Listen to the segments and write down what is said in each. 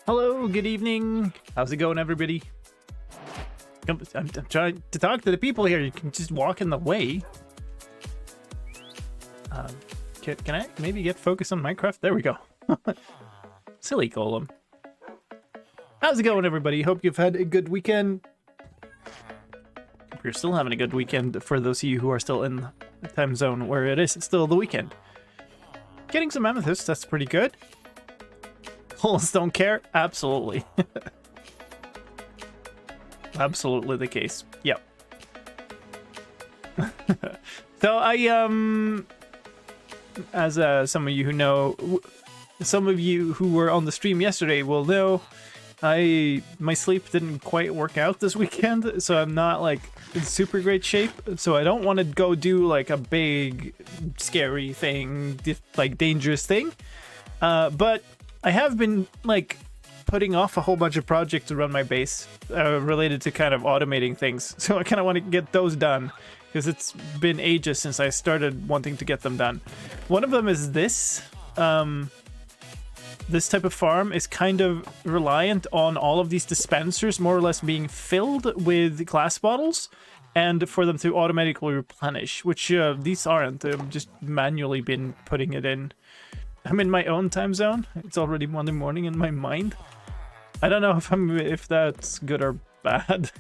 Hello, good evening. How's it going, everybody? I'm trying to talk to the people here. You can just walk in the way. Can I maybe get focus on Minecraft? There we go. Silly golem. How's it going, everybody? Hope you've had a good weekend. Hope you're still having a good weekend for those of you who are still in the time zone where it is still the weekend. Getting some amethyst, that's pretty good. Holes don't care? Absolutely. Absolutely the case. Yep. So as some of you who know, some of you who were on the stream yesterday will know, my sleep didn't quite work out this weekend, so I'm not like in super great shape. So I don't want to go do like a big, scary thing, like dangerous thing. But I have been like putting off a whole bunch of projects to run my base related to kind of automating things. So I kind of want to get those done because it's been ages since I started wanting to get them done. One of them is this. This type of farm is kind of reliant on all of these dispensers more or less being filled with glass bottles and for them to automatically replenish, which these aren't. I've just manually been putting it in. I'm in my own time zone. It's already Monday morning in my mind. I don't know if that's good or bad.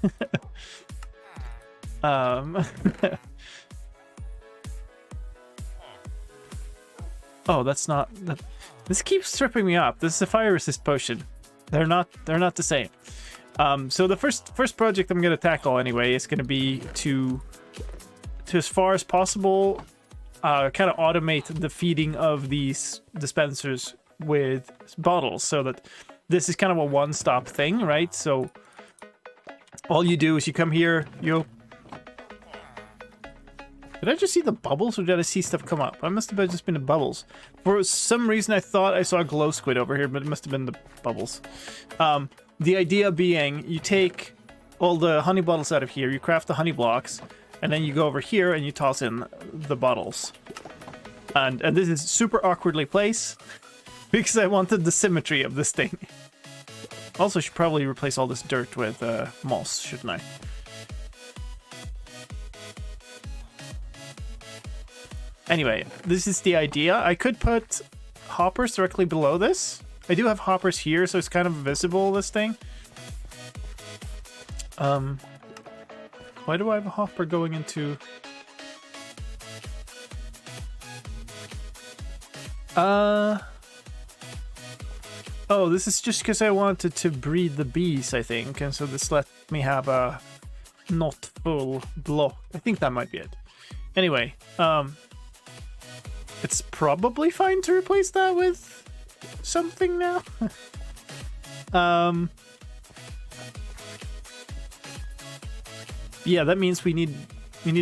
Oh, that's not that. This keeps tripping me up. This is a fire resist potion. They're not the same. So the first project I'm gonna tackle anyway is gonna be to as far as possible kind of automate the feeding of these dispensers with bottles, so that this is kind of a one-stop thing, right? So all you do is you come here, did I just see the bubbles or did I see stuff come up? I must have just been the bubbles. For some reason I thought I saw a glow squid over here, but it must have been the bubbles. The idea being you take all the honey bottles out of here, you craft the honey blocks, and then you go over here and you toss in the bottles. And this is super awkwardly placed because I wanted the symmetry of this thing. Also, I should probably replace all this dirt with moss, shouldn't I? Anyway, this is the idea. I could put hoppers directly below this. I do have hoppers here, so it's kind of visible, this thing. Why do I have a hopper going into... Oh, this is just because I wanted to breed the bees, I think. And so this let me have a not full block. I think that might be it. Anyway, it's probably fine to replace that with something now. Yeah, that means we need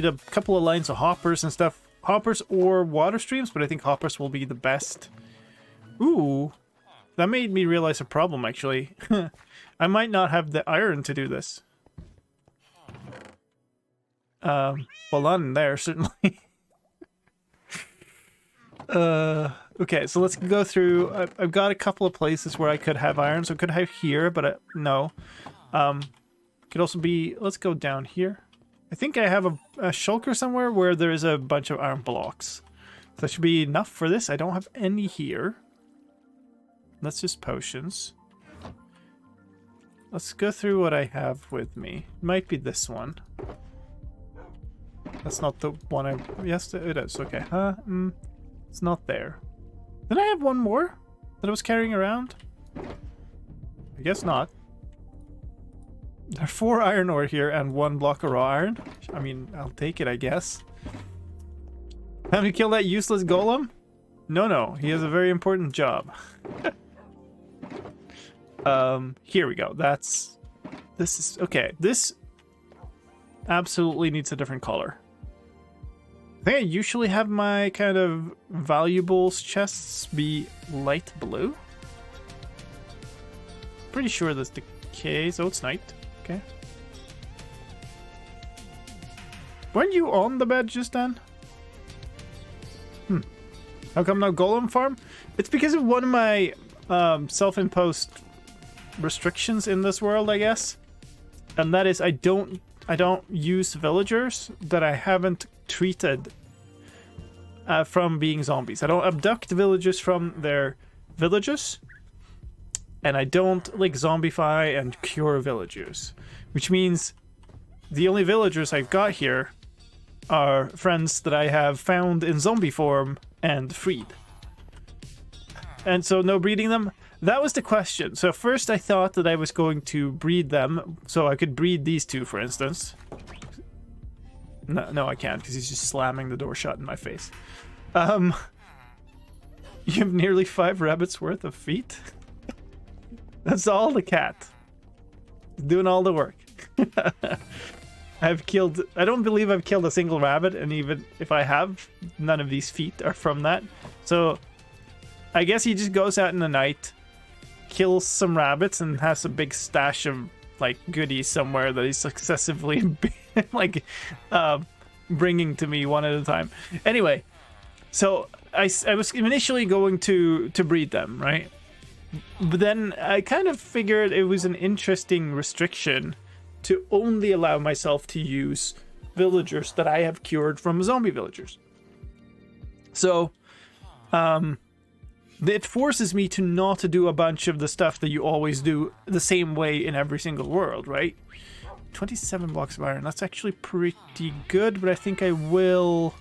a couple of lines of hoppers and stuff. Hoppers or water streams, but I think hoppers will be the best. Ooh, that made me realize a problem, actually. I might not have the iron to do this. Well, not in there, certainly. Okay, so let's go through. I've got a couple of places where I could have iron, so I could have here, but no. Could also be, let's go down here. I think I have a shulker somewhere where there is a bunch of iron blocks. So that should be enough for this. I don't have any here. That's just potions. Let's go through what I have with me. It might be this one. That's not the one I... Yes, it is. Okay. It's not there. Did I have one more that I was carrying around? I guess not. There are 4 iron ore here and 1 block of raw iron. I mean, I'll take it, I guess. Time to kill that useless golem? No, he has a very important job. Here we go. This is okay. This absolutely needs a different color. I think I usually have my kind of valuables chests be light blue. Pretty sure that's the case. Oh, it's night. Okay. Weren't you on the bed just then? How come no golem farm? It's because of one of my self-imposed restrictions in this world, I guess. And that is I don't use villagers that I haven't treated from being zombies. I don't abduct villagers from their villages. And I don't like zombify and cure villagers. Which means the only villagers I've got here are friends that I have found in zombie form and freed. And so no breeding them. That was the question. So first I thought that I was going to breed them so I could breed these two, for instance. No, I can't because he's just slamming the door shut in my face. You have nearly 5 rabbits worth of feet? That's all the cat. Doing all the work. I don't believe I've killed a single rabbit, and even if I have, none of these feet are from that. So I guess he just goes out in the night, kills some rabbits, and has a big stash of like goodies somewhere that he's successively like bringing to me one at a time. Anyway, so I was initially going to breed them, right? But then I kind of figured it was an interesting restriction to only allow myself to use villagers that I have cured from zombie villagers. So, it forces me to not do a bunch of the stuff that you always do the same way in every single world, right? 27 blocks of iron. That's actually pretty good, but I think I will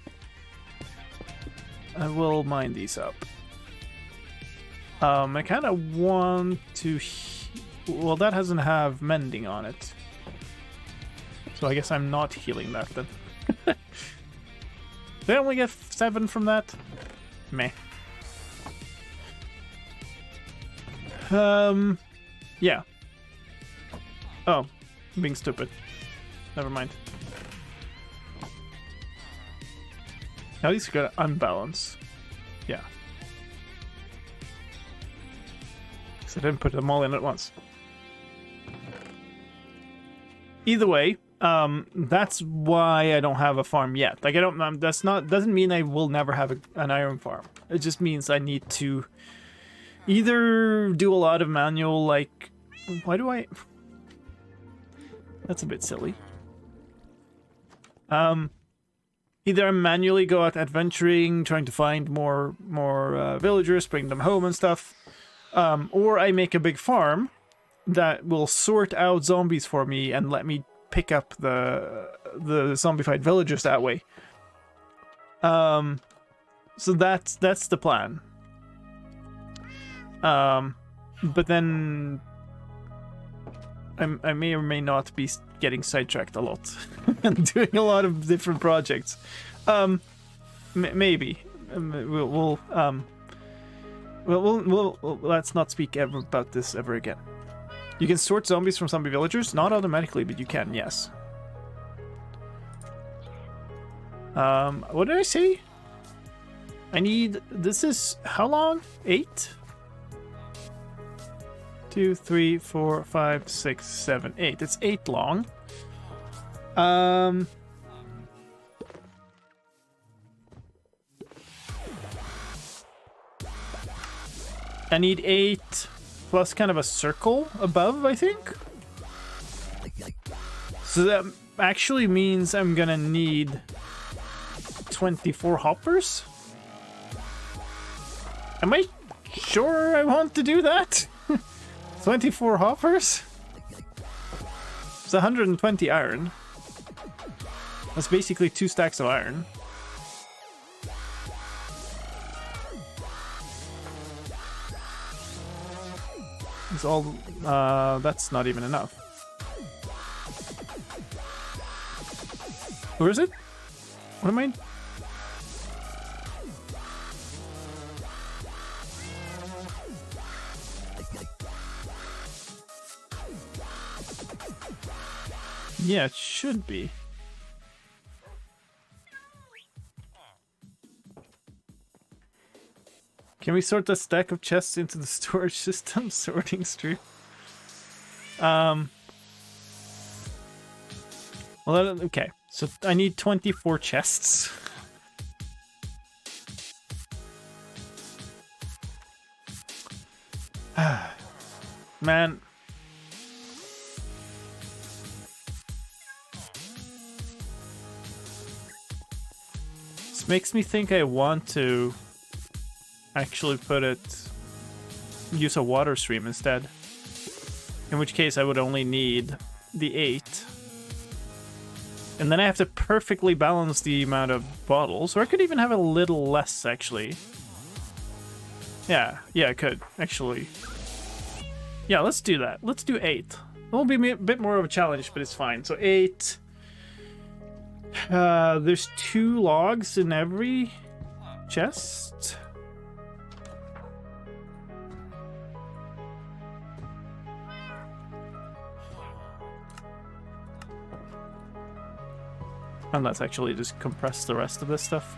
mine these up. I kind of want to... Well, that doesn't have mending on it. So I guess I'm not healing that then. Did I only get 7 from that? Meh. Yeah. Oh, I'm being stupid. Never mind. Now these are gonna unbalance. Yeah. Because I didn't put them all in at once. Either way, that's why I don't have a farm yet. Like I don't. Doesn't mean I will never have an iron farm. It just means I need to either do a lot of manual. Like, why do I? That's a bit silly. Either I manually go out adventuring, trying to find more villagers, bring them home and stuff, or I make a big farm that will sort out zombies for me and let me pick up the zombified villagers that way. So that's the plan. But then I may or may not be getting sidetracked a lot and doing a lot of different projects. Maybe we'll let's not speak ever about this ever again. You can sort zombies from zombie villagers, not automatically, but you can, yes. What did I say? I need, this is how long? 8? 2, 3, 4, 5, 6, 7, 8. It's 8 long. I need 8 plus kind of a circle above, I think. So that actually means I'm gonna need 24 hoppers. Am I sure I want to do that? 24 hoppers? It's 120 iron. That's basically 2 stacks of iron. It's all, that's not even enough. Where is it? What am I? Yeah, it should be. Can we sort the stack of chests into the storage system sorting stream? Well, okay. So I need 24 chests. Man, makes me think I want to actually use a water stream instead. In which case I would only need the 8. And then I have to perfectly balance the amount of bottles. Or I could even have a little less, actually. Yeah, I could, actually. Yeah, let's do that. Let's do 8. It will be a bit more of a challenge, but it's fine. So 8. There's 2 logs in every chest. And let's actually just compress the rest of this stuff.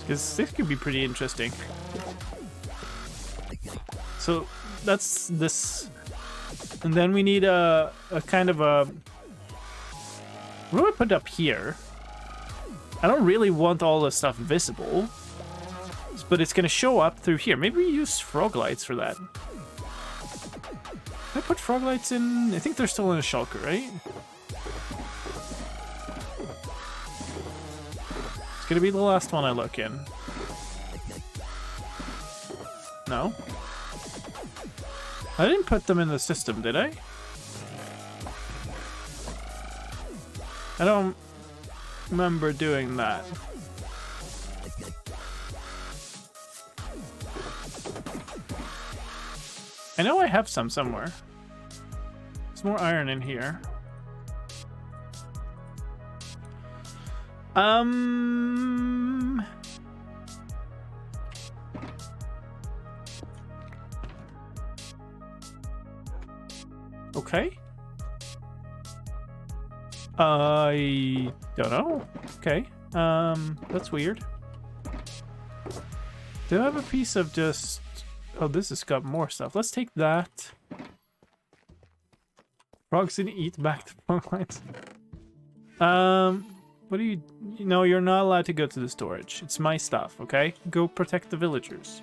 Because this could be pretty interesting. So that's this. And then we need a kind of a... What do I put up here? I don't really want all the stuff visible. But it's going to show up through here. Maybe we use frog lights for that. Can I put frog lights in? I think they're still in a shulker, right? It's going to be the last one I look in. No? I didn't put them in the system, did I? I don't remember doing that. I know I have some somewhere. There's more iron in here. Okay. I don't know. Okay. That's weird. Do I have a piece of just... Oh, this has got more stuff. Let's take that. Frogs didn't eat back the frog lines. What do you... No, you're not allowed to go to the storage. It's my stuff, okay? Go protect the villagers.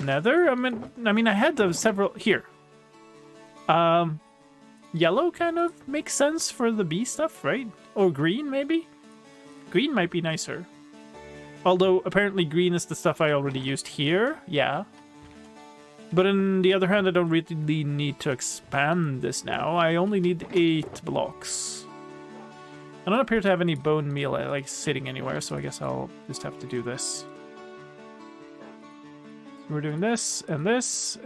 Nether? I mean, I had those several... Here. Yellow kind of makes sense for the bee stuff, right? Or green, maybe? Green might be nicer. Although, apparently green is the stuff I already used here. Yeah. But on the other hand, I don't really need to expand this now. I only need 8 blocks. I don't appear to have any bone meal like sitting anywhere, so I guess I'll just have to do this. So we're doing this, and is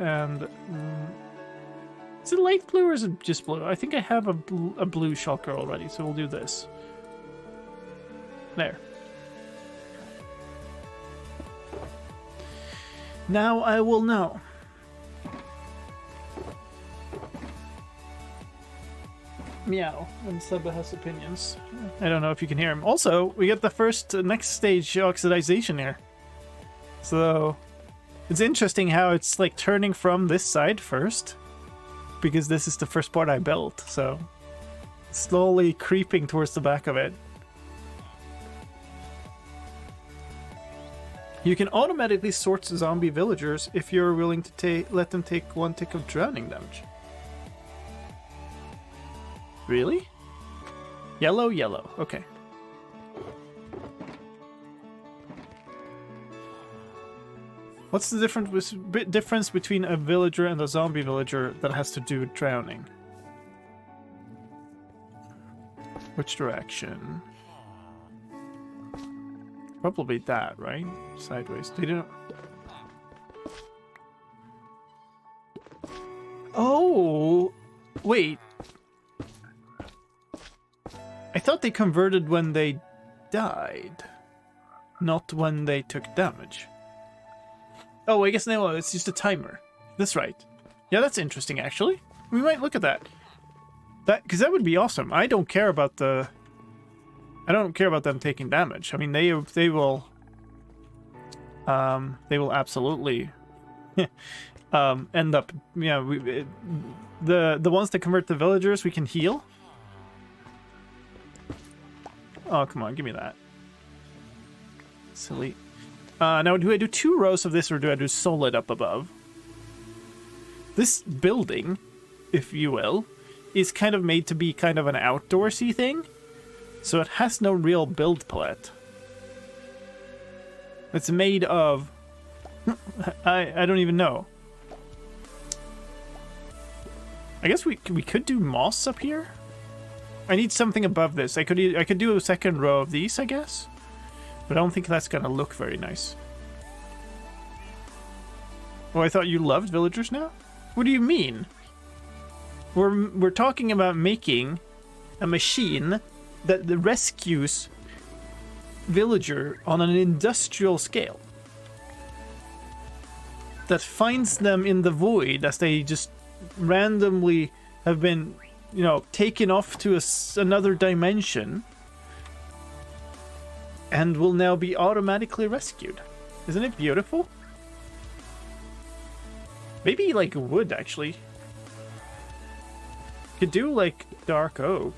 it light blue or is it just blue? I think I have a blue shulker already, so we'll do this. There. Now I will know. Meow. And Seba has opinions. I don't know if you can hear him. Also, we get the first next stage oxidization here. So, it's interesting how it's like turning from this side first. Because this is the first part I built, so... Slowly creeping towards the back of it. You can automatically sort zombie villagers if you're willing to let them take 1 tick of drowning damage. Really? Yellow, yellow. Okay. What's the difference between a villager and a zombie villager that has to do with drowning? Which direction? Probably that, right? Sideways. They don't... Oh! Wait. I thought they converted when they died. Not when they took damage. Oh, I guess no, it's just a timer. That's right. Yeah, that's interesting, actually. We might look at that. Because that would be awesome. I don't care about the... I don't care about them taking damage. I mean, they will absolutely end up. Yeah, the ones that convert the villagers, we can heal. Oh, come on, give me that. Silly. Now, do I do 2 rows of this, or do I do solid up above? This building if you will, is kind of made to be kind of an outdoorsy thing. So it has no real build palette. It's made of... I don't even know. I guess we could do moss up here. I need something above this. I could do a second row of these, I guess. But I don't think that's gonna look very nice. Oh, I thought you loved villagers now? What do you mean? We're talking about making a machine that rescues villager on an industrial scale. That finds them in the void as they just randomly have been, you know, taken off to another dimension and will now be automatically rescued. Isn't it beautiful? Maybe like wood, actually. Could do like dark oak.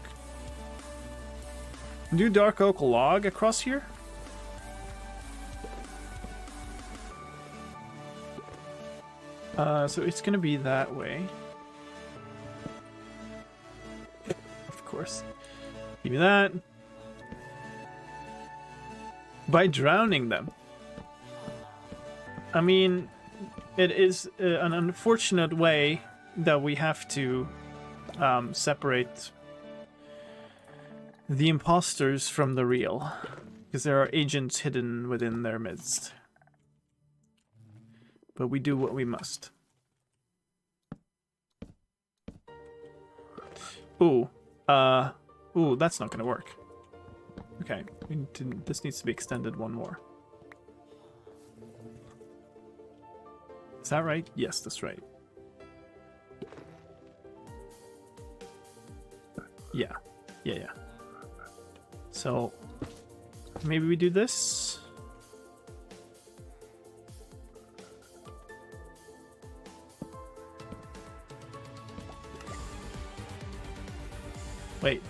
Do dark oak log across here? So it's gonna be that way. Of course. Give me that. By drowning them. I mean, it is an unfortunate way that we have to separate the imposters from the real, because there are agents hidden within their midst. But we do what we must. Ooh, ooh, that's not gonna work. Okay, this needs to be extended one more. Is that right? Yes, that's right. Yeah. So, maybe we do this? Wait.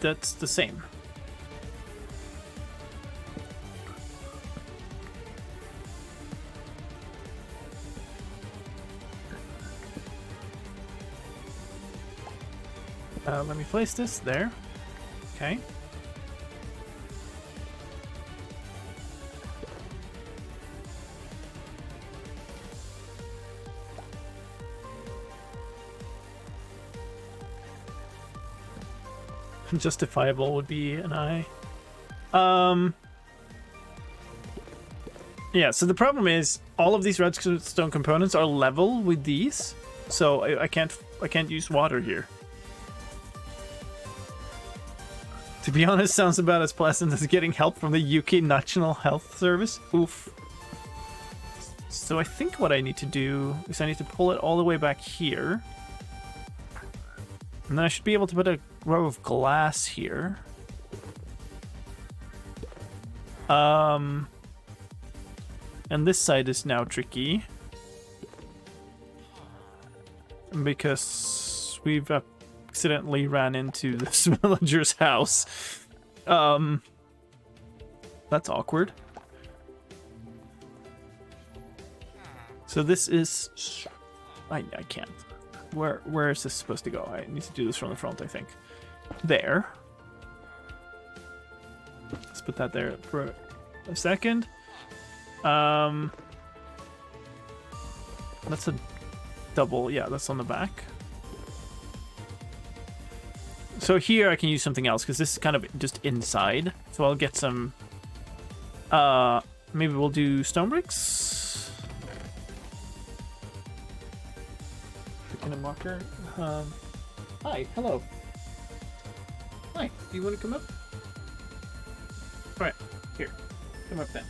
That's the same. Let me place this there. Okay. Justifiable would be an I. Yeah, so the problem is all of these redstone components are level with these, so I can't use water here. To be honest, sounds about as pleasant as getting help from the UK National Health Service. Oof. So I think what I need to do is I need to pull it all the way back here. And then I should be able to put a row of glass here. And this side is now tricky. Because we've accidentally ran into this villager's house. That's awkward. So this is... I can't. Where is this supposed to go? I need to do this from the front, I think. There. Let's put that there for a second. That's a double. Yeah, that's on the back. So here I can use something else because this is kind of just inside. So I'll get some... maybe we'll do stone bricks. Picking a marker. Hi, hello. Hi, do you want to come up? Alright, here. Come up then.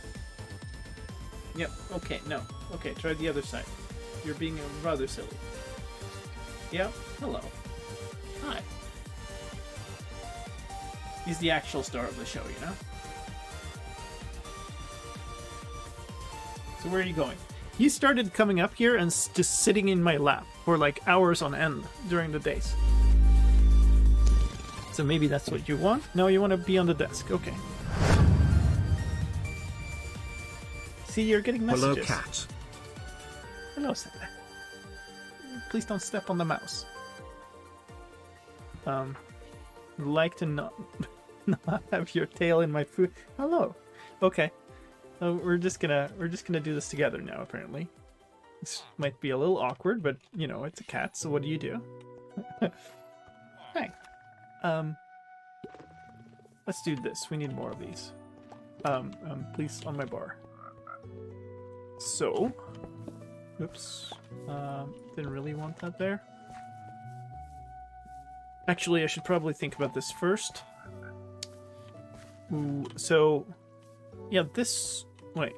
Yep, okay, no. Okay, try the other side. You're being rather silly. Yep, hello. Hi. He's the actual star of the show, you know? So where are you going? He started coming up here and just sitting in my lap for like hours on end during the days. So maybe that's what you want? No, you want to be on the desk. Okay. See, you're getting messages. Hello, cat. Hello, Santa. Please don't step on the mouse. Like to not have your tail in my food. Hello. Okay. We're just gonna do this together now. Apparently, this might be a little awkward, but you know it's a cat. So what do you do? Hey. Let's do this. We need more of these. Please on my bar. So, oops. Didn't really want that there. Actually, I should probably think about this first. Ooh, so, yeah, this... Wait.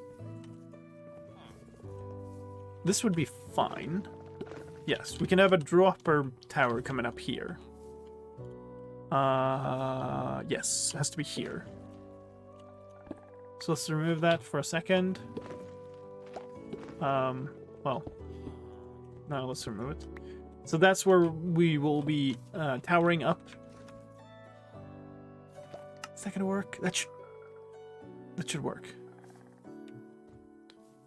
This would be fine. Yes, we can have a dropper tower coming up here. Yes, it has to be here. So let's remove that for a second. Well, now let's remove it. So that's where we will be towering up. Is that gonna work? That should work.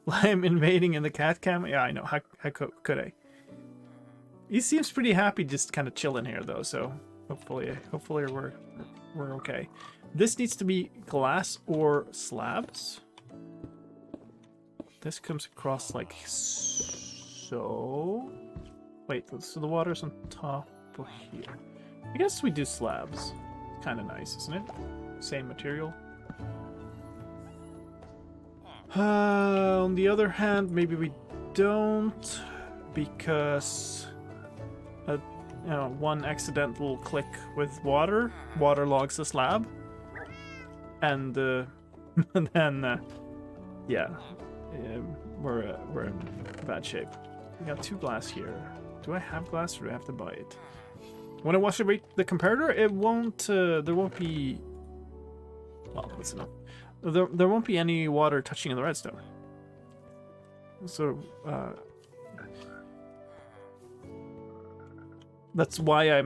Lime invading in the cat cam. Yeah, I know. How could I? He seems pretty happy, just kind of chilling here, though. So hopefully we're okay. This needs to be glass or slabs. This comes across like so. Wait, so the water's on top of here. I guess we do slabs. Kind of nice, isn't it? Same material. On the other hand, maybe we don't, because one accidental click with waterlogs the slab, and then yeah, we're in bad shape. We got 2 glass here. Do I have glass or do I have to buy it? When I watch the comparator, it won't. There won't be. Well, that's enough. There won't be any water touching the redstone. So that's why I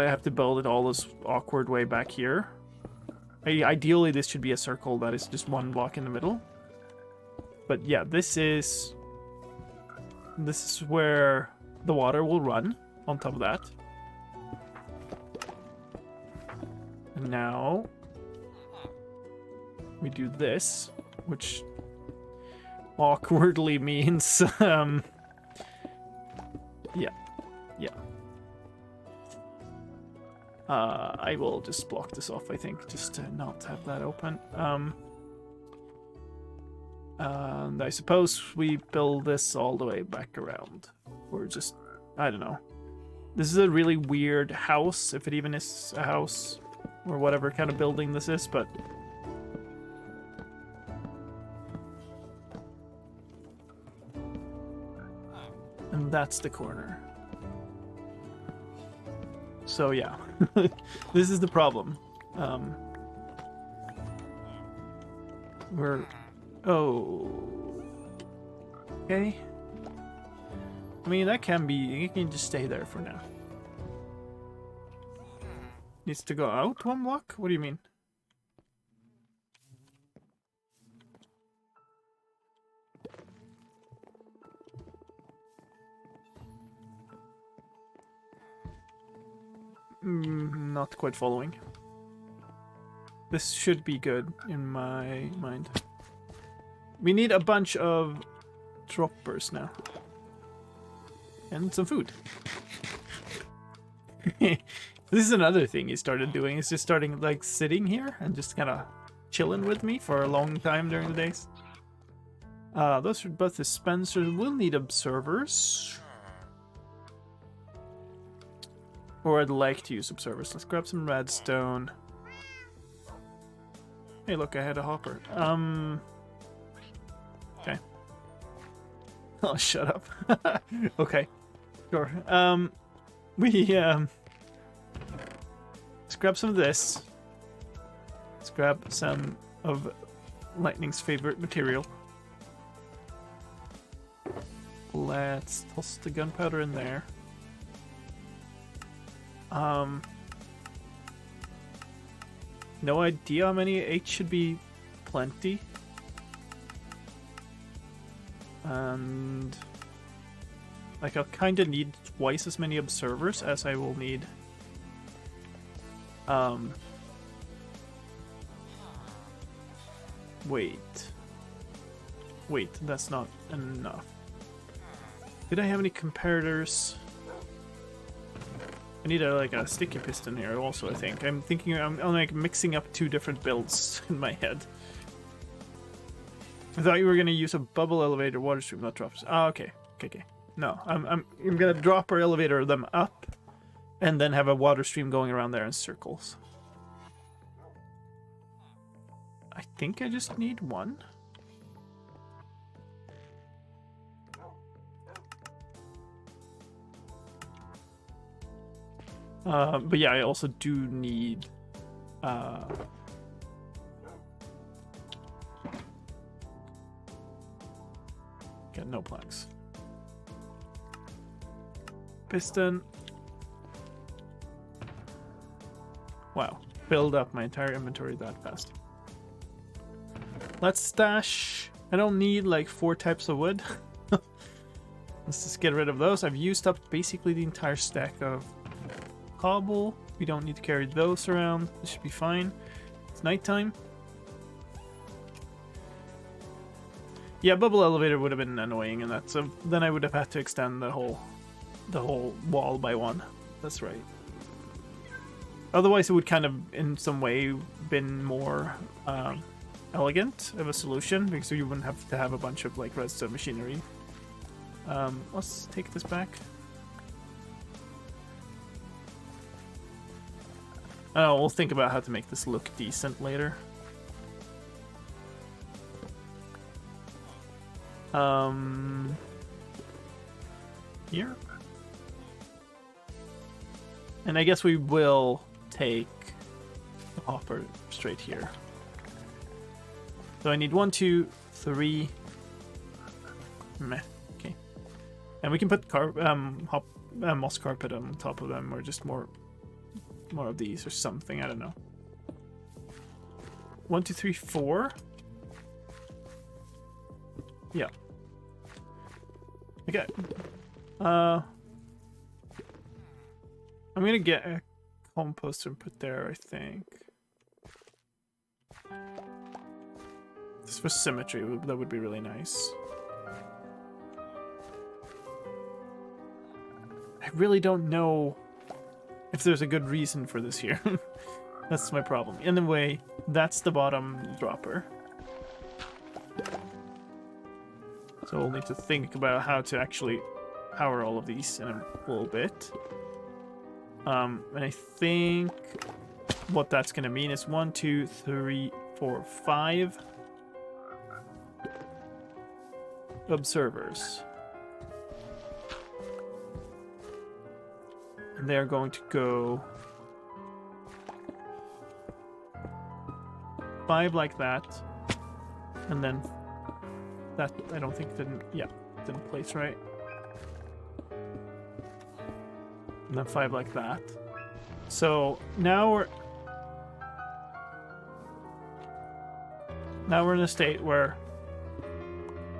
have to build it all this awkward way back here. Ideally, this should be a circle that is just 1 block in the middle. But yeah, this is where the water will run on top of that. And now we do this, which awkwardly means yeah. I will just block this off, I think, just to not have that open. And I suppose we build this all the way back around. Or just, I don't know. This is a really weird house, if it even is a house, or whatever kind of building this is, but... And that's the corner. So yeah, this is the problem. Okay. I mean, that can be, you can just stay there for now. Needs to go out 1 block? What do you mean? Not quite following. This should be good in my mind. We need a bunch of droppers now. And some food. This is another thing he started doing. He's just starting like sitting here and just kind of chilling with me for a long time during the days. Those are both dispensers. We'll need observers. Or I'd like to use observers. Let's grab some redstone. Hey, look, I had a hopper. Okay. Oh, shut up. Okay. Sure. Let's grab some of this. Let's grab some of Lightning's favorite material. Let's toss the gunpowder in there. No idea how many. 8 should be plenty. And Like, I'll kind of need twice as many observers as I will need. Wait, that's not enough. Did I have any comparators? I need a sticky piston here also, I think. I'm thinking I'm like mixing up two different builds in my head. I thought you were gonna use a bubble elevator water stream, not drops. Oh, okay. No, I'm gonna drop or elevator them up and then have a water stream going around there in circles. I think I just need one. But yeah, I also do need got no plugs. Piston. Wow, build up my entire inventory that fast. Let's stash. I don't need like 4 types of wood. Let's just get rid of those. I've used up basically the entire stack of cobble. We don't need to carry those around. This should be fine. It's nighttime. Yeah, bubble elevator would have been annoying in that. So then I would have had to extend the whole wall by 1. That's right. Otherwise, it would kind of, in some way, been more elegant of a solution because you wouldn't have to have a bunch of like redstone machinery. Let's take this back. Oh, we'll think about how to make this look decent later. Here. And I guess we will take the hopper straight here. So I need 1, 2, 3. Meh. Okay. And we can put moss carpet on top of them, or just more of these or something. I don't know. 1, 2, 3, 4. Yeah. Okay. I'm gonna get a composter and put there, I think. Just for symmetry, that would be really nice. I really don't know if there's a good reason for this here. That's my problem. Anyway, that's the bottom dropper. So we'll need to think about how to actually power all of these in a little bit. And I think what that's going to mean is 1, 2, 3, 4, 5 observers. And they're going to go 5 like that. And then that, I don't think didn't place right. And then 5 like that. So now we're in a state where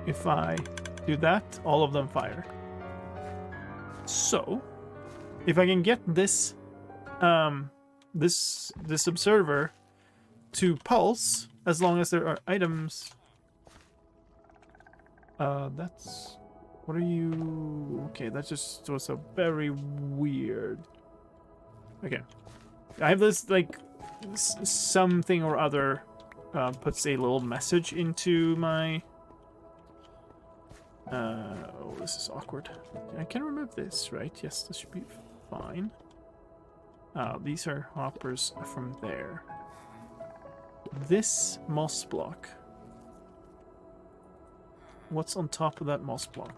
if I do that, all of them fire. So if I can get this this observer to pulse, as long as there are items. That's... What are you... Okay, that just was a very weird... Okay. I have this, like, something or other puts a little message into my... oh, this is awkward. I can remove this, right? Yes, this should be fine. These are hoppers from there. This moss block. What's on top of that moss block?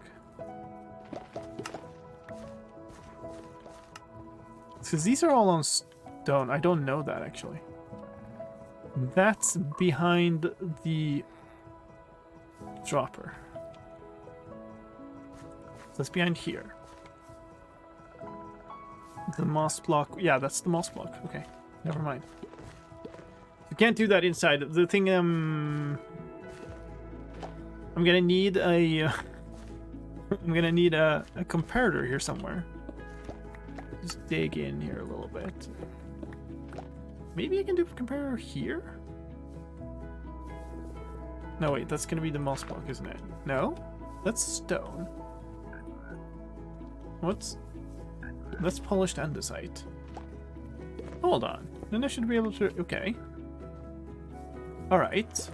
Because these are all on stone. I don't know that, actually. That's behind the dropper. That's behind here. The moss block. Yeah, that's the moss block. Okay, never mind. You can't do that inside. The thing, I'm gonna need a I'm gonna need a comparator here somewhere. Just dig in here a little bit. Maybe I can do a comparator here? No, wait, that's gonna be the moss block, isn't it? No? That's stone. That's polished andesite. Hold on. Then I should be able to... Okay. Alright.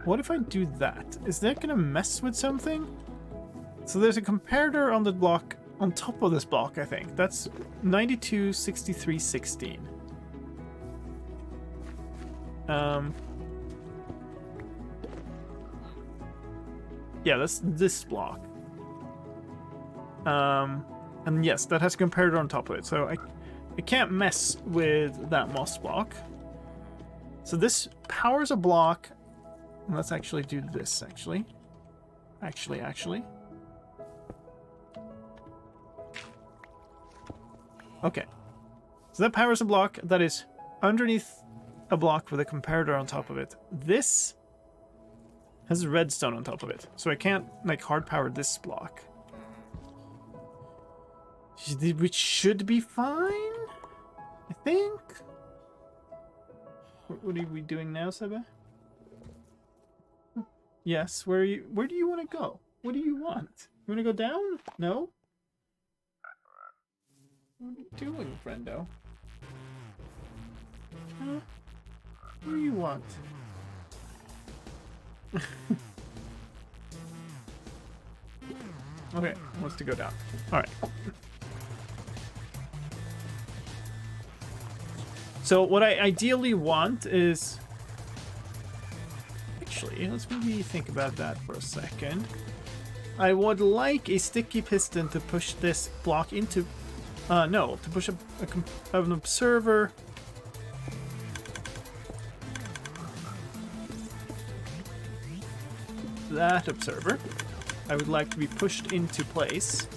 What if I do that? Is that gonna mess with something? So there's a comparator on the block, on top of this block, I think. That's 92, 63, 16. Yeah, that's this block. And yes, that has a comparator on top of it, so I can't mess with that moss block. So this powers a block. Let's actually do this, actually. Actually. Okay. So that powers a block that is underneath a block with a comparator on top of it. This has redstone on top of it, so I can't, like, hard power this block. Which should be fine, I think. What are we doing now, Seba? Yes, where do you want to go? What do you want? You want to go down? No? What are you doing, friendo? Huh? What do you want? Okay, wants to go down. Alright. So what I ideally want is... Actually, let's maybe think about that for a second. I would like a sticky piston to push this block into... no, to push an observer... That observer, I would like to be pushed into place.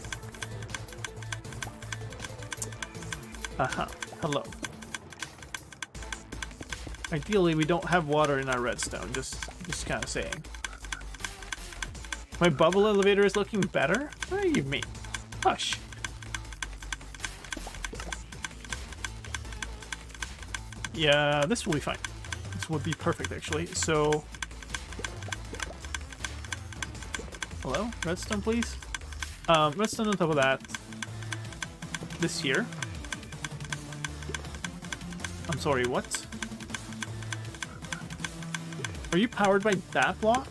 Aha, hello. Ideally, we don't have water in our redstone, just kind of saying. My bubble elevator is looking better? What do you mean? Hush. Yeah, this will be fine. This would be perfect, actually. So... Hello? Redstone, please? Redstone on top of that. This here. I'm sorry, what? Are you powered by that block?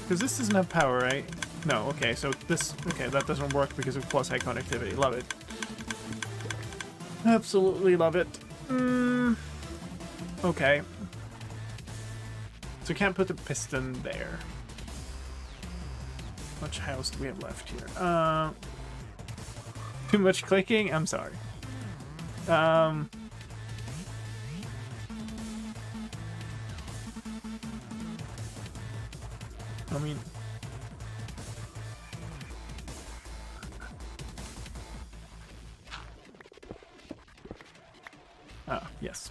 Because this doesn't have power, right? No, okay, so this... Okay, that doesn't work because of quasi connectivity. Love it. Absolutely love it. Okay. So we can't put the piston there. How much house do we have left here? Too much clicking? I'm sorry. I mean... Ah, yes.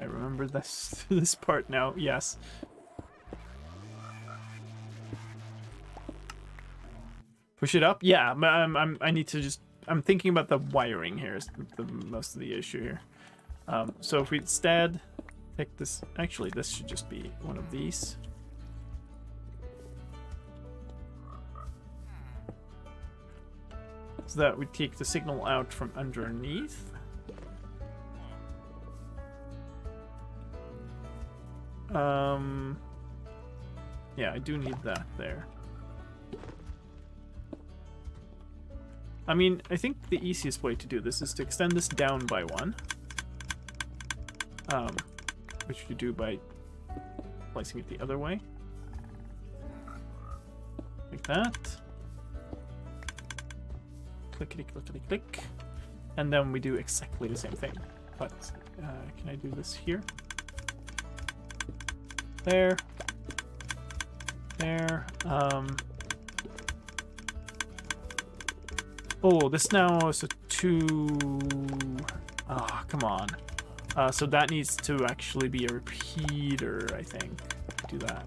I remember this part now, yes. Push it up? Yeah, but I need to just... I'm thinking about the wiring here is most of the issue here. So if we instead take this... Actually, this should just be one of these. So that we take the signal out from underneath. Yeah, I do need that there. I mean, I think the easiest way to do this is to extend this down by one. Which you do by placing it the other way. Like that. Clickety, clickety, click. And then we do exactly the same thing. But, can I do this here? There. There. Oh, this now is a 2... Ah, come on. So that needs to actually be a repeater, I think. Do that.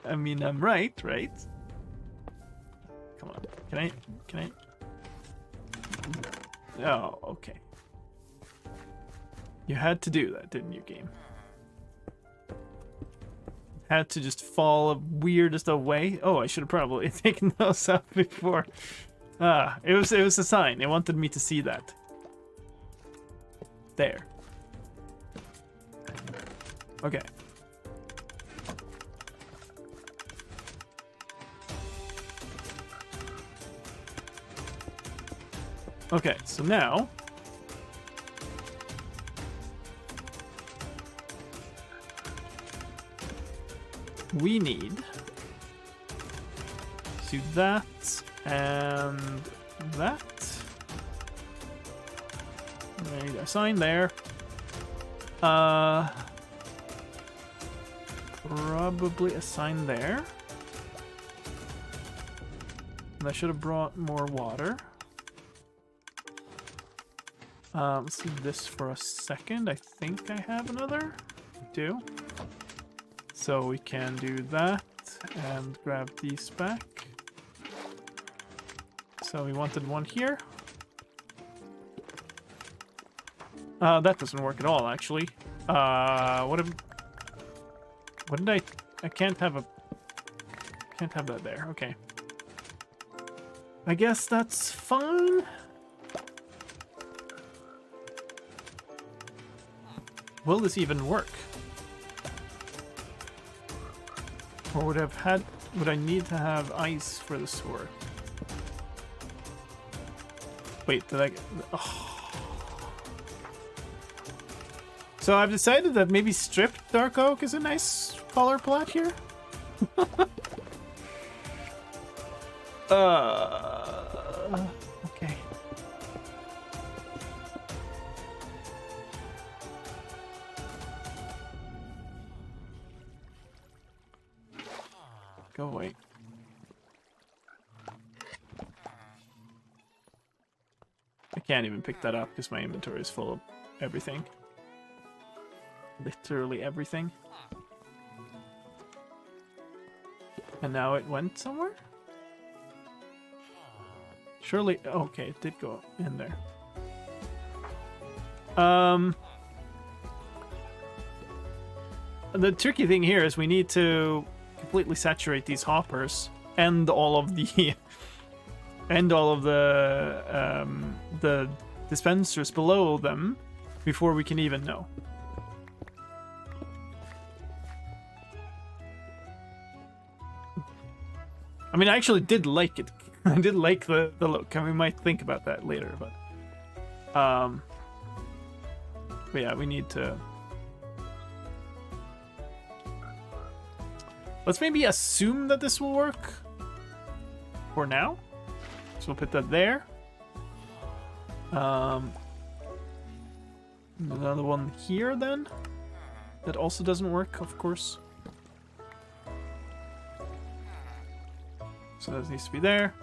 I mean, I'm right? Come on. Can I? Oh, okay. You had to do that, didn't you, game? Had to just fall weirdest away. Oh, I should have probably taken those out before. It was a sign. It wanted me to see that. There. Okay. Okay, so now we need to do that and that. There you go, sign there. Probably a sign there. And I should have brought more water. Let's do this for a second. I think I have another. I do. So we can do that and grab these back. So we wanted one here. That doesn't work at all, actually. What did I can't have that there. Okay. I guess that's fine. Will this even work? Or would I need to have ice for this to work? Wait, did I... Oh. So I've decided that maybe stripped dark oak is a nice color palette here. Okay. Go away. I can't even pick that up because my inventory is full of everything. Literally everything. And now it went somewhere? Surely... Okay, it did go in there. The tricky thing here is we need to completely saturate these hoppers and all of the the dispensers below them before we can even know. I mean, I actually did like it. I did like the look, and we might think about that later, but yeah, we need to... Let's maybe assume that this will work for now. So we'll put that there. Another one here then. That also doesn't work, of course. So that needs to be there.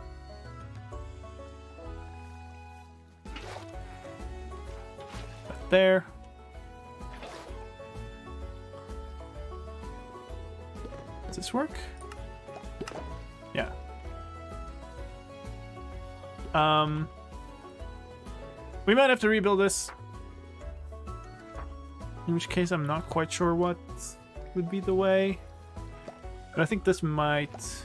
That there. Does this work? Yeah. We might have to rebuild this. In which case, I'm not quite sure what would be the way. But I think this might...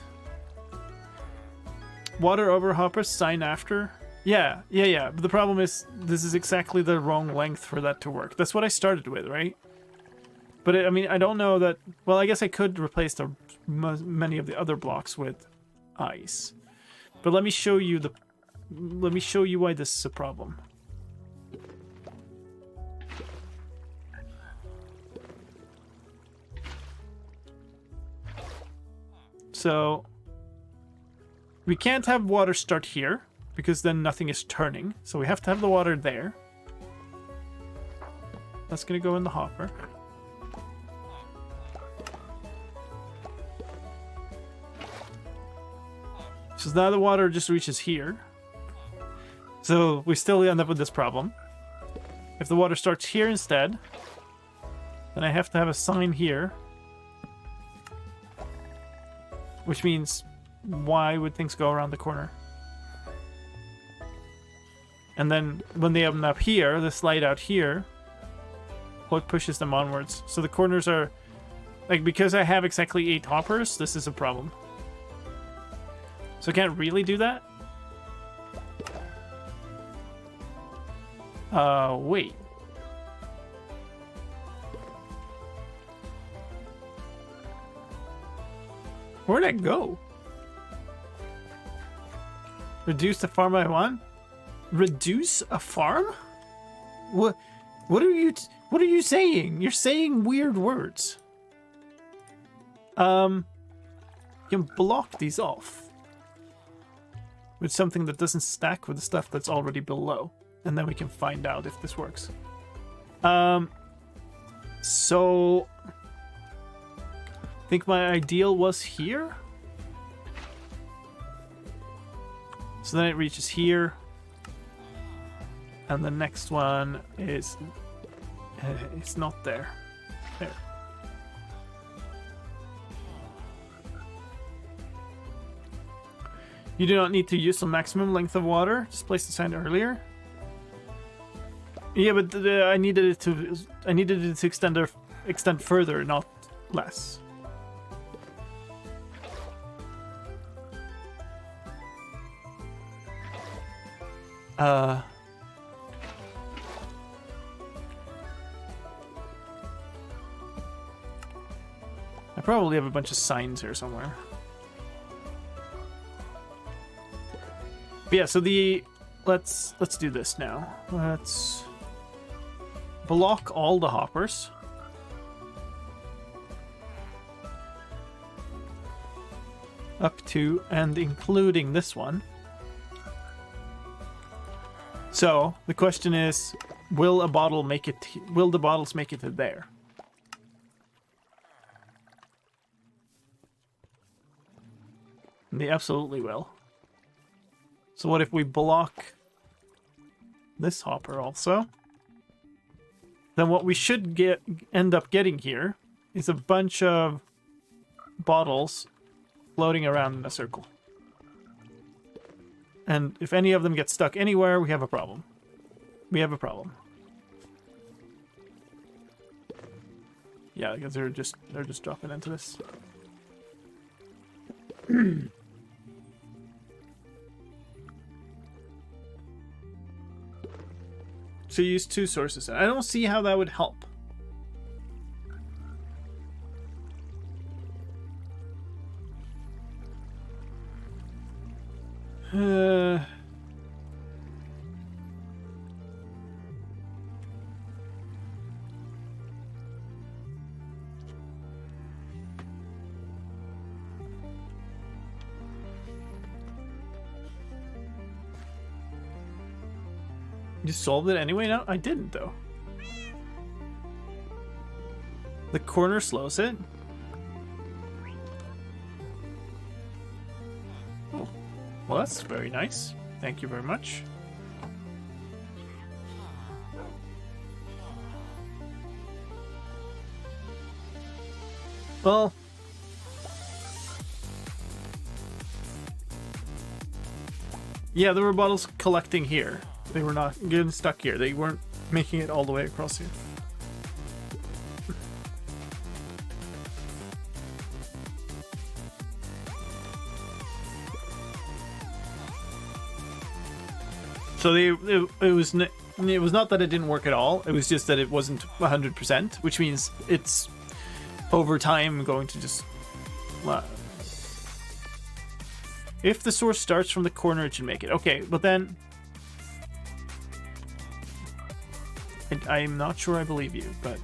Water over hoppers, sign after. Yeah. But the problem is, this is exactly the wrong length for that to work. That's what I started with, right? But I mean, I don't know that... Well, I guess I could replace many of the other blocks with ice. But let me show you why this is a problem. So we can't have water start here because then nothing is turning. So we have to have the water there. That's going to go in the hopper. So now the water just reaches here. So we still end up with this problem. If the water starts here instead, then I have to have a sign here Which means, why would things go around the corner? And then when they open up here, the slide out here, what pushes them onwards? So the corners are, like, because I have exactly 8 hoppers, this is a problem. So I can't really do that. Wait. Where'd that go? Reduce the farm I want? Reduce a farm? What are you saying? You're saying weird words. You can block these off with something that doesn't stack with the stuff that's already below, and then we can find out if this works. So I think my ideal was here. So then it reaches here. And the next one is... it's not there. There. You do not need to use the maximum length of water. Just place the sign earlier. Yeah, but I needed it to extend further, not less. I probably have a bunch of signs here somewhere. But yeah, so let's do this now. Let's block all the hoppers. Up to and including this one. So the question is, will the bottles make it to there? They absolutely will. So what if we block this hopper also? Then what we should end up getting here is a bunch of bottles floating around in a circle. And if any of them get stuck anywhere, we have a problem. We have a problem. Yeah, because they're just dropping into this. So use 2 sources. I don't see how that would help. You solved it anyway? No, I didn't, though. The corner slows it. Oh, well, that's very nice. Thank you very much. Well, yeah, there were bottles collecting here. They were not getting stuck here. They weren't making it all the way across here. So it was not that it didn't work at all. It was just that it wasn't 100%, which means it's over time going to just... If the source starts from the corner, it should make it. Okay, but then... I'm not sure I believe you, but...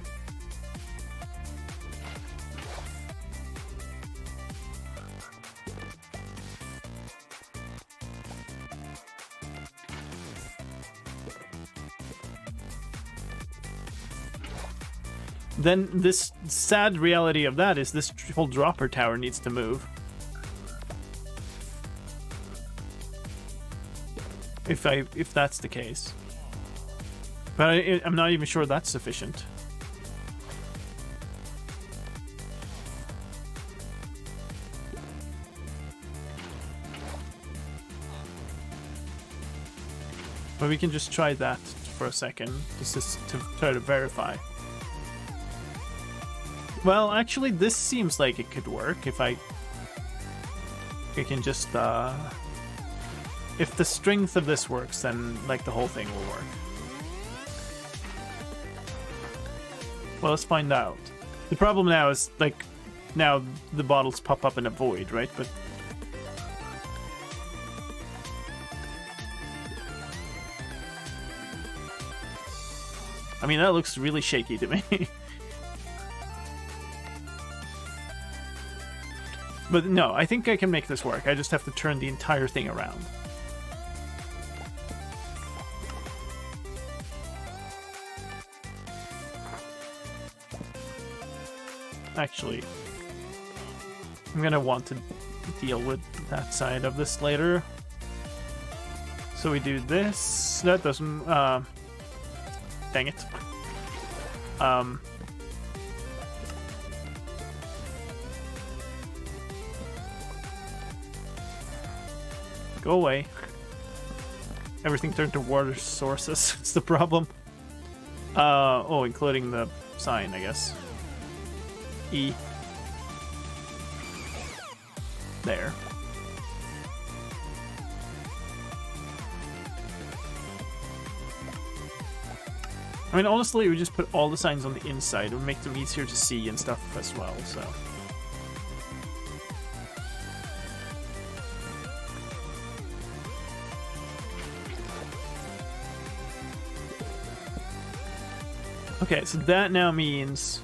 Then this sad reality of that is this whole dropper tower needs to move. If that's the case. But I'm not even sure that's sufficient. But we can just try that for a second, just to try to verify. Well, actually, this seems like it could work if I can just, if the strength of this works, then, like, the whole thing will work. Well, let's find out. The problem now is, like, now the bottles pop up in a void, right? But... I mean, that looks really shaky to me. But no, I think I can make this work. I just have to turn the entire thing around. Actually, I'm gonna want to deal with that side of this later. So we do this. That doesn't... dang it. Go away. Everything turned to water sources. It's the problem. Oh, including the sign, I guess. E. There. I mean, honestly, we just put all the signs on the inside. It would make them easier to see and stuff as well, so... Okay, so that now means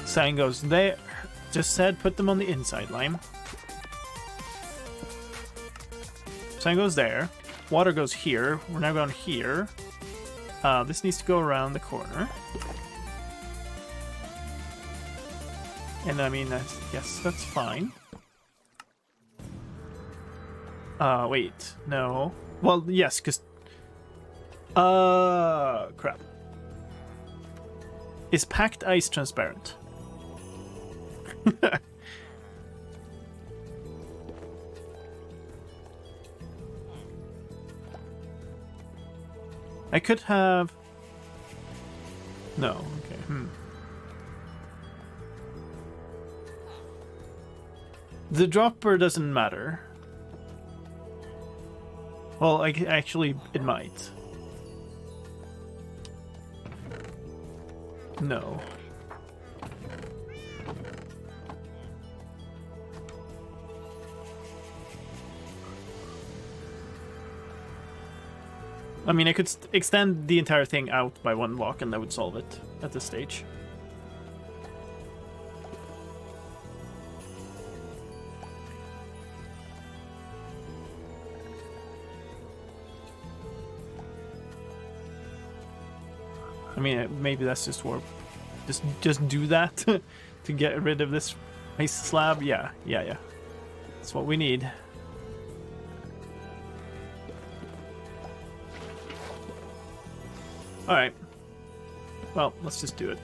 sign goes there. Just said put them on the inside, Lime. Sign goes there. Water goes here. We're now going here. This needs to go around the corner. And I mean, yes, that's fine. Wait, no. Well, yes, because... crap. Is packed ice transparent? I could have... No, okay, The dropper doesn't matter. Well, actually, it might. No. I mean, I could extend the entire thing out by one block and that would solve it at this stage. I mean, maybe that's just warp. Just do that to get rid of this ice slab. Yeah. That's what we need. Alright. Well, let's just do it.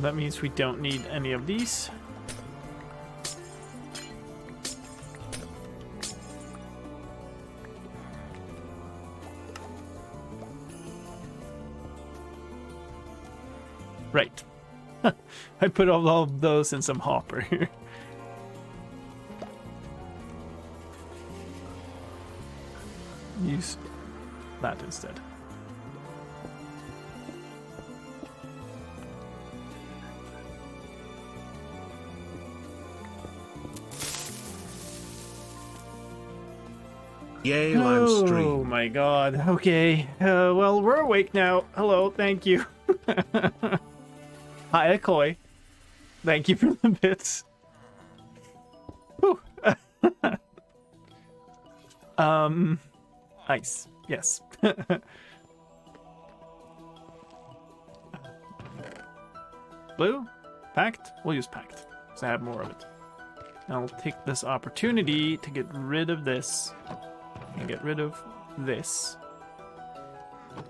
That means we don't need any of these. Right. I put all of those in some hopper here. Use that instead. Yay, live stream. Oh my god. Okay. Well, we're awake now. Hello, thank you. Hi, Akoi. Thank you for the bits. Whew. Ice. Yes. Blue? Packed? We'll use packed, because I have more of it. I'll take this opportunity to get rid of this. And get rid of this.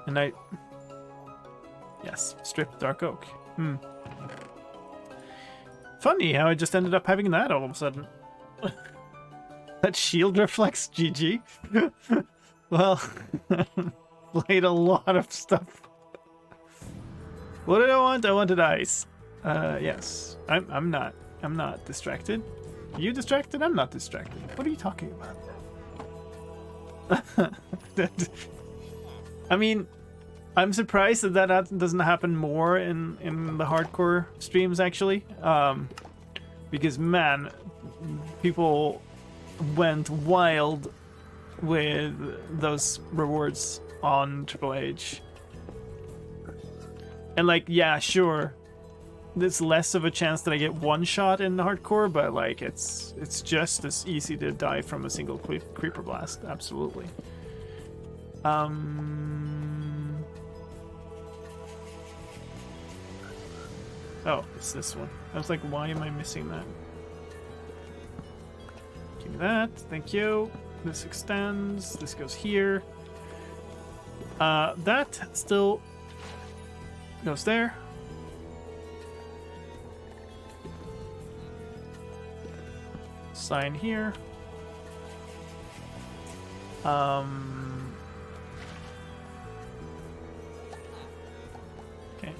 And yes, strip dark oak. Funny how I just ended up having that all of a sudden. That shield reflex, GG. Well, played a lot of stuff. What did I want? I wanted ice. Yes. I'm not distracted. Are you distracted? I'm not distracted. What are you talking about? I mean, I'm surprised that doesn't happen more in the hardcore streams, actually. Because, man, people went wild with those rewards on Triple H. And, like, yeah, sure, there's less of a chance that I get one shot in the hardcore, but, like, it's just as easy to die from a single creeper blast. Absolutely. Oh, it's this one. I was like, why am I missing that? Give me that. Thank you. This extends. This goes here. That still goes there. Sign here. Okay.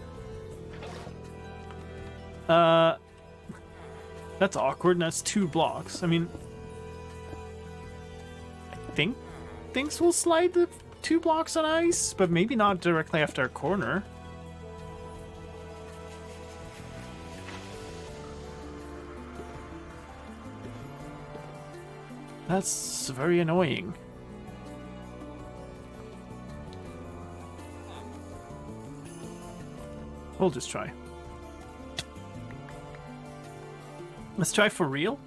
That's awkward. That's 2 blocks. I mean, I think things will slide the 2 blocks on ice, but maybe not directly after a corner. That's very annoying. We'll just try. Let's try for real.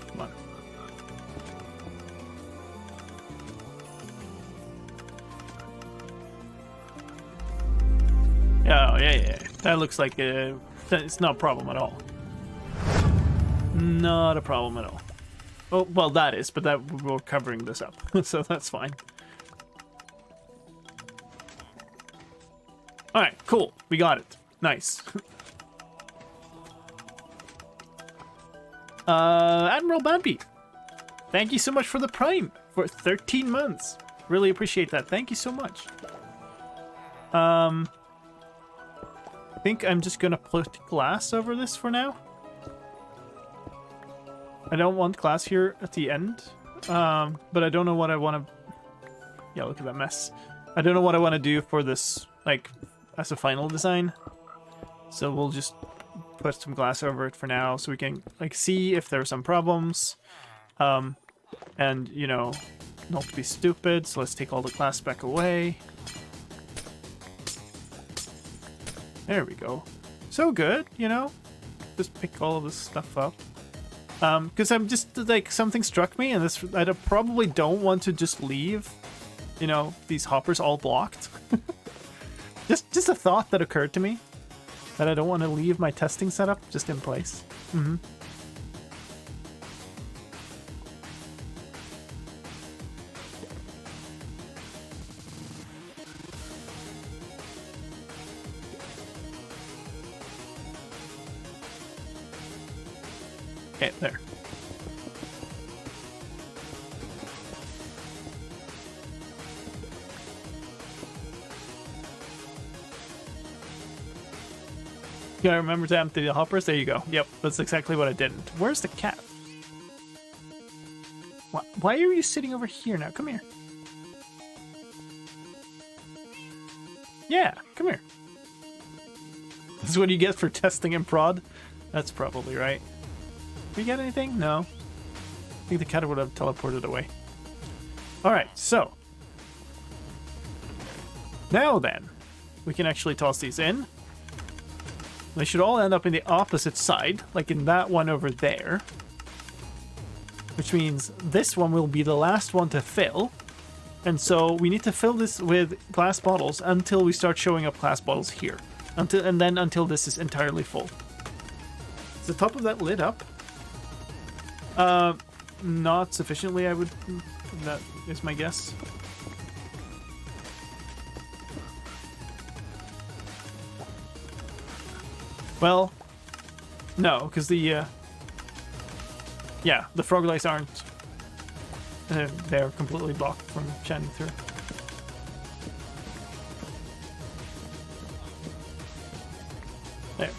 Come on. Oh, yeah. That looks like it's not a problem at all. Not a problem at all. Oh, well, that is, but that we're covering this up, so that's fine. All right, cool. We got it. Nice. Admiral Bambi, thank you so much for the Prime for 13 months. Really appreciate that. Thank you so much. I think I'm just gonna put glass over this for now. I don't want glass here at the end, but I don't know what I want to... Yeah, look at that mess. I don't know what I want to do for this, like, as a final design. So we'll just put some glass over it for now so we can, like, see if there are some problems. And, you know, not be stupid, so let's take all the glass back away. There we go. So good, you know? Just pick all of this stuff up. Because I'm just, like, something struck me, and this, I probably don't want to just leave, you know, these hoppers all blocked. just a thought that occurred to me, that I don't want to leave my testing setup just in place. Mm-hmm. Okay, there. You gotta remember to empty the hoppers. There you go. Yep, that's exactly what I didn't. Where's the cat? Why are you sitting over here now? Come here. Yeah, come here. This is what you get for testing in prod? That's probably right. Did we get anything? No. I think the cat would have teleported away. Alright, so. Now then, we can actually toss these in. They should all end up in the opposite side, like in that one over there. Which means this one will be the last one to fill. And so we need to fill this with glass bottles until we start showing up glass bottles here. Until this is entirely full. Is the top of that lid up? Not sufficiently, I would... That is my guess. Well, no, because the... yeah, the frog lights aren't... they're completely blocked from shining through. There.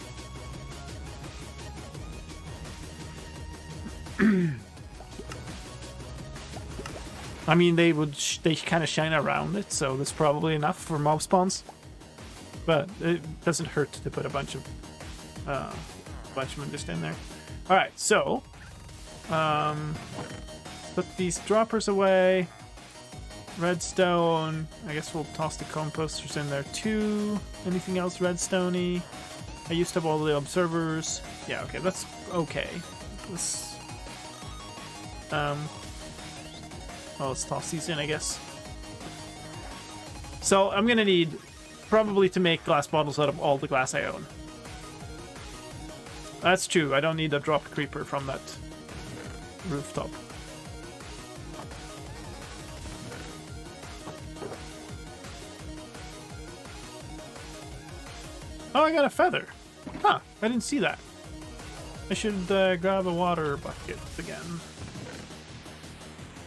I mean, they kind of shine around it, so that's probably enough for mob spawns. But it doesn't hurt to put a bunch of them just in there. All right, so put these droppers away. Redstone. I guess we'll toss the composters in there too. Anything else redstoney? I used up all the observers. Yeah, okay, that's okay. Let's well, let's toss these in, I guess. So I'm gonna need probably to make glass bottles out of all the glass I own. That's true. I don't need a drop creeper from that rooftop. Oh, I got a feather. Huh, I didn't see that. I should grab a water bucket again.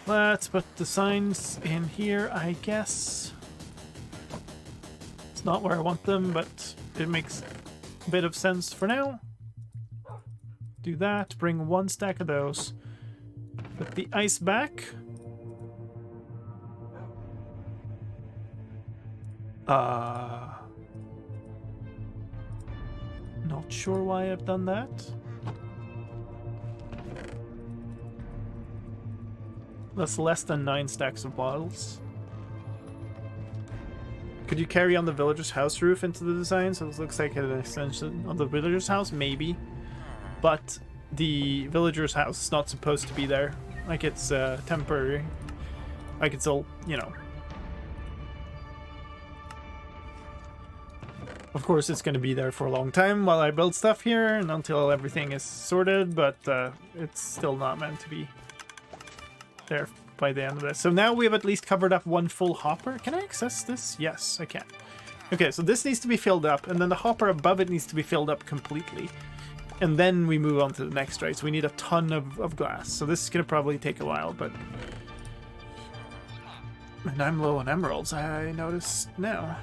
Let's put the signs in here, I guess. It's not where I want them, but it makes a bit of sense for now. Do that, bring 1 stack of those. Put the ice back. Not sure why I've done that. That's less than 9 stacks of bottles. Could you carry on the villager's house roof into the design so it looks like an extension of the villager's house? Maybe. But the villager's house is not supposed to be there. Like, it's temporary. Like, it's all, you know. Of course, it's going to be there for a long time while I build stuff here and until everything is sorted, but it's still not meant to be there by the end of this. So now we have at least covered up 1 full hopper. Can I access this? Yes, I can. Okay, so this needs to be filled up, and then the hopper above it needs to be filled up completely. And then we move on to the next, right? So we need a ton of glass. So this is going to probably take a while, but... And I'm low on emeralds, I noticed now.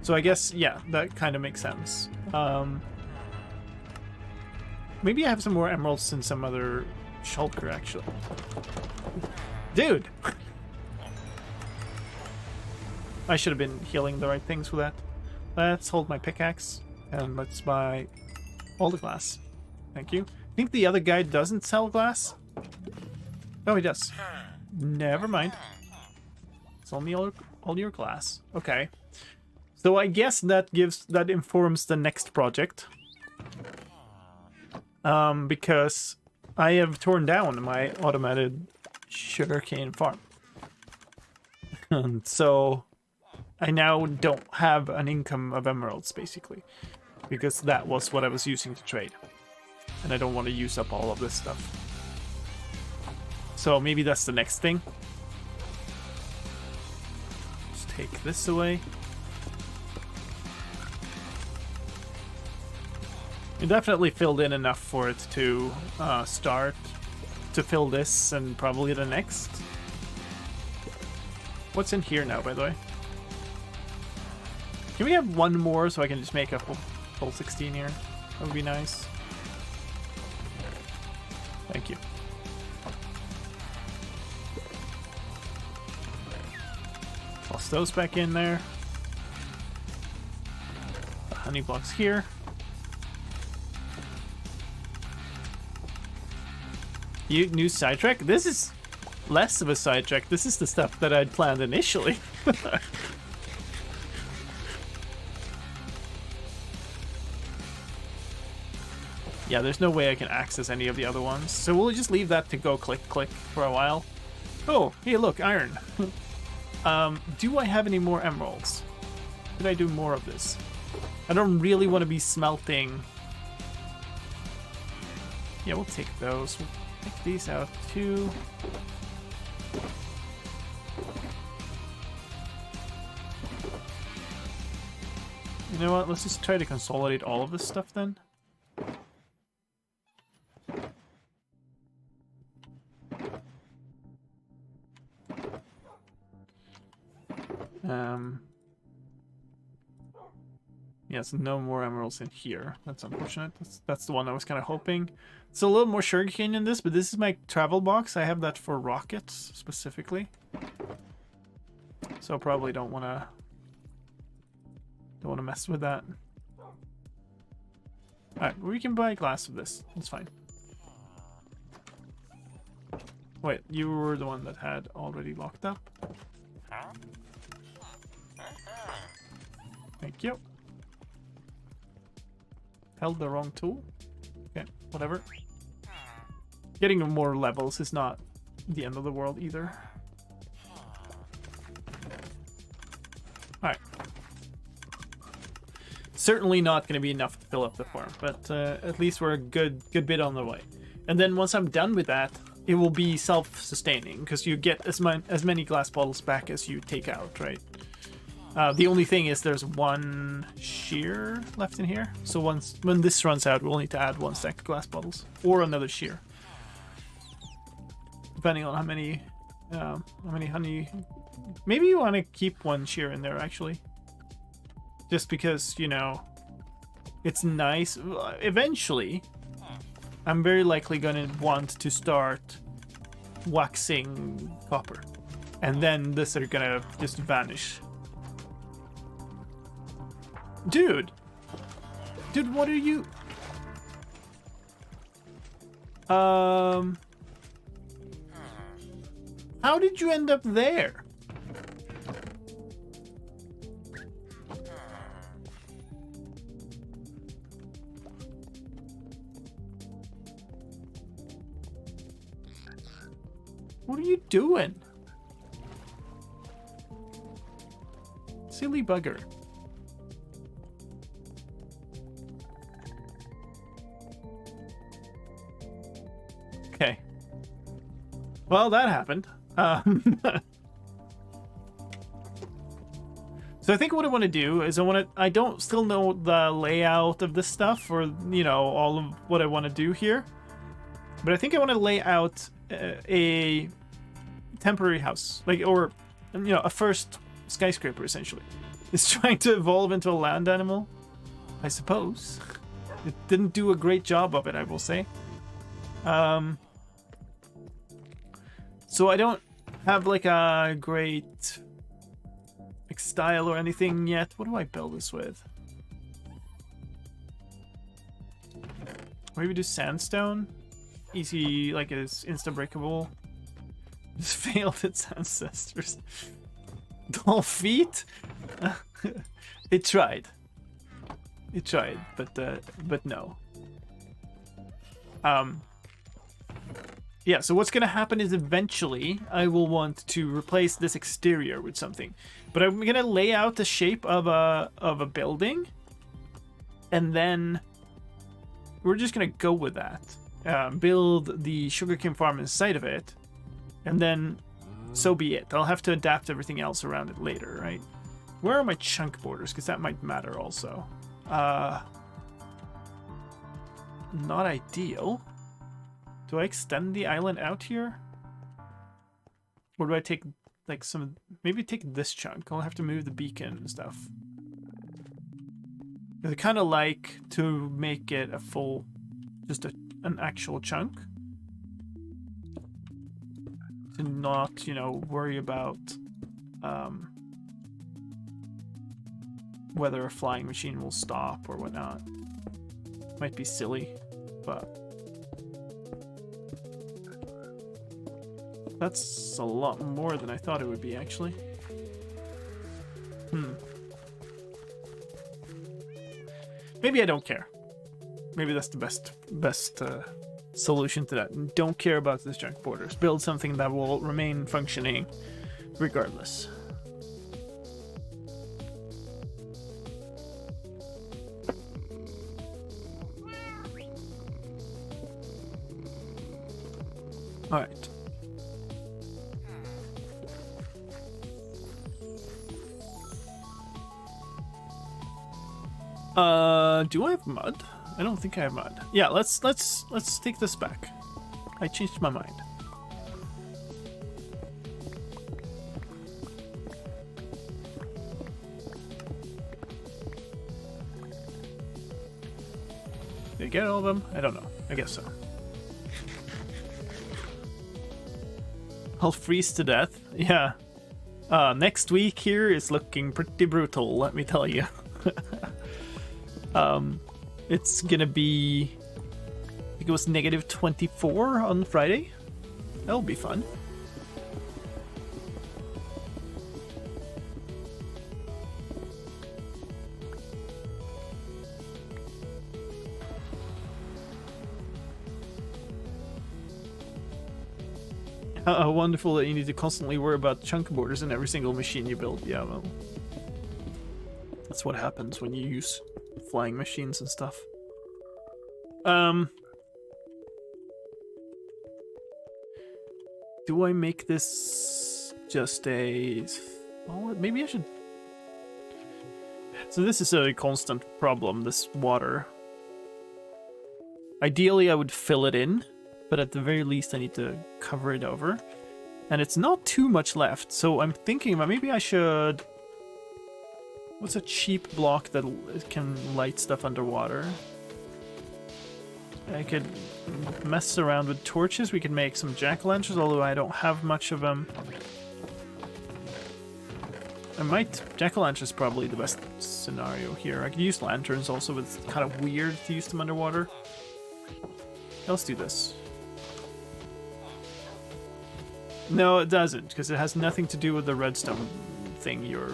So I guess, yeah, that kind of makes sense. Maybe I have some more emeralds in some other shulker, actually. Dude! I should have been healing the right things with that. Let's hold my pickaxe, and let's buy all the glass. Thank you. I think the other guy doesn't sell glass. Oh, he does. Never mind. It's only all your glass. Okay. So I guess that informs the next project. Because I have torn down my automated sugarcane farm. And so I now don't have an income of emeralds, basically. Because that was what I was using to trade. And I don't want to use up all of this stuff. So maybe that's the next thing. Just take this away. It definitely filled in enough for it to start to fill this and probably the next. What's in here now, by the way? Can we have 1 more so I can just make a full 16 here? That would be nice. Thank you. Toss those back in there. The honey blocks here. New sidetrack? This is less of a sidetrack. This is the stuff that I'd planned initially. Yeah, there's no way I can access any of the other ones. So we'll just leave that to go click for a while. Oh, hey look, iron. Do I have any more emeralds? Did I do more of this? I don't really want to be smelting Yeah, we'll take those. We'll take these out too. You know what? Let's just try to consolidate all of this stuff then. Yes, no more emeralds in here. That's unfortunate. That's the one I was kind of hoping. It's a little more sugarcane in this, but this is my travel box. I have that for rockets specifically. So probably don't want to mess with that. Alright, we can buy a glass of this. That's fine. Wait, you were the one that had already locked up. Thank you. Held the wrong tool. Okay, whatever. Getting more levels is not the end of the world either. Alright. Certainly not going to be enough to fill up the farm, but at least we're a good bit on the way. And then once I'm done with that, it will be self-sustaining, because you get as many glass bottles back as you take out, right? The only thing is there's one shear left in here, so when this runs out, we'll need to add 1 stack of glass bottles or another shear, depending on how many honey. Maybe you want to keep 1 shear in there actually, just because, you know, it's nice. Eventually, I'm very likely gonna want to start waxing copper, and then this are gonna just vanish. Dude, what are you? How did you end up there? What are you doing? Silly bugger. Okay. Well, that happened. So I think what I want to do is I don't still know the layout of this stuff, or, you know, all of what I want to do here. But I think I want to lay out a temporary house, or, you know, a first skyscraper essentially. It's trying to evolve into a land animal, I suppose. It didn't do a great job of it, I will say. So I don't have like a great style or anything yet. What do I build this with? Maybe do sandstone. Easy, like it's insta-breakable. Just failed its ancestors. Doll feet? It tried. It tried, but no. Yeah, so what's gonna happen is eventually I will want to replace this exterior with something. But I'm gonna lay out the shape of a building, and then we're just gonna go with that. Build the sugarcane farm inside of it, and then so be it. I'll have to adapt everything else around it later, right? Where are my chunk borders? Because that might matter also. Not ideal. Do I extend the island out here? Or do I take like maybe take this chunk? I'll have to move the beacon and stuff. I kind of like to make it a full, just an actual chunk. To not, you know, worry about whether a flying machine will stop or whatnot. Might be silly, but that's a lot more than I thought it would be, actually. Maybe I don't care. Maybe that's the best solution to that. Don't care about this junk borders. Build something that will remain functioning regardless. Alright. Do I have mud? I don't think I have mud. Yeah, let's take this back. I changed my mind. Did I get all of them? I don't know. I guess so. I'll freeze to death. Yeah. Next week here is looking pretty brutal, let me tell you. It's gonna be, I think it was -24 on Friday. That'll be fun. Wonderful that you need to constantly worry about chunk borders in every single machine you build. Yeah, well, that's what happens when you use flying machines and stuff. Do I make this just a... Well, maybe I should... So this is a constant problem, this water. Ideally, I would fill it in, but at the very least, I need to cover it over. And it's not too much left, so I'm thinking about maybe I should... What's a cheap block that can light stuff underwater? I could mess around with torches. We could make some jack-o'-lanterns, although I don't have much of them. I might... Jack-o'-lantern is probably the best scenario here. I could use lanterns also, but it's kind of weird to use them underwater. Let's do this. No, it doesn't, because it has nothing to do with the redstone thing you're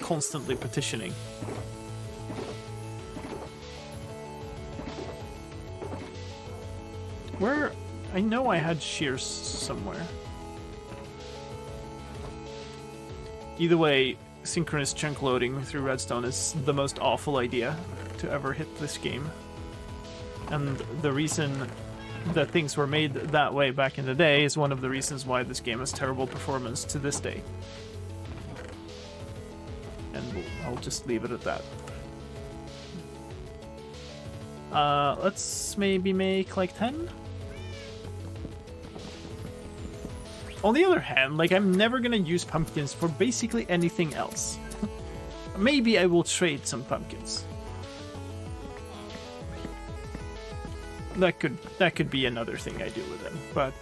constantly petitioning. Where? I know I had shears somewhere. Either way, synchronous chunk loading through redstone is the most awful idea to ever hit this game. And the reason that things were made that way back in the day is one of the reasons why this game has terrible performance to this day. And I'll just leave it at that. Let's maybe make like 10? On the other hand, like, I'm never gonna use pumpkins for basically anything else. Maybe I will trade some pumpkins. That could be another thing I do with them, but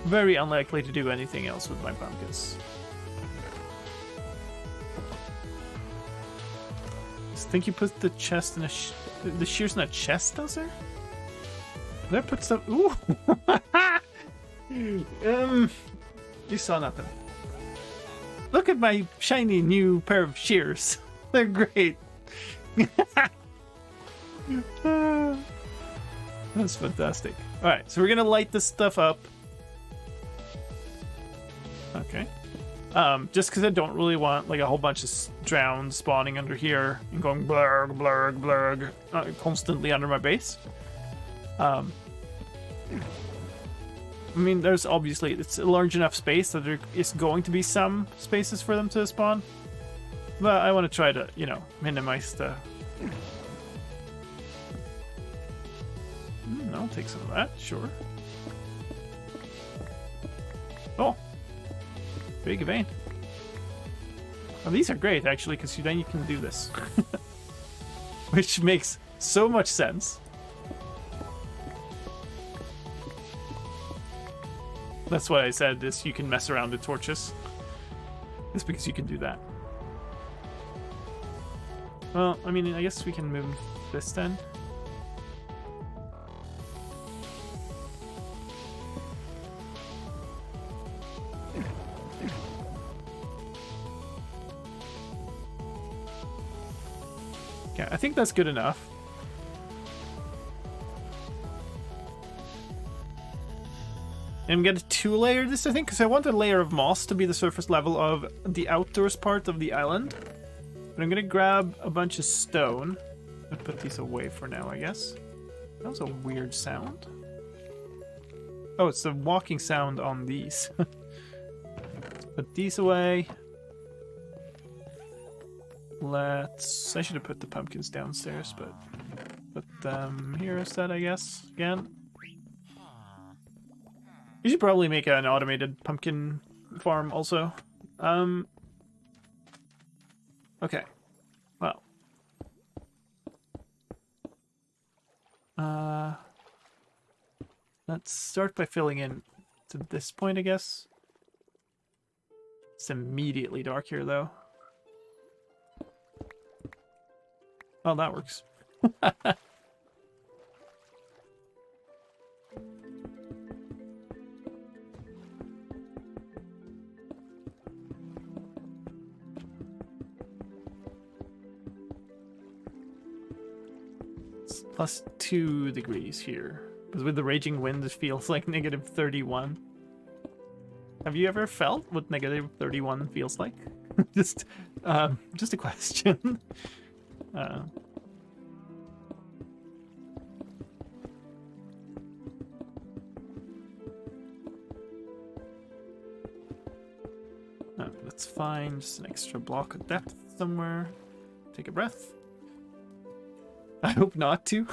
very unlikely to do anything else with my pumpkins. I think you put the chest in the shears in a chest, does there? Did I put stuff? Ooh. You saw nothing. Look at my shiny new pair of shears. They're great. That's fantastic. Alright, so we're gonna light this stuff up. Okay. Just because I don't really want like a whole bunch of drown spawning under here and going blurg, blurg, blurg constantly under my base. I mean, there's obviously, it's a large enough space that there is going to be some spaces for them to spawn. But I want to try to, you know, minimize the... I'll take some of that, sure. Oh! Big vein. Oh, these are great, actually, because then you can do this. Which makes so much sense. That's what I said, is you can mess around with torches. It's because you can do that. Well, I mean, I guess we can move this then. Okay, I think that's good enough. I'm gonna two-layer this, I think, because I want a layer of moss to be the surface level of the outdoors part of the island. But I'm gonna grab a bunch of stone and put these away for now, I guess. That was a weird sound. Oh, it's the walking sound on these. Put these away. I should have put the pumpkins downstairs, but put them here instead, I guess. Again. You should probably make an automated pumpkin farm also. Okay. Well. Let's start by filling in to this point, I guess. It's immediately dark here, though. Oh, that works. It's plus 2 degrees here. Because with the raging wind, it feels like negative 31. Have you ever felt what negative 31 feels like? just a question. That's fine. Just an extra block of depth somewhere. Take a breath. I hope not to.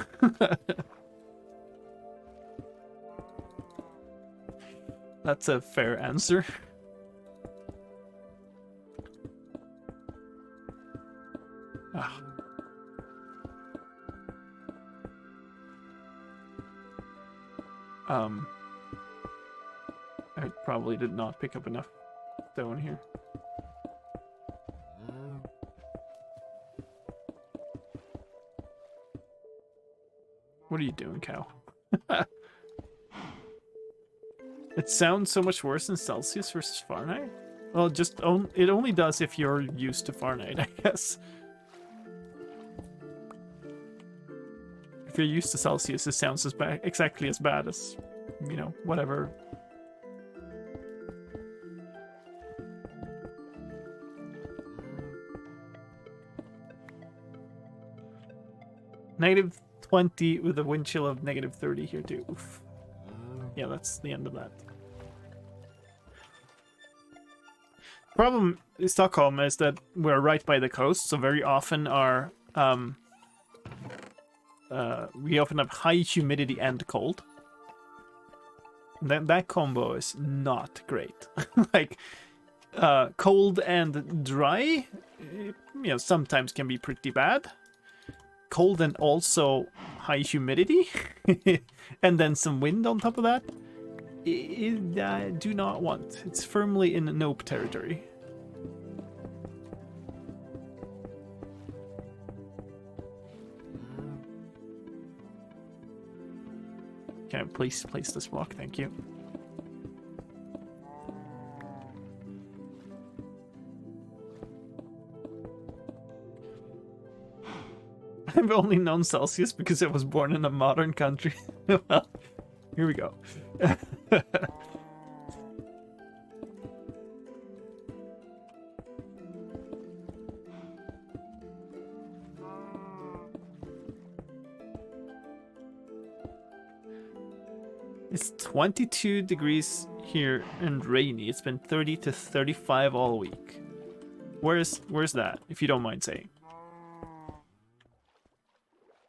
That's a fair answer. Ah. I probably did not pick up enough stone here. What are you doing, cow? It sounds so much worse in Celsius versus Fahrenheit. Well, it only does if you're used to Fahrenheit, I guess. If you're used to Celsius, it sounds exactly as bad as, you know, whatever. Negative 20 with a wind chill of negative 30 here too. Oof. Yeah, that's the end of that. Problem in Stockholm is that we're right by the coast, so very often our we often have high humidity and cold. That combo is not great. Like cold and dry, you know, sometimes can be pretty bad. Cold and also high humidity, and then some wind on top of that. I do not want. It's firmly in nope territory. Can I please place this block? Thank you. I've only known Celsius because I was born in a modern country. Well, here we go. It's 22 degrees here and rainy. It's been 30 to 35 all week. Where's that, if you don't mind saying?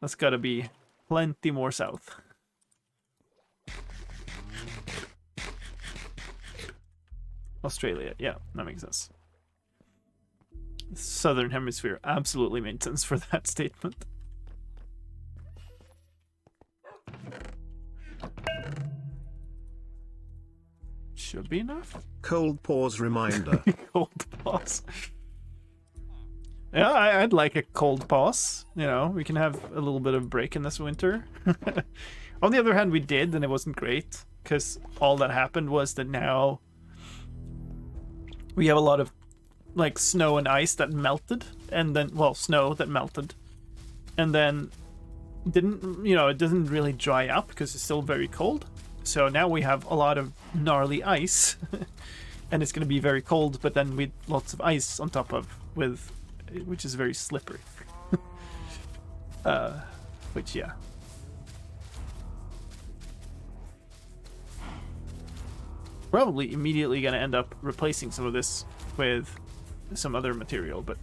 That's gotta be plenty more south. Australia, yeah, that makes sense. Southern Hemisphere absolutely made sense for that statement. Should be enough. Cold pause reminder. Cold pause. Yeah, I'd like a cold pause. You know, we can have a little bit of break in this winter. On the other hand, we did, and it wasn't great, because all that happened was that now we have a lot of like snow and ice that melted, and then, well, snow that melted, and then didn't, you know, it doesn't really dry up because it's still very cold. So now we have a lot of gnarly ice, and it's going to be very cold, but then with lots of ice on top of, which is very slippery. Which, yeah. probably immediately going to end up replacing some of this with some other material, but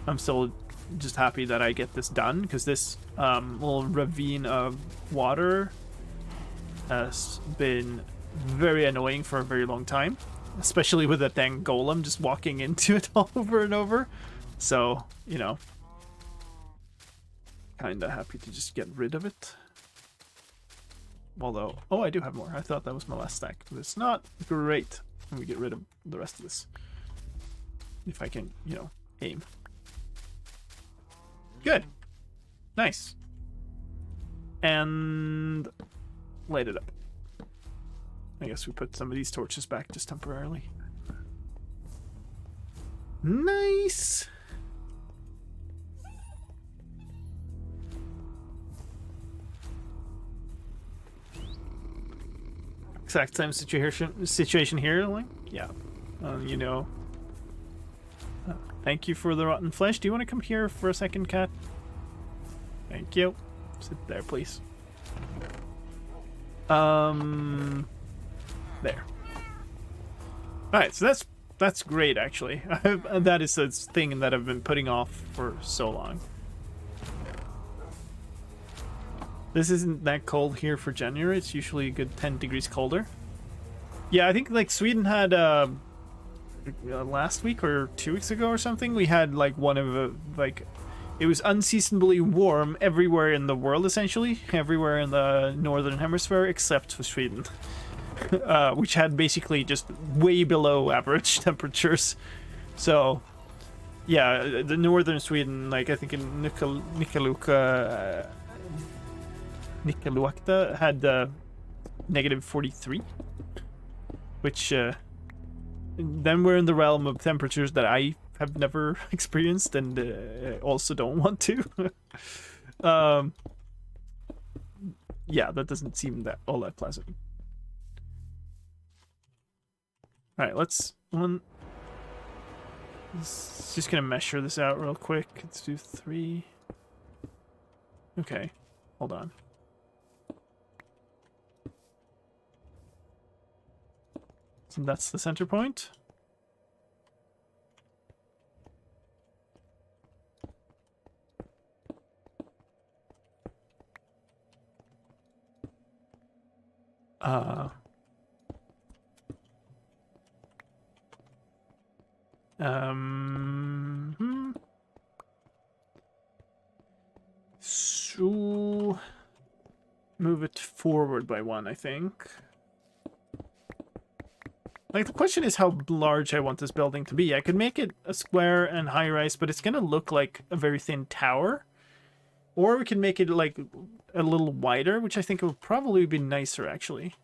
I'm still just happy that I get this done, because this little ravine of water has been very annoying for a very long time, especially with that dang golem just walking into it all over and over. So, you know, kind of happy to just get rid of it. Although, oh, I do have more. I thought that was my last stack, but it's not. Great. Let me get rid of the rest of this. If I can, you know, aim. Good. Nice. And light it up. I guess we put some of these torches back just temporarily. Nice. Exact same situation here, like, yeah. You know. Thank you for the rotten flesh. Do you want to come here for a second, cat? Thank you. Sit there, please. There. Alright, so that's great, actually. That is a thing that I've been putting off for so long. This isn't that cold here for January. It's usually a good 10 degrees colder. Yeah, I think like Sweden had last week or 2 weeks ago or something, we had like one of like, it was unseasonably warm everywhere in the world, essentially everywhere in the northern hemisphere except for Sweden. Which had basically just way below average temperatures. So yeah, the northern Sweden, like I think in Nikkaluokta had negative 43, which then we're in the realm of temperatures that I have never experienced and also don't want to. Yeah, that doesn't seem that all that pleasant. All right, let's just gonna measure this out real quick. Let's do 3. Okay, hold on. So that's the center point. So move it forward by 1, I think. Like, the question is how large I want this building to be. I could make it a square and high-rise, but it's gonna look like a very thin tower. Or we can make it, like, a little wider, which I think would probably be nicer, actually.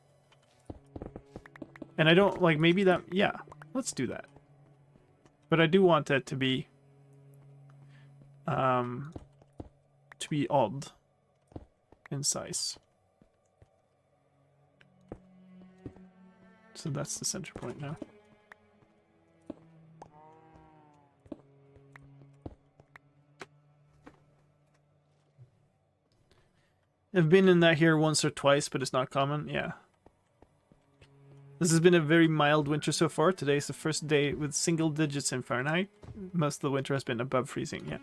And I don't, like, maybe that... Yeah, let's do that. But I do want it to be... odd in size. So that's the center point now. I've been in that here once or twice, but it's not common. Yeah. This has been a very mild winter so far. Today is the first day with single digits in Fahrenheit. Most of the winter has been above freezing, yeah.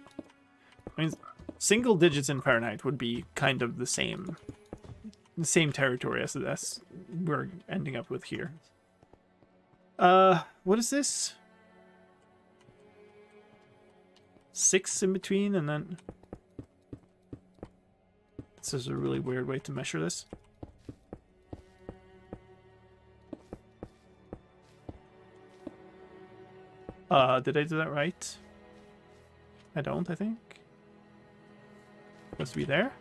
I mean, single digits in Fahrenheit would be kind of the same territory as we're ending up with here. What is this? 6 in between, and then... This is a really weird way to measure this. Did I do that right? I don't, I think. Supposed to be there.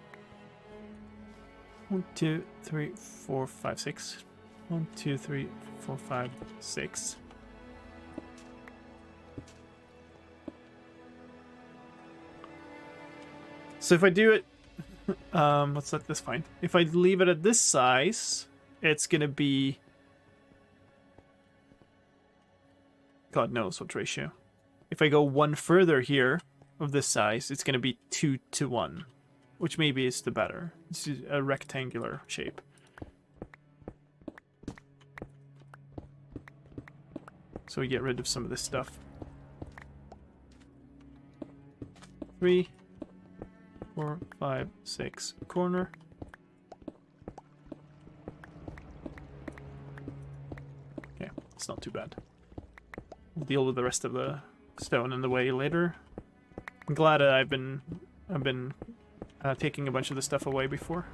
1, 2, 3, 4, 5, 6. 1, 2, 3, 4, 5, 6. So if I do it, let's let this fine. If I leave it at this size, it's gonna be God knows what ratio. If I go 1 further here of this size, it's gonna be 2 to 1, which maybe is the better. This is a rectangular shape. So we get rid of some of this stuff. 3, 4, 5, 6. Corner. Okay, it's not too bad. We'll deal with the rest of the stone in the way later. I'm glad I've been taking a bunch of the stuff away before.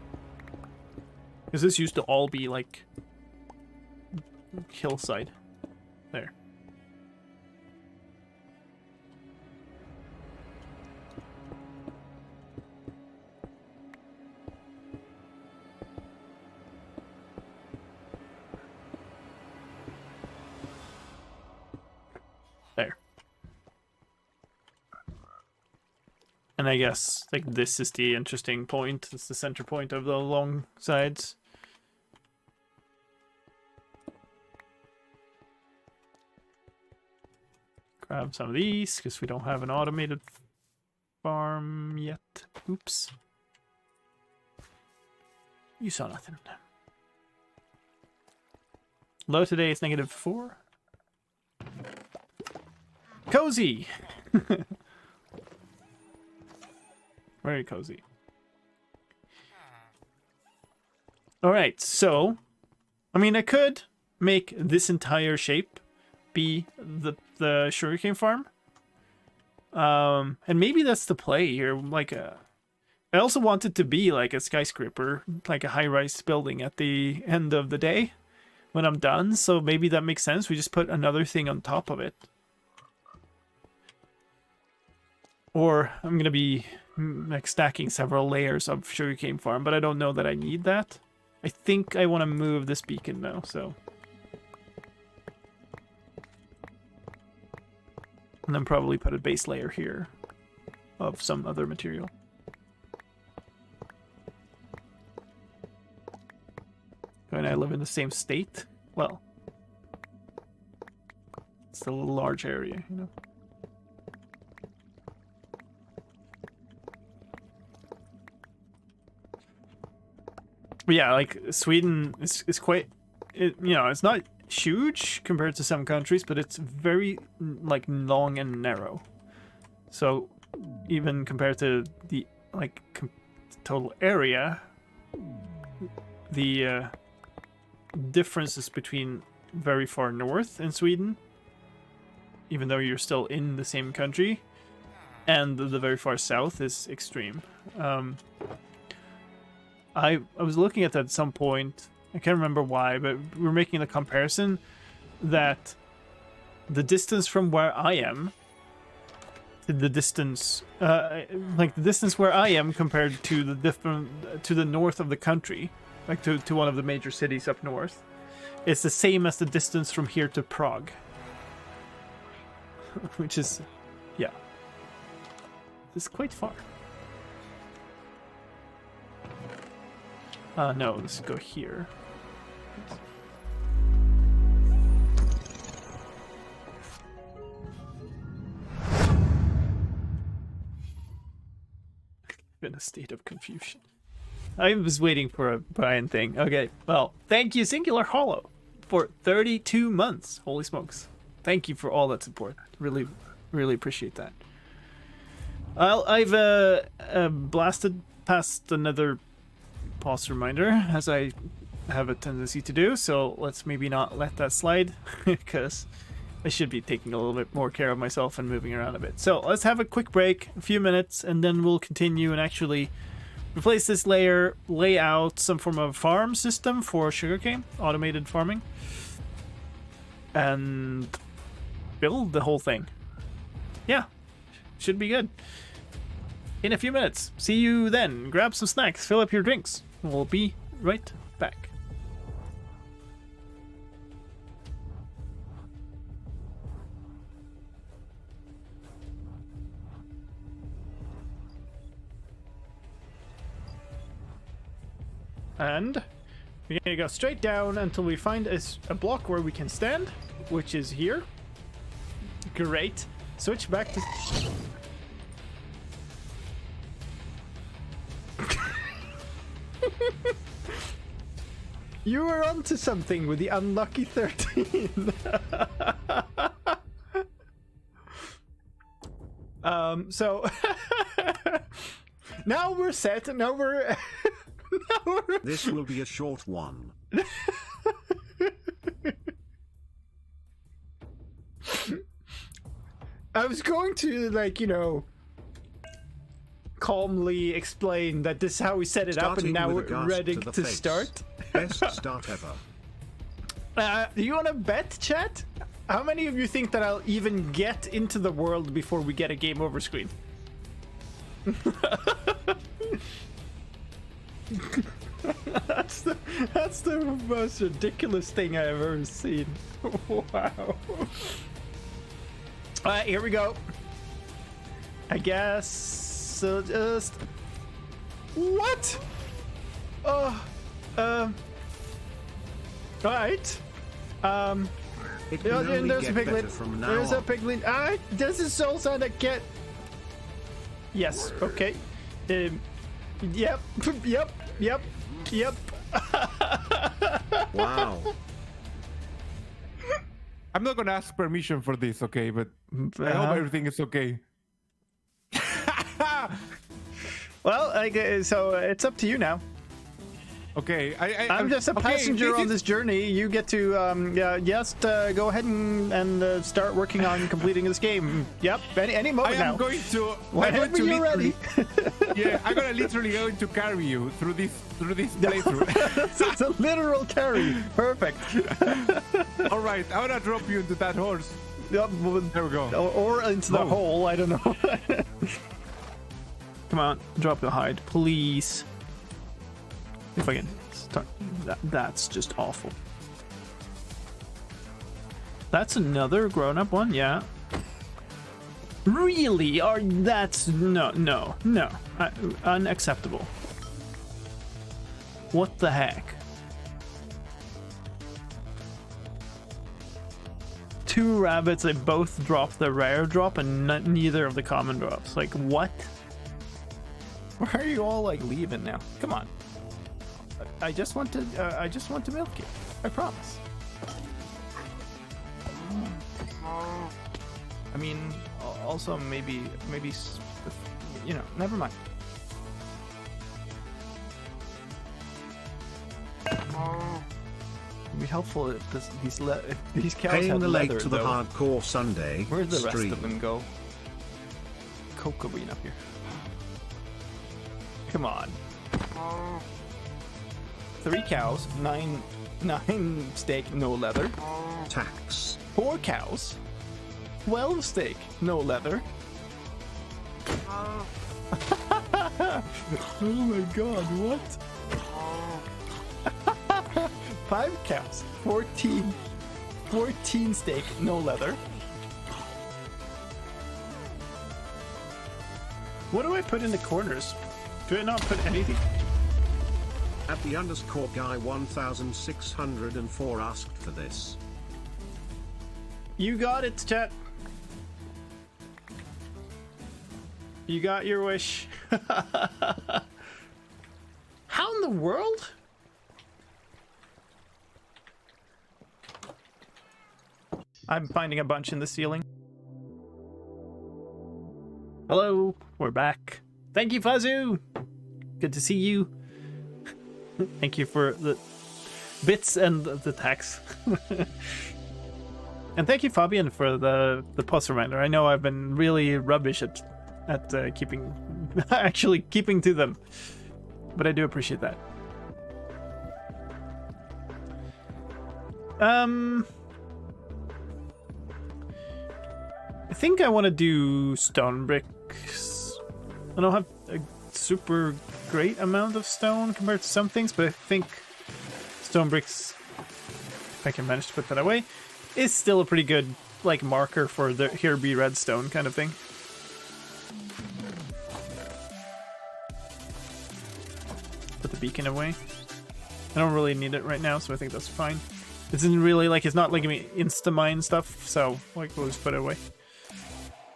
Because this used to all be like hillside. There. There. And I guess like this is the interesting point. It's the center point of the long sides. Grab some of these, because we don't have an automated farm yet. Oops. You saw nothing. Low today is -4. Cozy! Very cozy. Alright, so... I mean, I could make this entire shape be the sugarcane farm. And maybe that's the play here. Like, I also want it to be like a skyscraper, like a high-rise building at the end of the day when I'm done. So maybe that makes sense. We just put another thing on top of it. Or I'm gonna be like stacking several layers of sugarcane farm, but I don't know that I need that. I think I want to move this beacon now, so. And then probably put a base layer here of some other material. And I live in the same state? Well, it's still a large area, you know. But yeah, like Sweden is quite, you know, it's not huge compared to some countries, but it's very like long and narrow. So even compared to the like total area, the differences between very far north in Sweden, even though you're still in the same country, and the very far south is extreme. I was looking at that at some point. I can't remember why, but we were making the comparison that the distance from where I am to the distance, like the distance where I am compared to the north of the country, like to one of the major cities up north, it's the same as the distance from here to Prague, which is, yeah, it's quite far. No, let's go here. In a state of confusion. I was waiting for a Brian thing. Okay, well, thank you, Singular Hollow, for 32 months. Holy smokes. Thank you for all that support. Really, really appreciate that. I've blasted past another pause reminder, as I have a tendency to do, so let's maybe not let that slide, because I should be taking a little bit more care of myself and moving around a bit. So let's have a quick break, a few minutes, and then we'll continue and actually replace this layer, lay out some form of farm system for sugarcane, automated farming, and build the whole thing. Yeah, should be good. In a few minutes. See you then. Grab some snacks, fill up your drinks. We'll be right back. And we're gonna go straight down until we find a block where we can stand, which is here. Great. Switch back to... You were onto something with the unlucky 13. So now we're set. Now we're. This will be a short one. I was going to, like, you know, calmly explain that this is how we set it up, and now we're ready to start. Best start ever. Do you want to bet, chat? How many of you think that I'll even get into the world before we get a game over screen? That's the most ridiculous thing I've ever seen. Wow. Alright, here we go. I guess so. Just what? Alright. It can only there's a get piglet. better from now There's a on. piglet. Alright, this is so sad. I can't. Yes. Okay. Yep. Yep. Wow. I'm not gonna ask permission for this, okay? But I hope everything is okay. Well, so it's up to you now. Okay, I'm just a passenger on this journey. You get to just go ahead and start working on completing this game. Yep, any moment now. I'm going to. Whenever you're ready. Yeah, I'm gonna literally going to carry you through this playthrough. It's a literal carry. Perfect. All right, I'm gonna drop you into that horse. Yep. There we go. Or into the hole. I don't know. Come on, drop the hide, please. If I can start. That's just awful. That's another grown-up one, yeah. Really? That's no. Unacceptable. What the heck? 2 rabbits, they both dropped the rare drop and neither of the common drops. Like, what? Why are you all like leaving now? Come on. I just want to milk you. I promise. I mean, also maybe, you know, never mind. It'd be helpful if these cows Paying had the leather, lake to the though. hardcore Sunday Where'd the stream. rest of them go? Cocoa bean up here. Come on. 3 cows, 9 steak, no leather. Tax. 4 cows, 12 steak, no leather. Oh my god, what? 5 cows, 14 steak, no leather. What do I put in the corners? Do I not put anything? At the underscore guy 1604 asked for this. You got it, chat. You got your wish. How in the world? I'm finding a bunch in the ceiling. Hello, we're back. Thank you, Fazoo. Good to see you. Thank you for the bits and the tax. And thank you, Fabian, for the post reminder. I know I've been really rubbish at keeping actually keeping to them, but I do appreciate that. I think I want to do stone bricks. I don't have a super great amount of stone compared to some things, but I think stone bricks, if I can manage to put that away, is still a pretty good like marker for the here be redstone kind of thing. Put the beacon away. I don't really need it right now, so I think that's fine. It isn't really like, it's not letting me insta-mine stuff, so like we'll just put it away.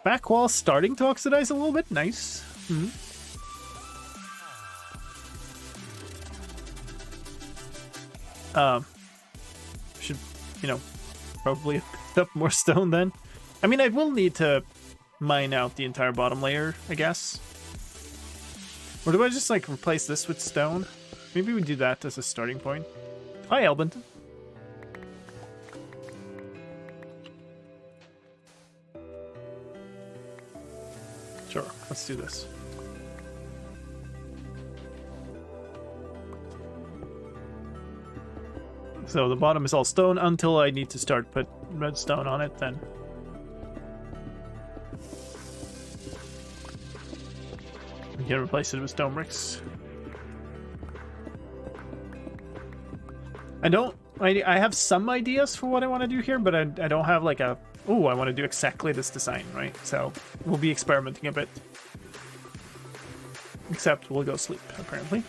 Back wall starting to oxidize a little bit. Nice. Mm-hmm. Should, you know, probably put up more stone then. I mean, I will need to mine out the entire bottom layer, I guess. Or do I just like replace this with stone? Maybe we do that as a starting point. Hi, Elbinton. Sure, let's do this. So the bottom is all stone until I need to start put redstone on it then. We can replace it with stone bricks. I have some ideas for what I want to do here, but I don't have like a, oh, I want to do exactly this design, right? So we'll be experimenting a bit. Except we'll go sleep, apparently.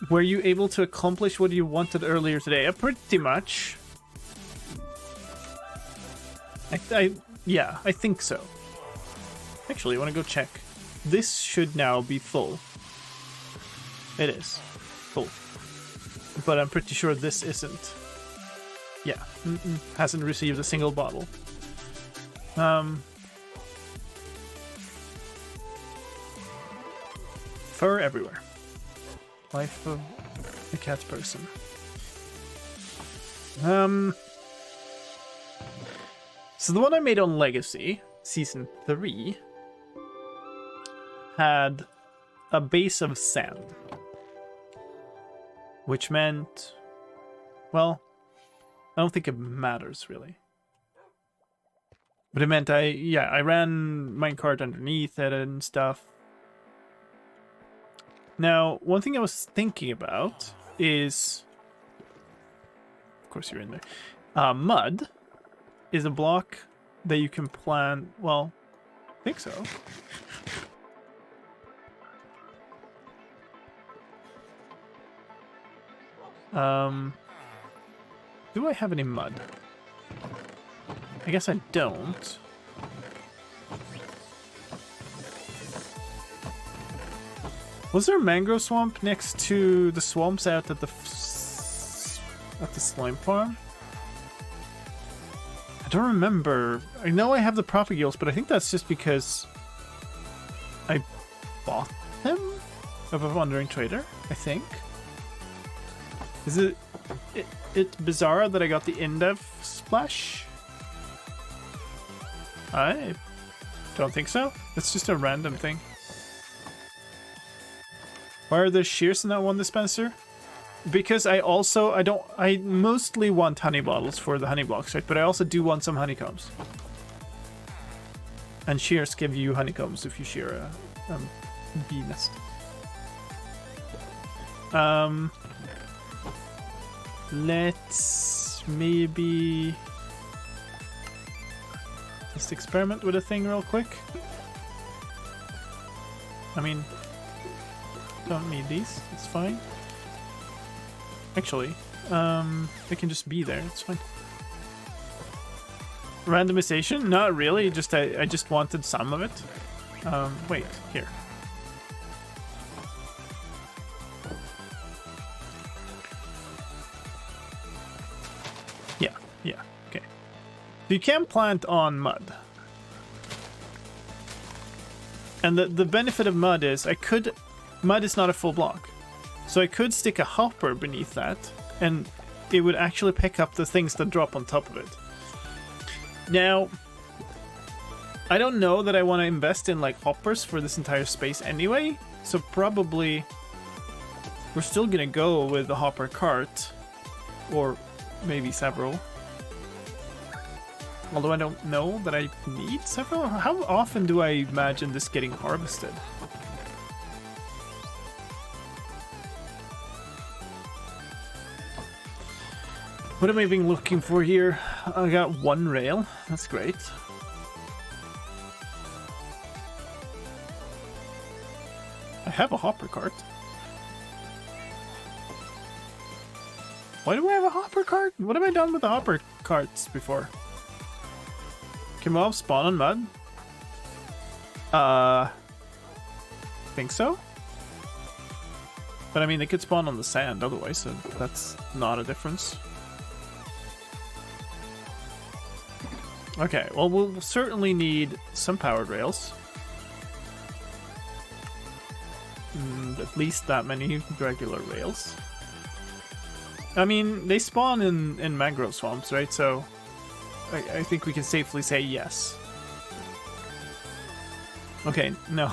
Were you able to accomplish what you wanted earlier today? Pretty much. Yeah, I think so. Actually, I want to go check. This should now be full. It is full. But I'm pretty sure this isn't. Yeah, hasn't received a single bottle. Fur everywhere. Life of a cat person. So the one I made on Legacy, Season 3, had a base of sand. Which meant, well, I don't think it matters really. But it meant I ran minecart underneath it and stuff. Now, one thing I was thinking about is, of course you're in there, mud is a block that you can plant, well, I think so. Do I have any mud? I guess I don't. Was there a mangrove swamp next to the swamps out at the slime farm? I don't remember. I know I have the propagules, but I think that's just because I bought them of a wandering trader, I think. Is it bizarre that I got the Indev splash? I don't think so. It's just a random thing. Why are there shears in that one dispenser? Because I mostly want honey bottles for the honey blocks, right? But I also do want some honeycombs. And shears give you honeycombs if you shear a bee nest. Let's maybe just experiment with a thing real quick. I mean, don't need these, it's fine. Actually, they can just be there, it's fine. Randomization? Not really, just I just wanted some of it. Wait, here. Yeah, okay. So you can plant on mud. And the benefit of mud is mud is not a full block. So I could stick a hopper beneath that, and it would actually pick up the things that drop on top of it. Now, I don't know that I want to invest in like hoppers for this entire space anyway, so probably we're still gonna go with the hopper cart, or maybe several. Although I don't know that I need several. How often do I imagine this getting harvested? What am I even looking for here? I got one rail. That's great. I have a hopper cart. Why do I have a hopper cart? What have I done with the hopper carts before? Can mobs spawn on mud? think so. But I mean, they could spawn on the sand otherwise, so that's not a difference. Okay, well, we'll certainly need some powered rails. And at least that many regular rails. I mean, they spawn in mangrove swamps, right? So I think we can safely say yes. Okay, no.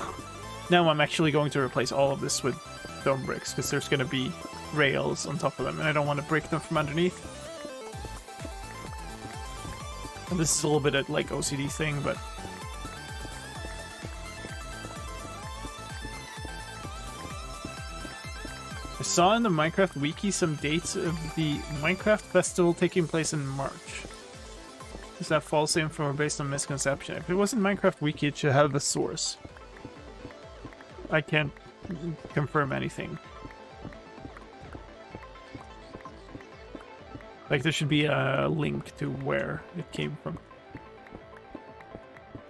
Now I'm actually going to replace all of this with stone bricks, because there's going to be rails on top of them, and I don't want to break them from underneath. And this is a little bit of like OCD thing, but I saw in the Minecraft wiki some dates of the Minecraft festival taking place in March. Is that false info or based on misconception? If it wasn't Minecraft wiki, it should have a source. I can't confirm anything. Like, there should be a link to where it came from.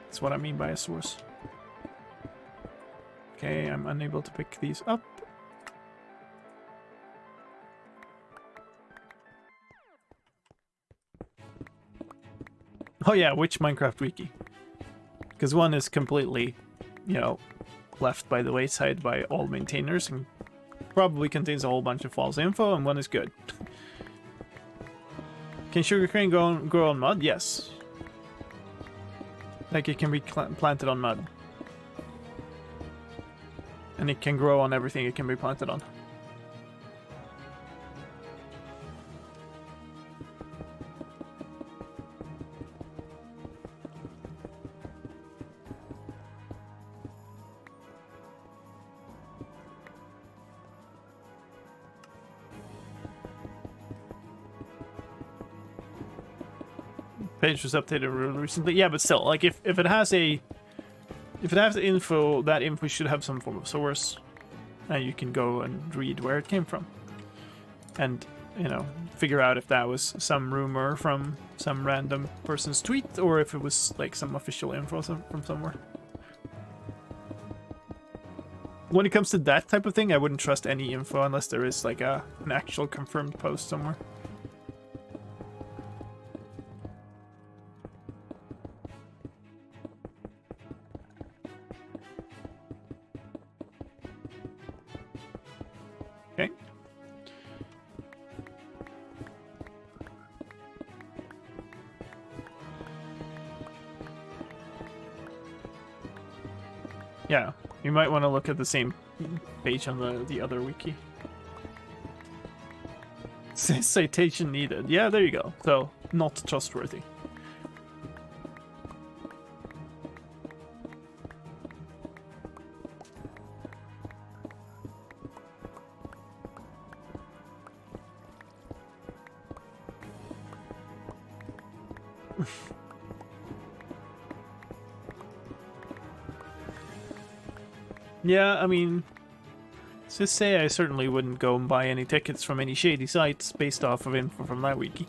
That's what I mean by a source. Okay, I'm unable to pick these up. Oh yeah, which Minecraft wiki? Because one is completely, you know, left by the wayside by all maintainers and probably contains a whole bunch of false info, and one is good. Can sugarcane grow on mud? Yes. Like, it can be planted on mud. And it can grow on everything it can be planted on. Page was updated really recently. Yeah, but still, like, if it has a... If it has info, that info should have some form of source. And you can go and read where it came from. And, you know, figure out if that was some rumor from some random person's tweet, or if it was, like, some official info from somewhere. When it comes to that type of thing, I wouldn't trust any info unless there is, like, an actual confirmed post somewhere. Okay. Yeah, you might want to look at the same page on the other wiki. Citation needed. Yeah, there you go. So, not trustworthy. Yeah, I mean, let's just say I certainly wouldn't go and buy any tickets from any shady sites based off of info from that wiki.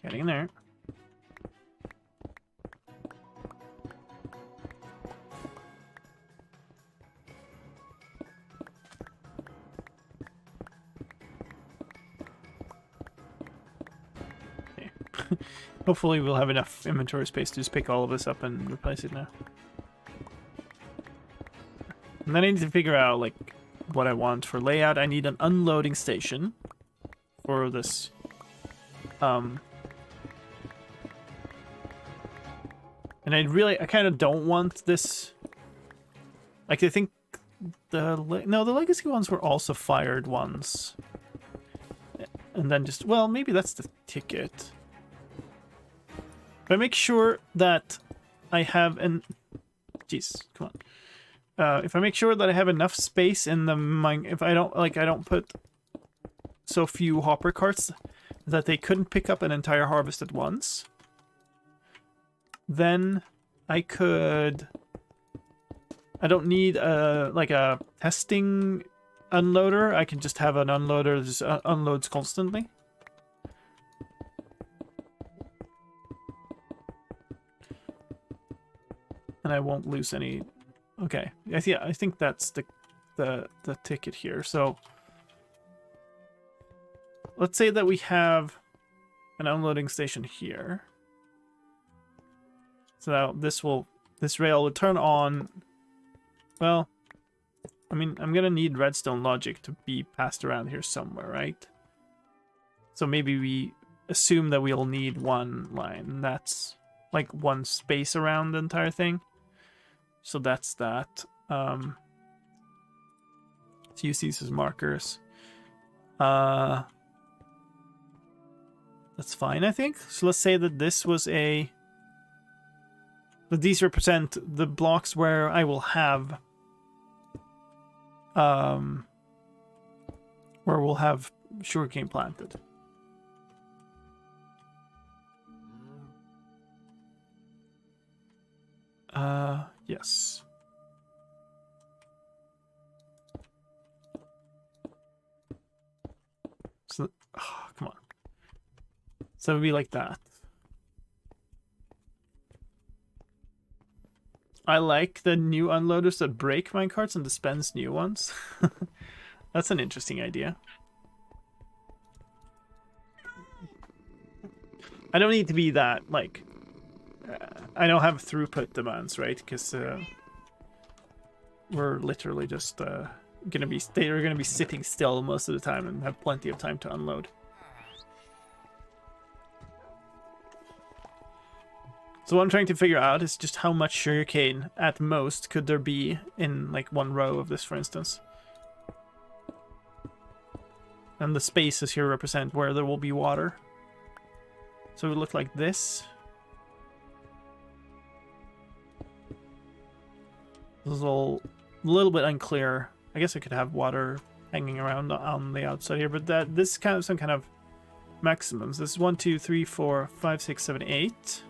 Getting there. Okay. Hopefully we'll have enough inventory space to just pick all of this up and replace it now. And then I need to figure out, like, what I want for layout. I need an unloading station for this. And I kind of don't want this. Like, I think the legacy ones were also fired ones. And then just, well, maybe that's the ticket. But I make sure that I have jeez, come on. If I make sure that I have enough space in the if I don't put so few hopper carts, that they couldn't pick up an entire harvest at once, then I could... I don't need like a testing unloader. I can just have an unloader that just unloads constantly. And I won't lose any... Okay, I think that's the ticket here. So let's say that we have an unloading station here. So now this rail will turn on. Well, I mean, I'm gonna need redstone logic to be passed around here somewhere, right? So maybe we assume that we'll need one line. That's like one space around the entire thing. So that's that. So use these as markers. That's fine, I think. So let's say that this was that these represent the blocks where I will have where we'll have sugarcane planted. Yes. So, come on. So it would be like that. I like the new unloaders that break minecarts and dispense new ones. That's an interesting idea. I don't need to be that, like... I don't have throughput demands, right? Because we're literally just they're gonna be sitting still most of the time and have plenty of time to unload. So what I'm trying to figure out is just how much sugarcane at most could there be in like one row of this, for instance. And the spaces here represent where there will be water. So it would look like this. This is all a little bit unclear. I guess I could have water hanging around on the outside here, but this is kind of some kind of maximums. This is 1, 2, 3, 4, 5, 6, 7, 8.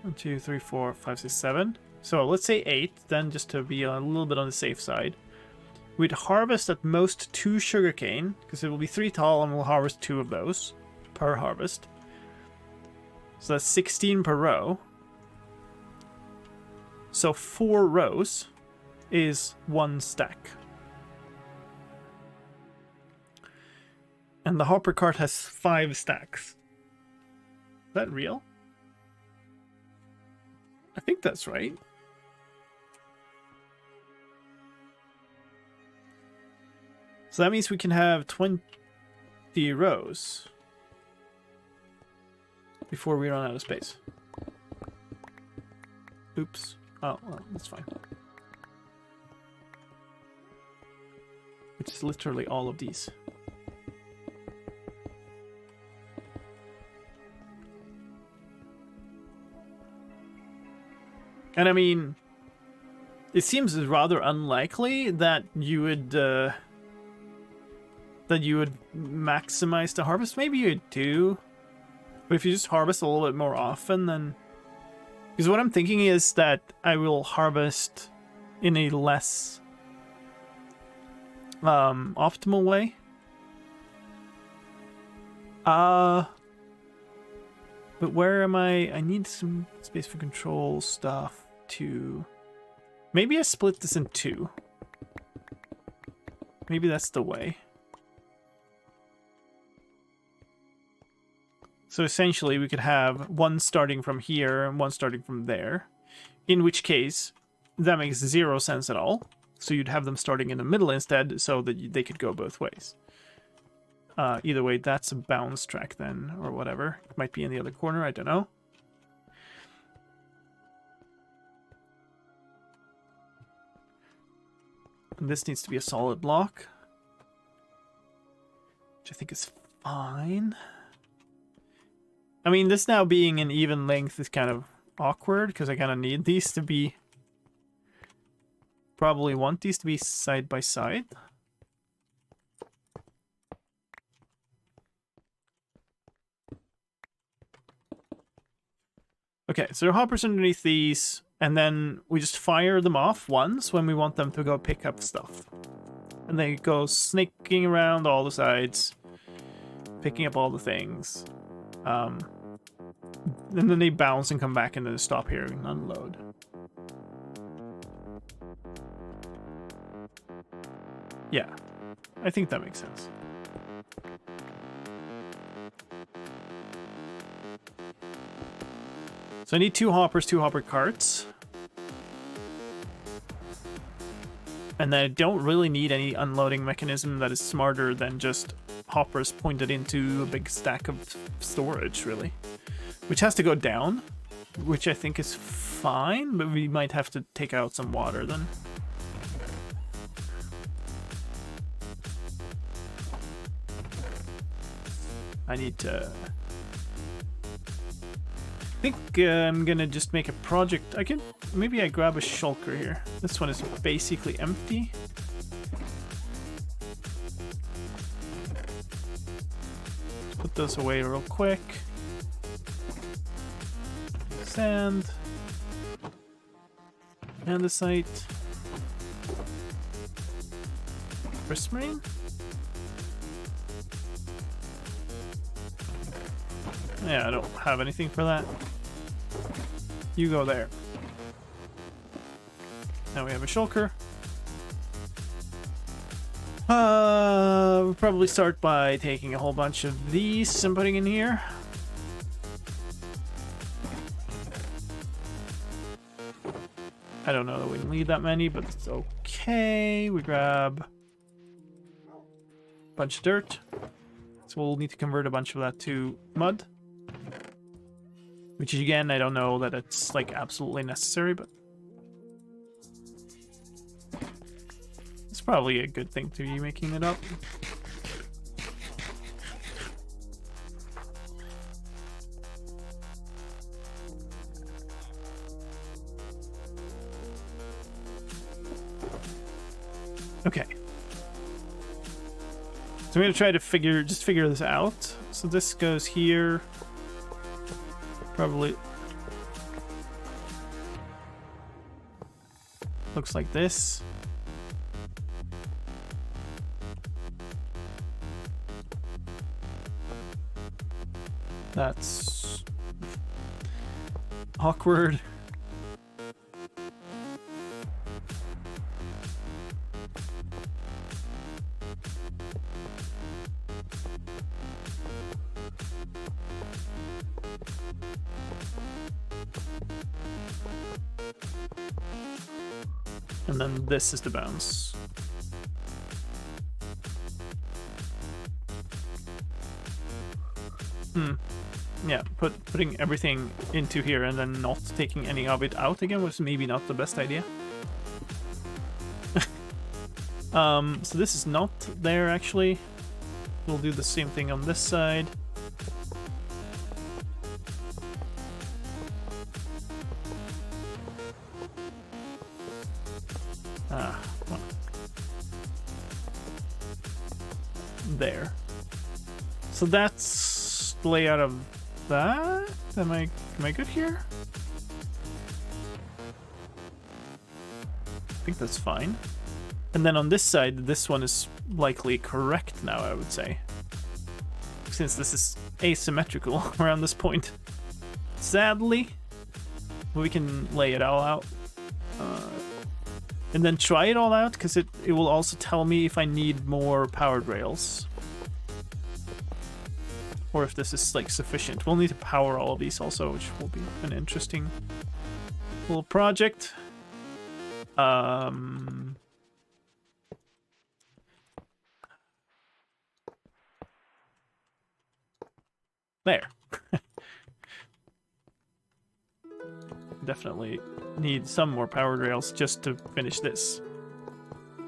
1, 2, 3, 4, 5, 6, 7. So let's say 8, then, just to be a little bit on the safe side. We'd harvest at most 2 sugarcane, because it will be 3 tall, and we'll harvest 2 of those per harvest. So that's 16 per row. So 4 rows is 1 stack. And the hopper cart has 5 stacks. Is that real? I think that's right. So that means we can have 20 rows before we run out of space. Oops. Oh, well, that's fine. Which is literally all of these. And I mean, it seems rather unlikely that you would maximize the harvest. Maybe you do, but if you just harvest a little bit more often, then... Because what I'm thinking is that I will harvest in a less optimal way. But where am I? I need some space for control stuff to... Maybe I split this in 2. Maybe that's the way. So essentially we could have one starting from here and one starting from there. In which case, that makes 0 sense at all. So you'd have them starting in the middle instead so that they could go both ways. Either way, that's a bounce track then, or whatever. It might be in the other corner, I don't know. And this needs to be a solid block, which I think is fine. I mean, this now being an even length is kind of awkward, because I kind of need these to be... Probably want these to be side by side. Okay, so there are hoppers underneath these, and then we just fire them off once when we want them to go pick up stuff. And they go snaking around all the sides, picking up all the things. And then they bounce and come back and then stop here and unload. Yeah, I think that makes sense. So I need 2 hoppers, 2 hopper carts. And then I don't really need any unloading mechanism that is smarter than just hoppers pointed into a big stack of storage, really. Which has to go down, which I think is fine, but we might have to take out some water then. I need to... I think I'm gonna just make a project. Maybe I grab a shulker here. This one is basically empty. Put those away real quick. Sand. Andesite. Prismarine? Yeah, I don't have anything for that. You go there. Now we have a shulker. We'll probably start by taking a whole bunch of these and putting in here. I don't know that we need that many, but it's okay. We grab a bunch of dirt. So we'll need to convert a bunch of that to mud. Which again, I don't know that it's like absolutely necessary, but it's probably a good thing to be making it up. Okay. So I'm gonna try to figure this out. So this goes here. Probably looks like this. That's awkward. And then this is the bounce. Yeah, putting everything into here and then not taking any of it out again was maybe not the best idea. So this is not there actually. We'll do the same thing on this side. There. So that's the layout of that. Am I good here? I think that's fine. And then on this side, this one is likely correct now, I would say. Since this is asymmetrical around this point. Sadly, we can lay it all out. And then try it all out, because it will also tell me if I need more powered rails. Or if this is like sufficient. We'll need to power all of these also, which will be an interesting little project. There. Definitely need some more powered rails just to finish this.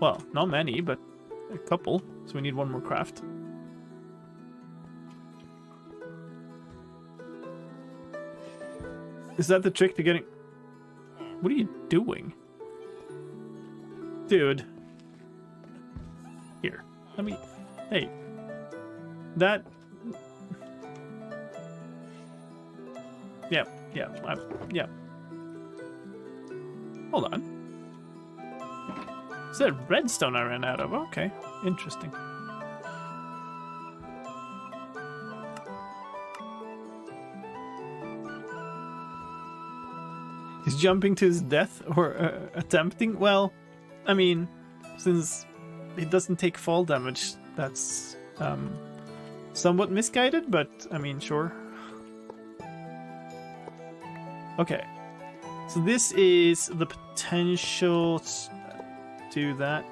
Well, not many, but a couple. So we need one more craft. Is that the trick to getting... What are you doing? Dude. Here. Let me... Hey. Yeah, yeah. Hold on. Is that redstone I ran out of? Okay, interesting. He's jumping to his death or attempting? Well, I mean, since he doesn't take fall damage, that's somewhat misguided, but I mean, sure. Okay, so this is the potential to do that.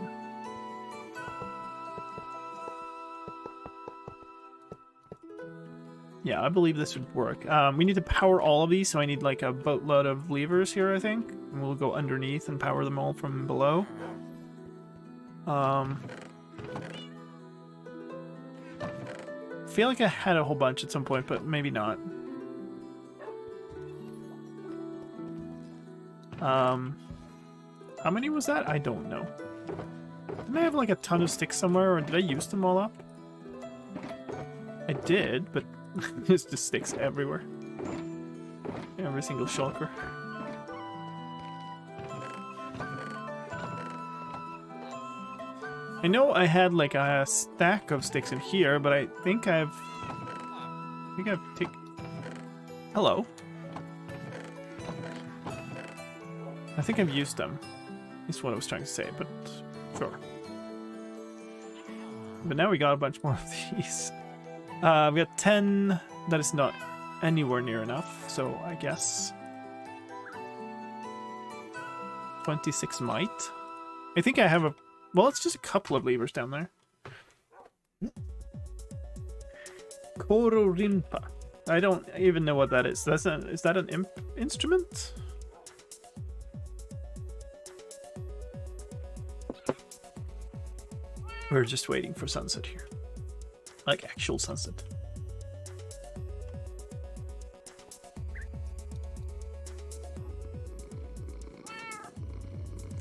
Yeah, I believe this would work. We need to power all of these, so I need like a boatload of levers here, I think. And we'll go underneath and power them all from below. I feel like I had a whole bunch at some point, but maybe not. How many was that? I don't know. Didn't I have like a ton of sticks somewhere, or did I use them all up? I did, but there's just sticks everywhere. Every single shulker. I know I had like a stack of sticks in here, but I think I've taken... Hello. I think I've used them. Is what I was trying to say, but sure. But now we got a bunch more of these. We got 10. That is not anywhere near enough, so I guess 26 might. I think I have a... Well, it's just a couple of levers down there. Kororimpa. I don't even know what that is. Is that an imp instrument? We're just waiting for sunset here. Like actual sunset.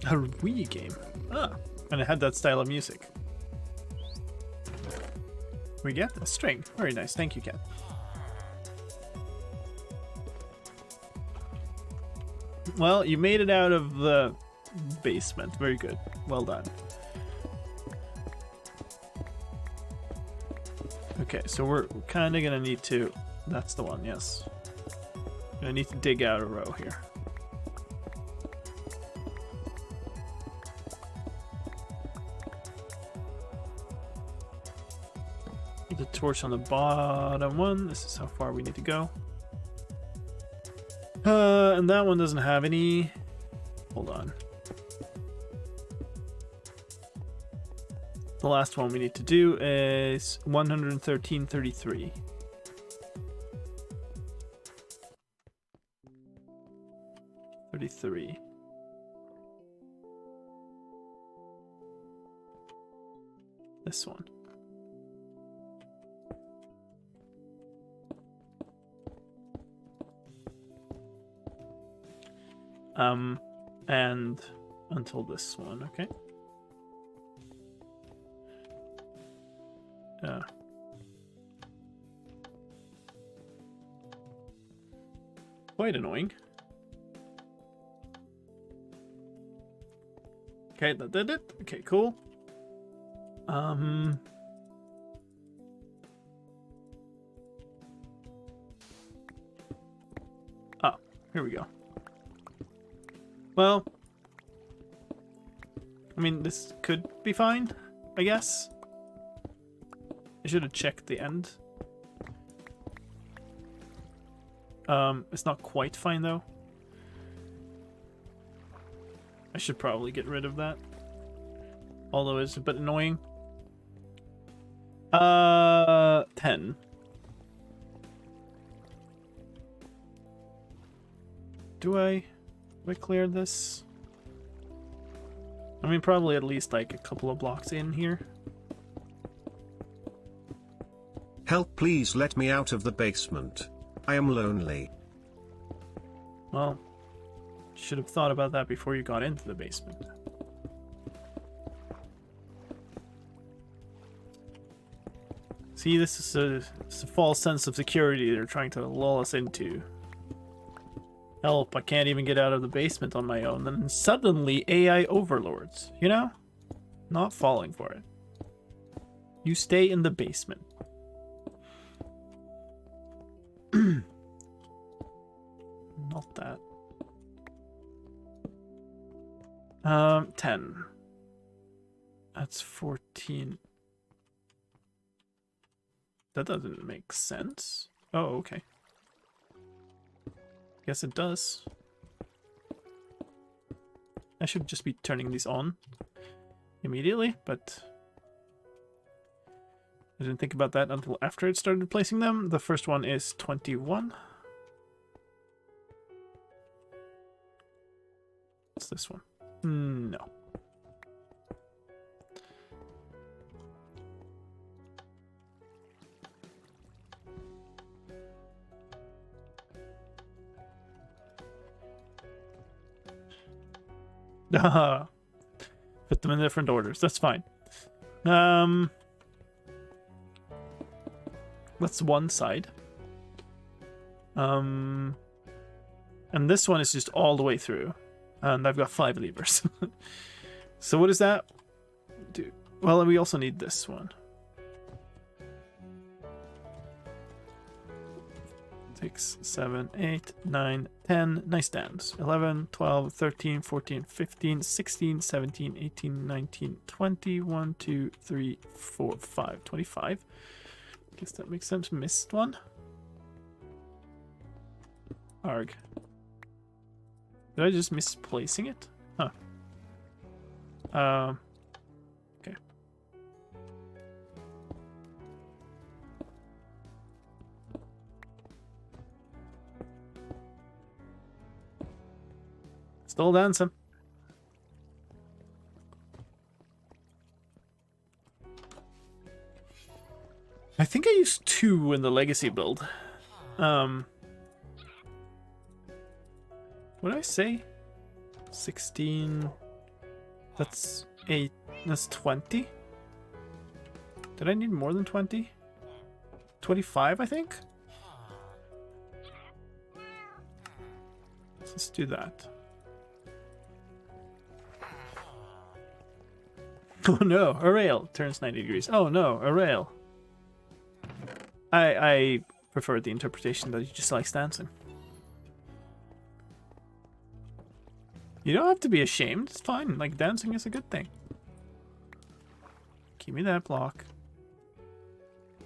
A Wii game. Ah, and it had that style of music. We get a string. Very nice. Thank you, Cat. Well, you made it out of the basement. Very good. Well done. Okay, so we're kind of gonna need to... That's the one, yes. Gonna need to dig out a row here. The torch on the bottom one. This is how far we need to go. And that one doesn't have any... Hold on. The last one we need to do is 113.33. This one. And until this one, okay? Quite annoying. Okay, that did it. Okay, cool. Here we go. Well, I mean, this could be fine, I guess. I should have checked the end. It's not quite fine, though. I should probably get rid of that. Although it's a bit annoying. 10. Do I clear this? I mean, probably at least like a couple of blocks in here. Help, please let me out of the basement. I am lonely. Well, should have thought about that before you got into the basement. See, this is a false sense of security they're trying to lull us into. Help, I can't even get out of the basement on my own. And suddenly AI overlords, you know? Not falling for it. You stay in the basement. Not that. 10. That's 14. That doesn't make sense. Oh, okay. Guess it does. I should just be turning these on immediately, but I didn't think about that until after it started placing them. The first one is 21. What's this one? No. Put them in different orders. That's fine. That's one side. And this one is just all the way through. And I've got 5 levers. So what does that do? Well, we also need this one. 6, 7, 8, 9, 10. Nice stands. 11, 12, 13, 14, 15, 16, 17, 18, 19, 20. 1, 2, 3, 4, 5. 25. Guess that makes sense. Missed one. Arg. Did I just misplacing it? Huh. Okay. Still dancing. I think I used 2 in the legacy build. What did I say? 16. That's 8. That's 20. Did I need more than 20? 25, I think? Let's do that. Oh no, a rail turns 90 degrees. Oh no, a rail. I prefer the interpretation that he just likes dancing. You don't have to be ashamed. It's fine. Like, dancing is a good thing. Give me that block.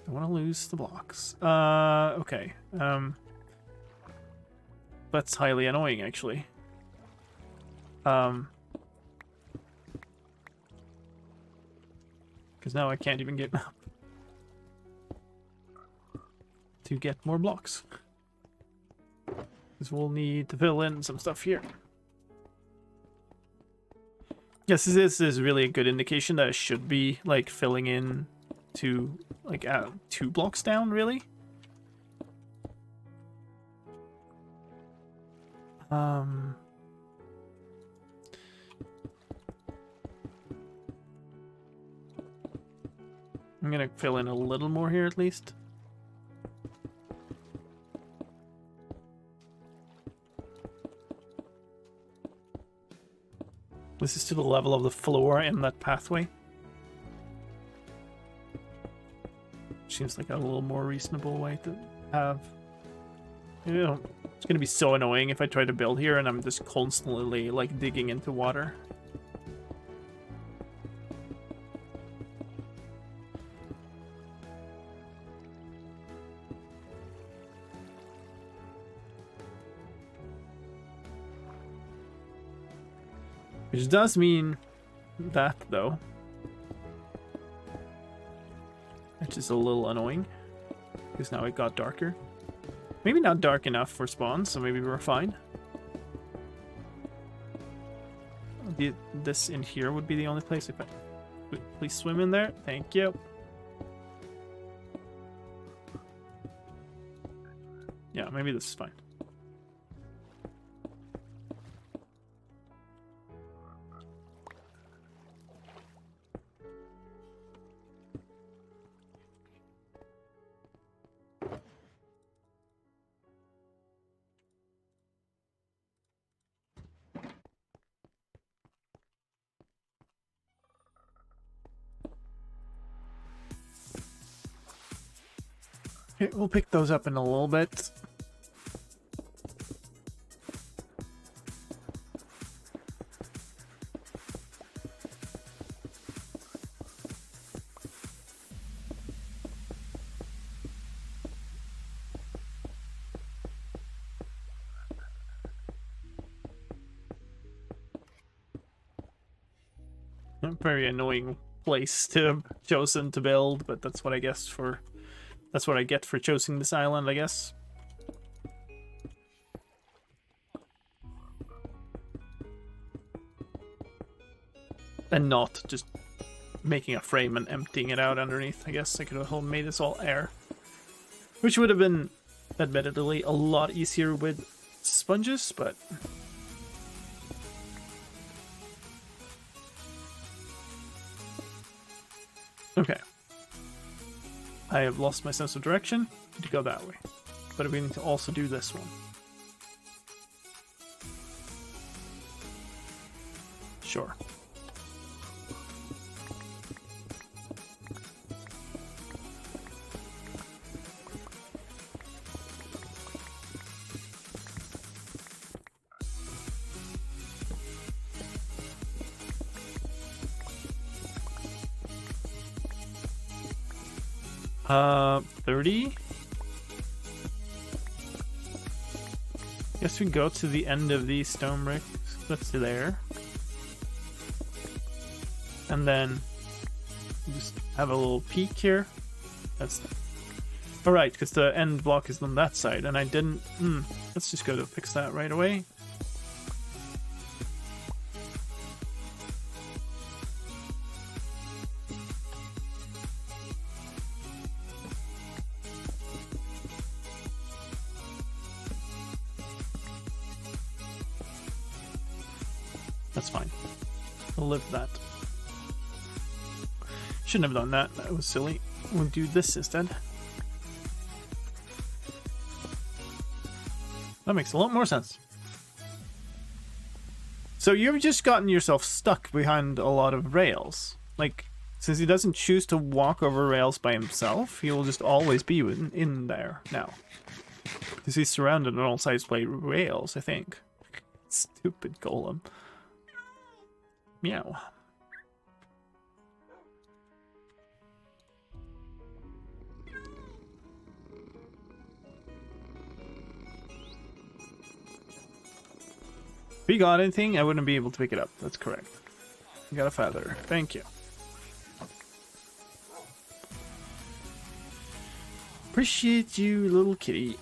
I want to lose the blocks. Okay. That's highly annoying, actually. Because now I can't even get up to get more blocks. Because we'll need to fill in some stuff here. Yes, this is really a good indication that I should be like filling in to like 2 blocks down, really. I'm gonna fill in a little more here at least. This is to the level of the floor in that pathway. Seems like a little more reasonable way to have. You know, it's gonna be so annoying if I try to build here and I'm just constantly like digging into water. Which does mean that, though. Which is a little annoying. Because now it got darker. Maybe not dark enough for spawn, so maybe we're fine. This in here would be the only place. If I... Please swim in there. Thank you. Yeah, maybe this is fine. Okay, we'll pick those up in a little bit. A very annoying place to have chosen to build, but that's what I guess for... That's what I get for choosing this island, I guess. And not just making a frame and emptying it out underneath. I guess I could have made this all air. Which would have been, admittedly, a lot easier with sponges, but... Okay. I have lost my sense of direction. Need to go that way. But we need to also do this one. Sure. Uh, 30? Guess we go to the end of these stone bricks. That's there. And then just have a little peek here. That's alright, because the end block is on that side, and I didn't. Let's just go to fix that right away. That's fine. I'll live with that. Shouldn't have done that. That was silly. We'll do this instead. That makes a lot more sense. So you've just gotten yourself stuck behind a lot of rails. Like, since he doesn't choose to walk over rails by himself, he will just always be in there now. Because he's surrounded on all sides by rails, I think. Stupid golem. Meow. If he got anything, I wouldn't be able to pick it up. That's correct. You got a feather. Thank you. Appreciate you, little kitty.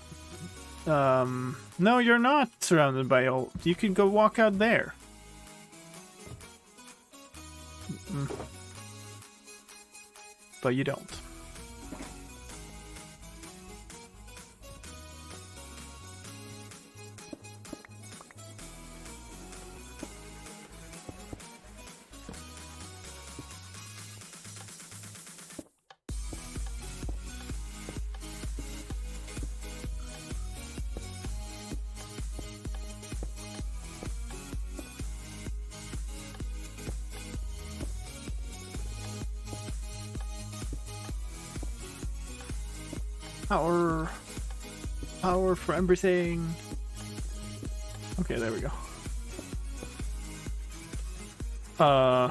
No, you're not surrounded by all... You could go walk out there. But you don't. Power for everything. Okay, there we go. I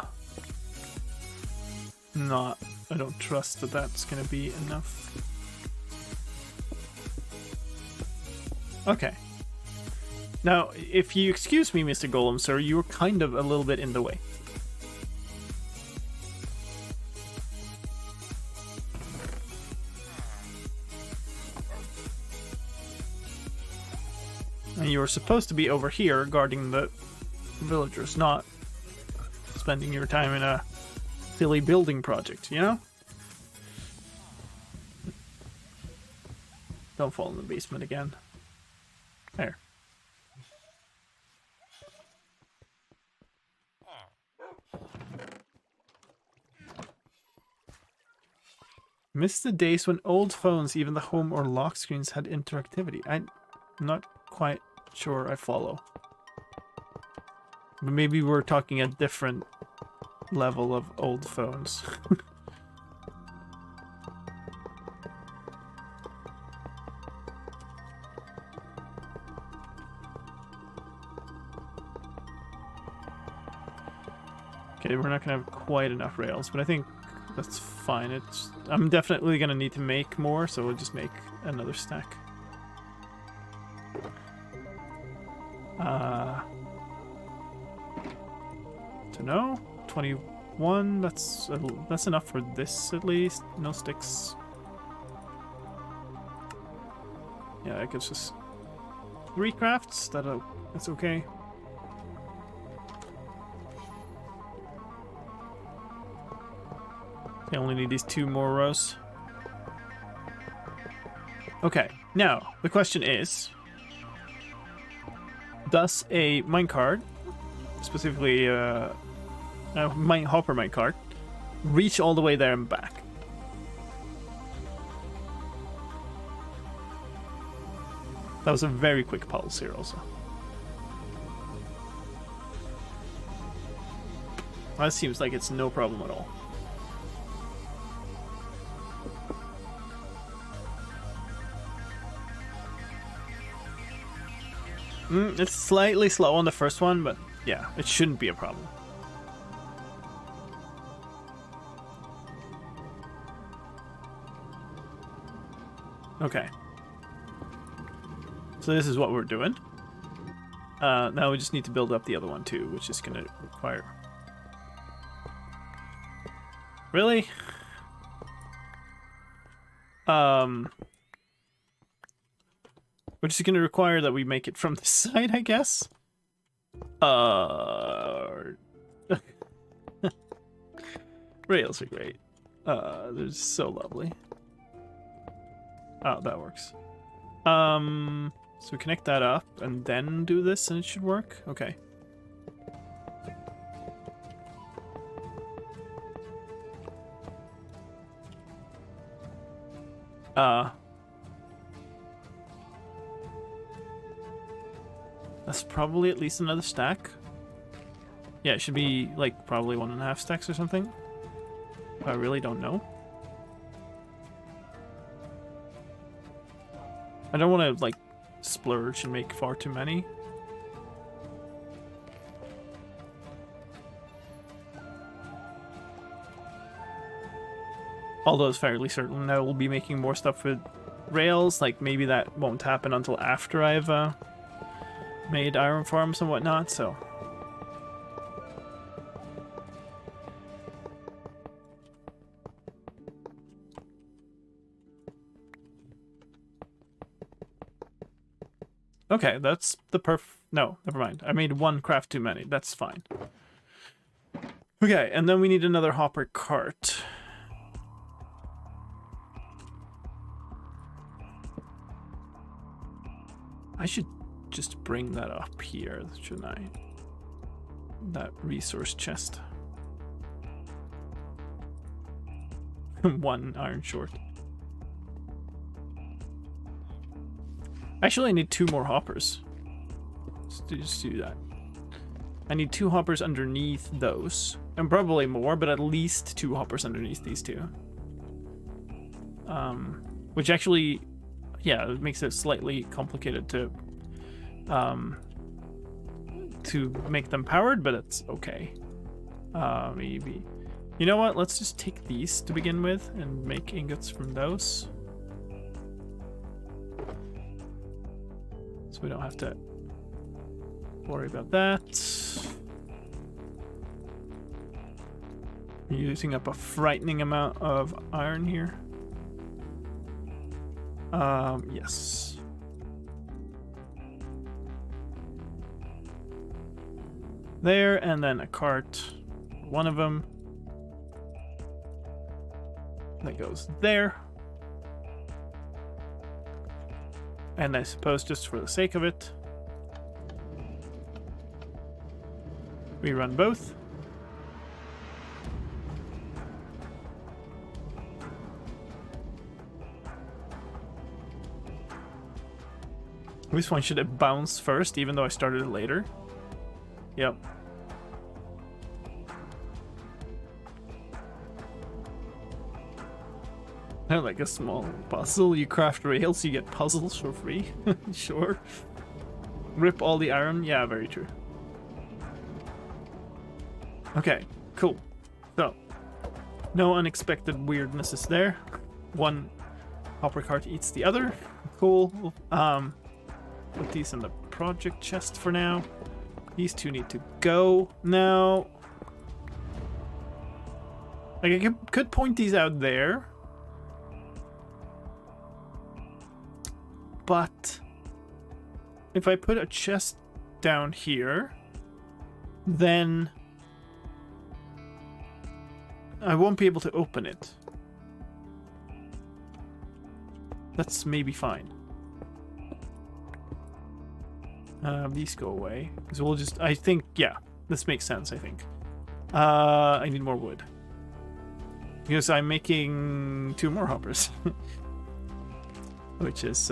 don't trust that that's gonna be enough. Okay. Now, if you excuse me, Mr. Golem, sir, you were kind of a little bit in the way. And you were supposed to be over here guarding the villagers, not spending your time in a silly building project, you know? Don't fall in the basement again. There. Miss the days when old phones, even the home or lock screens, had interactivity. I'm not quite sure I follow. But maybe we're talking a different level of old phones. Okay, we're not gonna have quite enough rails, but I think that's fine. I'm definitely gonna need to make more, so we'll just make another stack. To know 21. That's enough for this at least. No sticks. Yeah, I guess just 3 crafts. That's okay. I only need these 2 more rows. Okay, now the question is, does a minecart, specifically a hopper minecart, reach all the way there and back? That was a very quick pulse here also. That seems like it's no problem at all. It's slightly slow on the first one, but yeah, it shouldn't be a problem. Okay. So this is what we're doing. Now we just need to build up the other one too, which is going to require... Really? Which is going to require that we make it from the side, I guess. Rails are great. They're so lovely. Oh, that works. So we connect that up and then do this and it should work? Okay. That's probably at least another stack. Yeah, it should be like probably 1.5 stacks or something. I really don't know. I don't want to like splurge and make far too many. Although it's fairly certain I will be making more stuff with rails. Like maybe that won't happen until after I've made iron farms and whatnot, so. Okay, that's the no, never mind. I made 1 craft too many. That's fine. Okay, and then we need another hopper cart. I should just bring that up here, shouldn't I? That resource chest. 1 iron short. Actually, I need 2 more hoppers. Just do that. I need 2 hoppers underneath those. And probably more, but at least 2 hoppers underneath these 2. Which actually, yeah, it makes it slightly complicated to make them powered, but it's okay. Maybe. You know what? Let's just take these to begin with and make ingots from those. So we don't have to worry about that. We're using up a frightening amount of iron here. Yes. There, and then a cart. One of them. That goes there. And I suppose just for the sake of it, we run both. This one should have bounced first, even though I started it later. Yep. Like a small puzzle. You craft rails, you get puzzles for free. Sure. Rip all the iron. Yeah, very true. Okay. Cool. So, no unexpected weirdnesses there. One hopper cart eats the other. Cool. Put these in the project chest for now. These two need to go now. Like, I could point these out there. But if I put a chest down here, then I won't be able to open it. That's maybe fine. These go away. So we'll just, I think, yeah, this makes sense, I think. I need more wood. Because I'm making 2 more hoppers. Which is,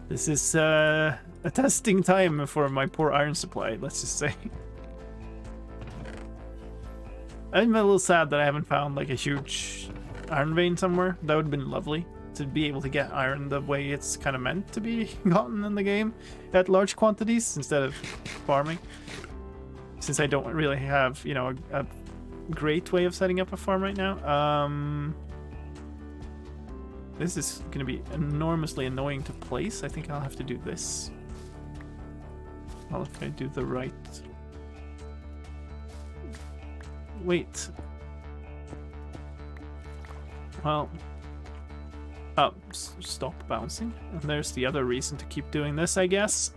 this is a testing time for my poor iron supply, let's just say. I'm a little sad that I haven't found like a huge iron vein somewhere. That would have been lovely to be able to get iron the way it's kind of meant to be gotten in the game at large quantities instead of farming. Since I don't really have, you know, a great way of setting up a farm right now. This is going to be enormously annoying to place. I think I'll have to do this. Well, if I do the right... Wait. Well... Oh, stop bouncing. And there's the other reason to keep doing this, I guess.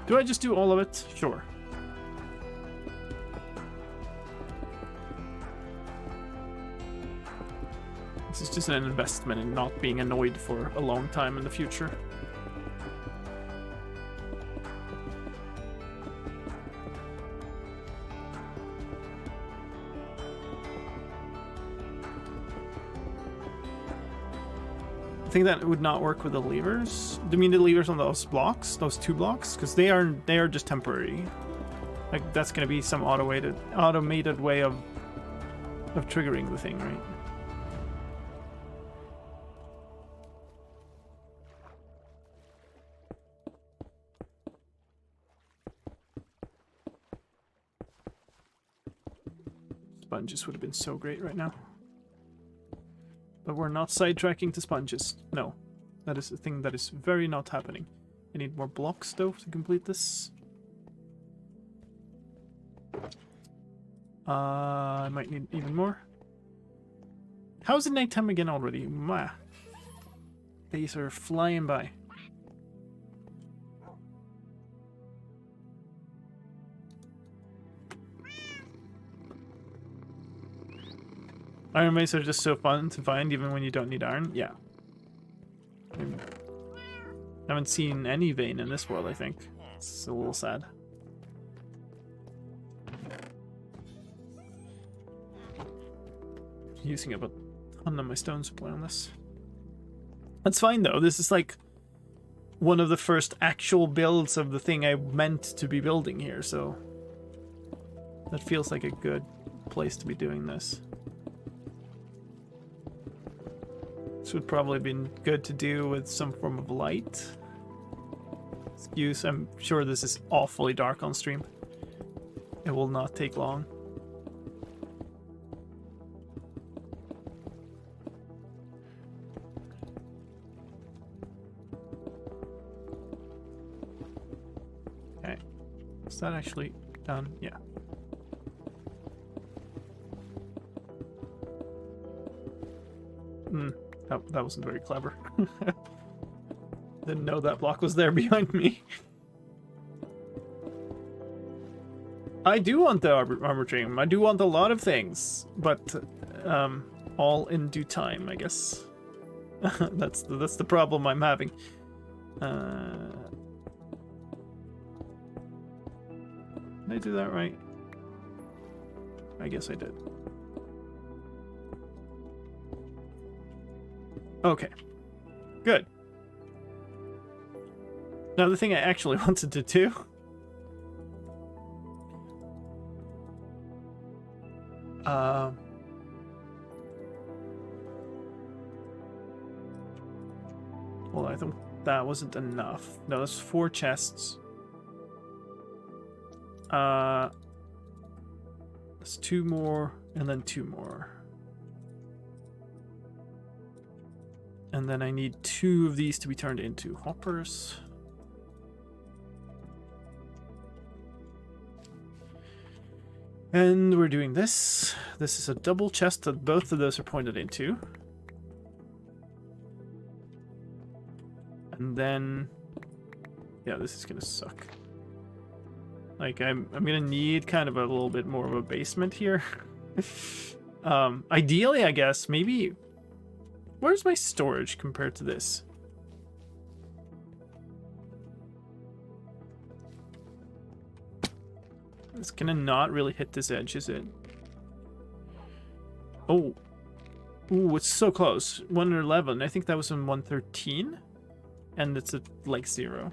Do I just do all of it? Sure. This is just an investment in not being annoyed for a long time in the future. I think that would not work with the levers. Do you mean the levers on those blocks? Those 2 blocks? Because they are just temporary. Like, that's going to be some automated way of triggering the thing, right? Sponges would have been so great right now. But we're not sidetracking to sponges. No. That is a thing that is very not happening. I need more blocks, though, to complete this. I might need even more. How's it nighttime again already? Mwah. Days are flying by. Iron veins are just so fun to find even when you don't need iron. Yeah. I haven't seen any vein in this world, I think. It's a little sad. Using up a ton of my stone supply on this. That's fine though. This is like one of the first actual builds of the thing I meant to be building here, so that feels like a good place to be doing this. This would probably have been good to do with some form of light. Excuse, I'm sure this is awfully dark on stream. It will not take long. Okay. Is that actually done? Yeah. That wasn't very clever. Didn't know that block was there behind me. I do want the armor dream. I do want a lot of things, but all in due time, I guess. That's the problem I'm having. Did I do that right? I guess I did. Okay, good. Now the thing I actually wanted to do Well, I think that wasn't enough. No, that's 4 chests. That's 2 more, and then 2 more. And then I need 2 of these to be turned into hoppers. And we're doing this. This is a double chest that both of those are pointed into. And then, yeah, this is gonna suck. Like I'm gonna need kind of a little bit more of a basement here. Ideally, I guess maybe. Where's my storage compared to this? It's gonna not really hit this edge, is it? Oh. Ooh, it's so close. 111. I think that was in 113. And it's at like 0.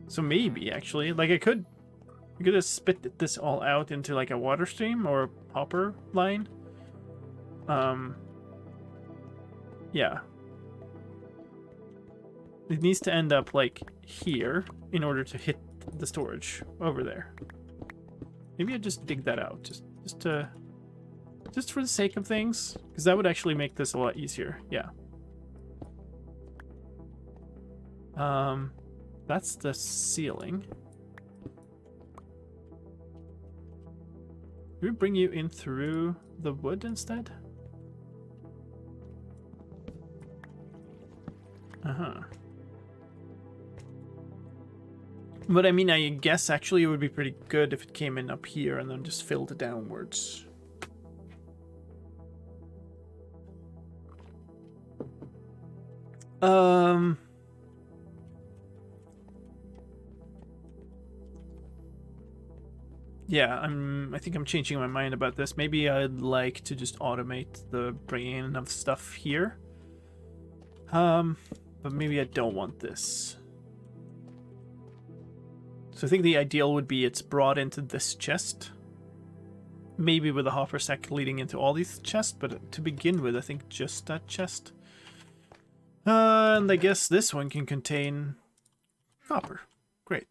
So maybe, actually. Like, I could have spit this all out into like a water stream or a hopper line. Yeah. It needs to end up like here in order to hit the storage over there. Maybe I just dig that out just for the sake of things, because that would actually make this a lot easier. Yeah. That's the ceiling. Can we bring you in through the wood instead? But I mean, I guess actually it would be pretty good if it came in up here and then just filled it downwards. Yeah, I think I'm changing my mind about this. Maybe I'd like to just automate the bringing in of stuff here. But maybe I don't want this. So I think the ideal would be it's brought into this chest. Maybe with a hopper sack leading into all these chests, but to begin with, I think just that chest. And I guess this one can contain copper. Great.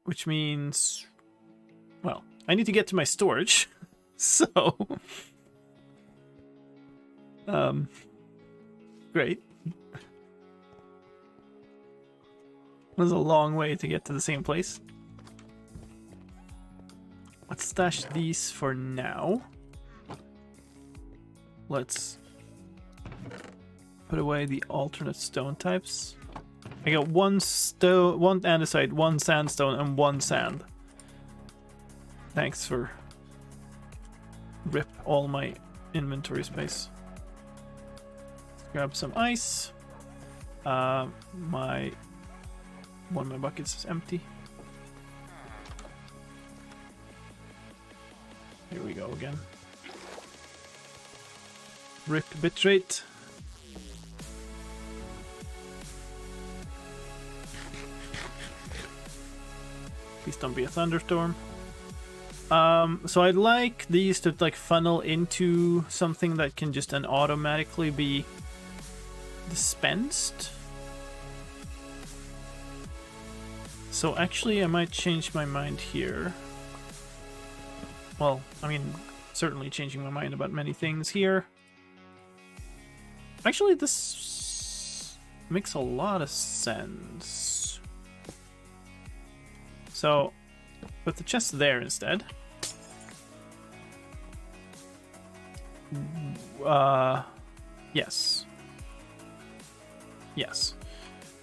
Which means, well, I need to get to my storage. So, great. It was a long way to get to the same place. Let's stash these for now. Let's put away the alternate stone types. I got 1 stone, 1 andesite, 1 sandstone, and 1 sand. Thanks for rip all my inventory space. Let's grab some ice. One of my buckets is empty. Here we go again. Rip bitrate. Please don't be a thunderstorm. So I'd like these to like funnel into something that can just then automatically be dispensed. So actually I might change my mind here. Well, I mean, certainly changing my mind about many things here. Actually, this makes a lot of sense. So, put the chest there instead. Yes. Yes.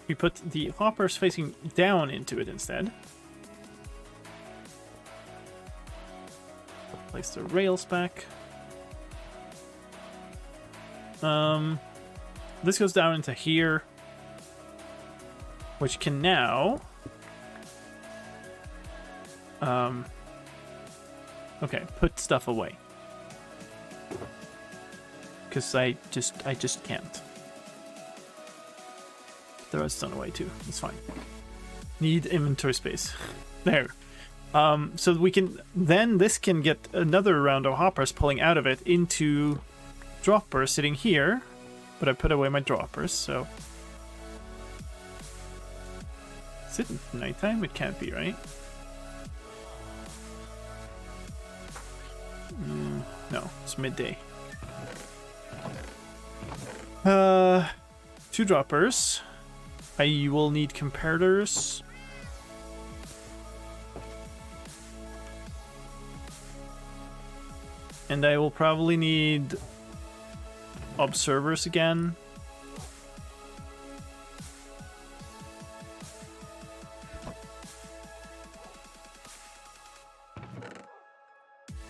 We put the hoppers facing down into it instead. Place the rails back. This goes down into here, which can now okay, put stuff away, because I just can't. The redstone away too. It's fine. Need inventory space. There. So we can then this can get another round of hoppers pulling out of it into dropper sitting here, but I put away my droppers, so... Is it nighttime? It can't be, right? No, it's midday. 2 droppers. I will need comparators. And I will probably need observers again.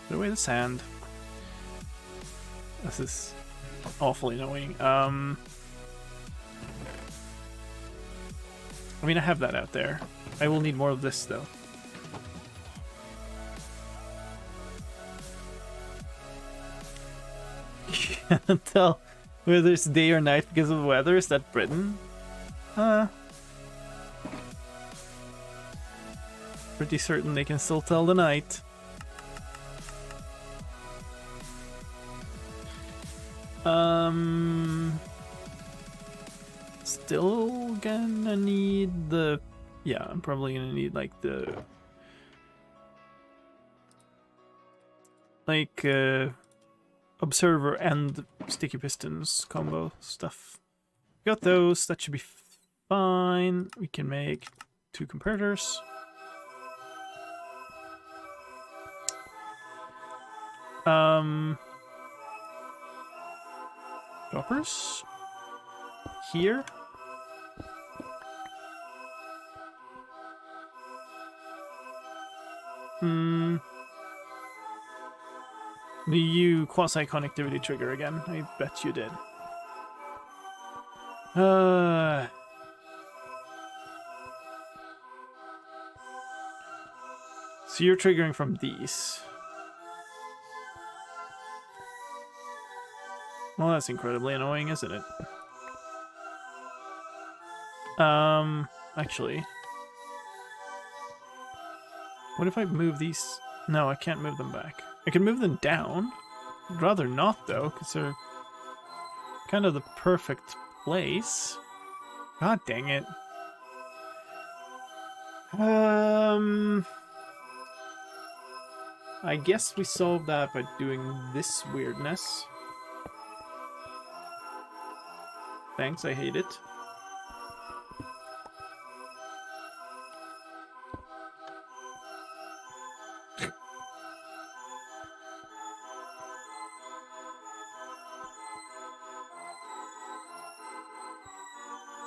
Put away the sand. This is awfully annoying. I mean, I have that out there. I will need more of this, though. Can't tell whether it's day or night because of the weather. Is that Britain? Pretty certain they can still tell the night. Still gonna need the... Yeah, I'm probably gonna need like the... Like, observer and sticky pistons combo stuff. Got those, that should be fine. We can make 2 comparators. Droppers here. Do you quasi-connectivity trigger again? I bet you did. So you're triggering from these. Well, that's incredibly annoying, isn't it? Actually. What if I move these? No, I can't move them back. I can move them down. I'd rather not, though, because they're kind of the perfect place. God dang it. I guess we solved that by doing this weirdness. Thanks, I hate it.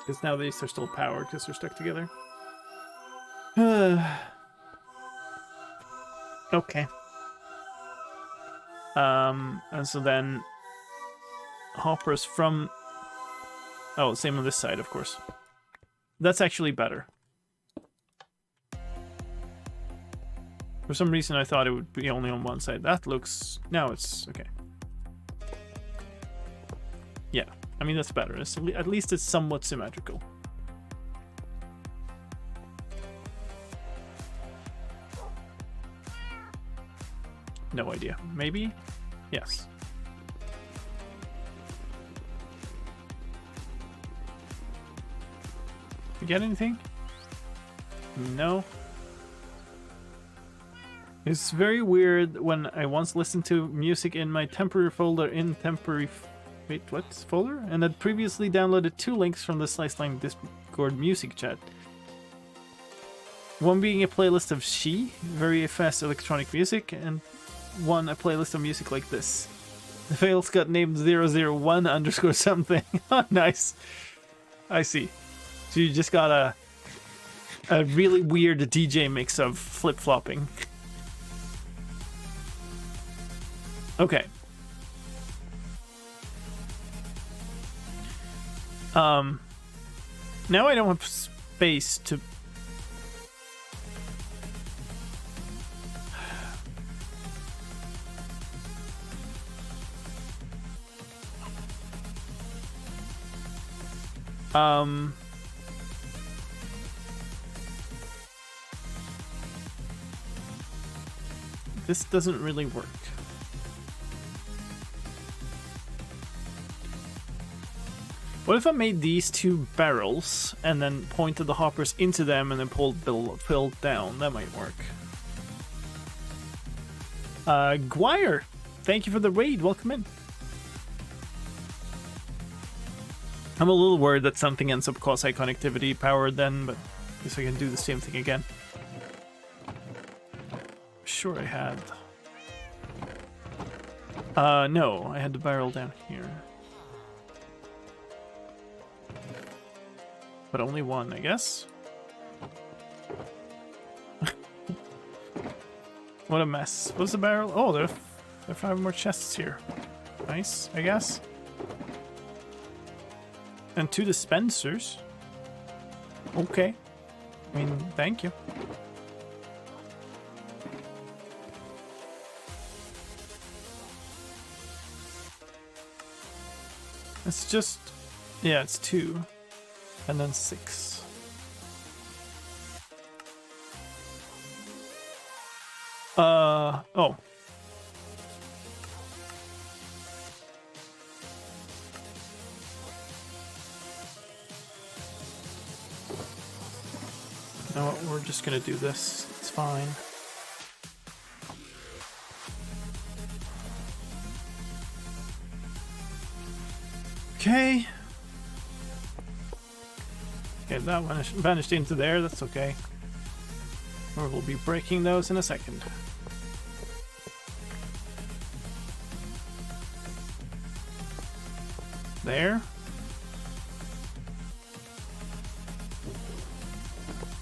Because now these are still powered because they're stuck together. Okay. And so then hoppers from... Oh, same on this side, of course. That's actually better. For some reason I thought it would be only on one side. That looks... Now it's... Okay. Yeah. I mean, that's better. It's, at least it's somewhat symmetrical. No idea. Maybe? Yes. You get anything? No. It's very weird when I once listened to music in my temporary folder in temporary... Wait, what folder? And had previously downloaded 2 links from the slicedlime Discord music chat. One being a playlist of very fast electronic music, and one a playlist of music like this. The files got named 001 underscore something. Oh, nice. I see. So you just got a really weird DJ mix of flip-flopping. Okay. Now I don't have space to... This doesn't really work. What if I made these 2 barrels and then pointed the hoppers into them and then filled down? That might work. Guire, thank you for the raid. Welcome in. I'm a little worried that something ends up quasi connectivity powered then, but I guess I can do the same thing again. Sure I had. No, I had the barrel down here. But only one, I guess. What a mess. What's the barrel? Oh, there are 5 more chests here. Nice, I guess. And 2 dispensers. Okay. I mean, thank you. It's just... yeah, it's 2. And then 6. Oh. You know what, we're just gonna do this. It's fine. Okay. Okay, that vanished into there, that's okay. Or we'll be breaking those in a second. There.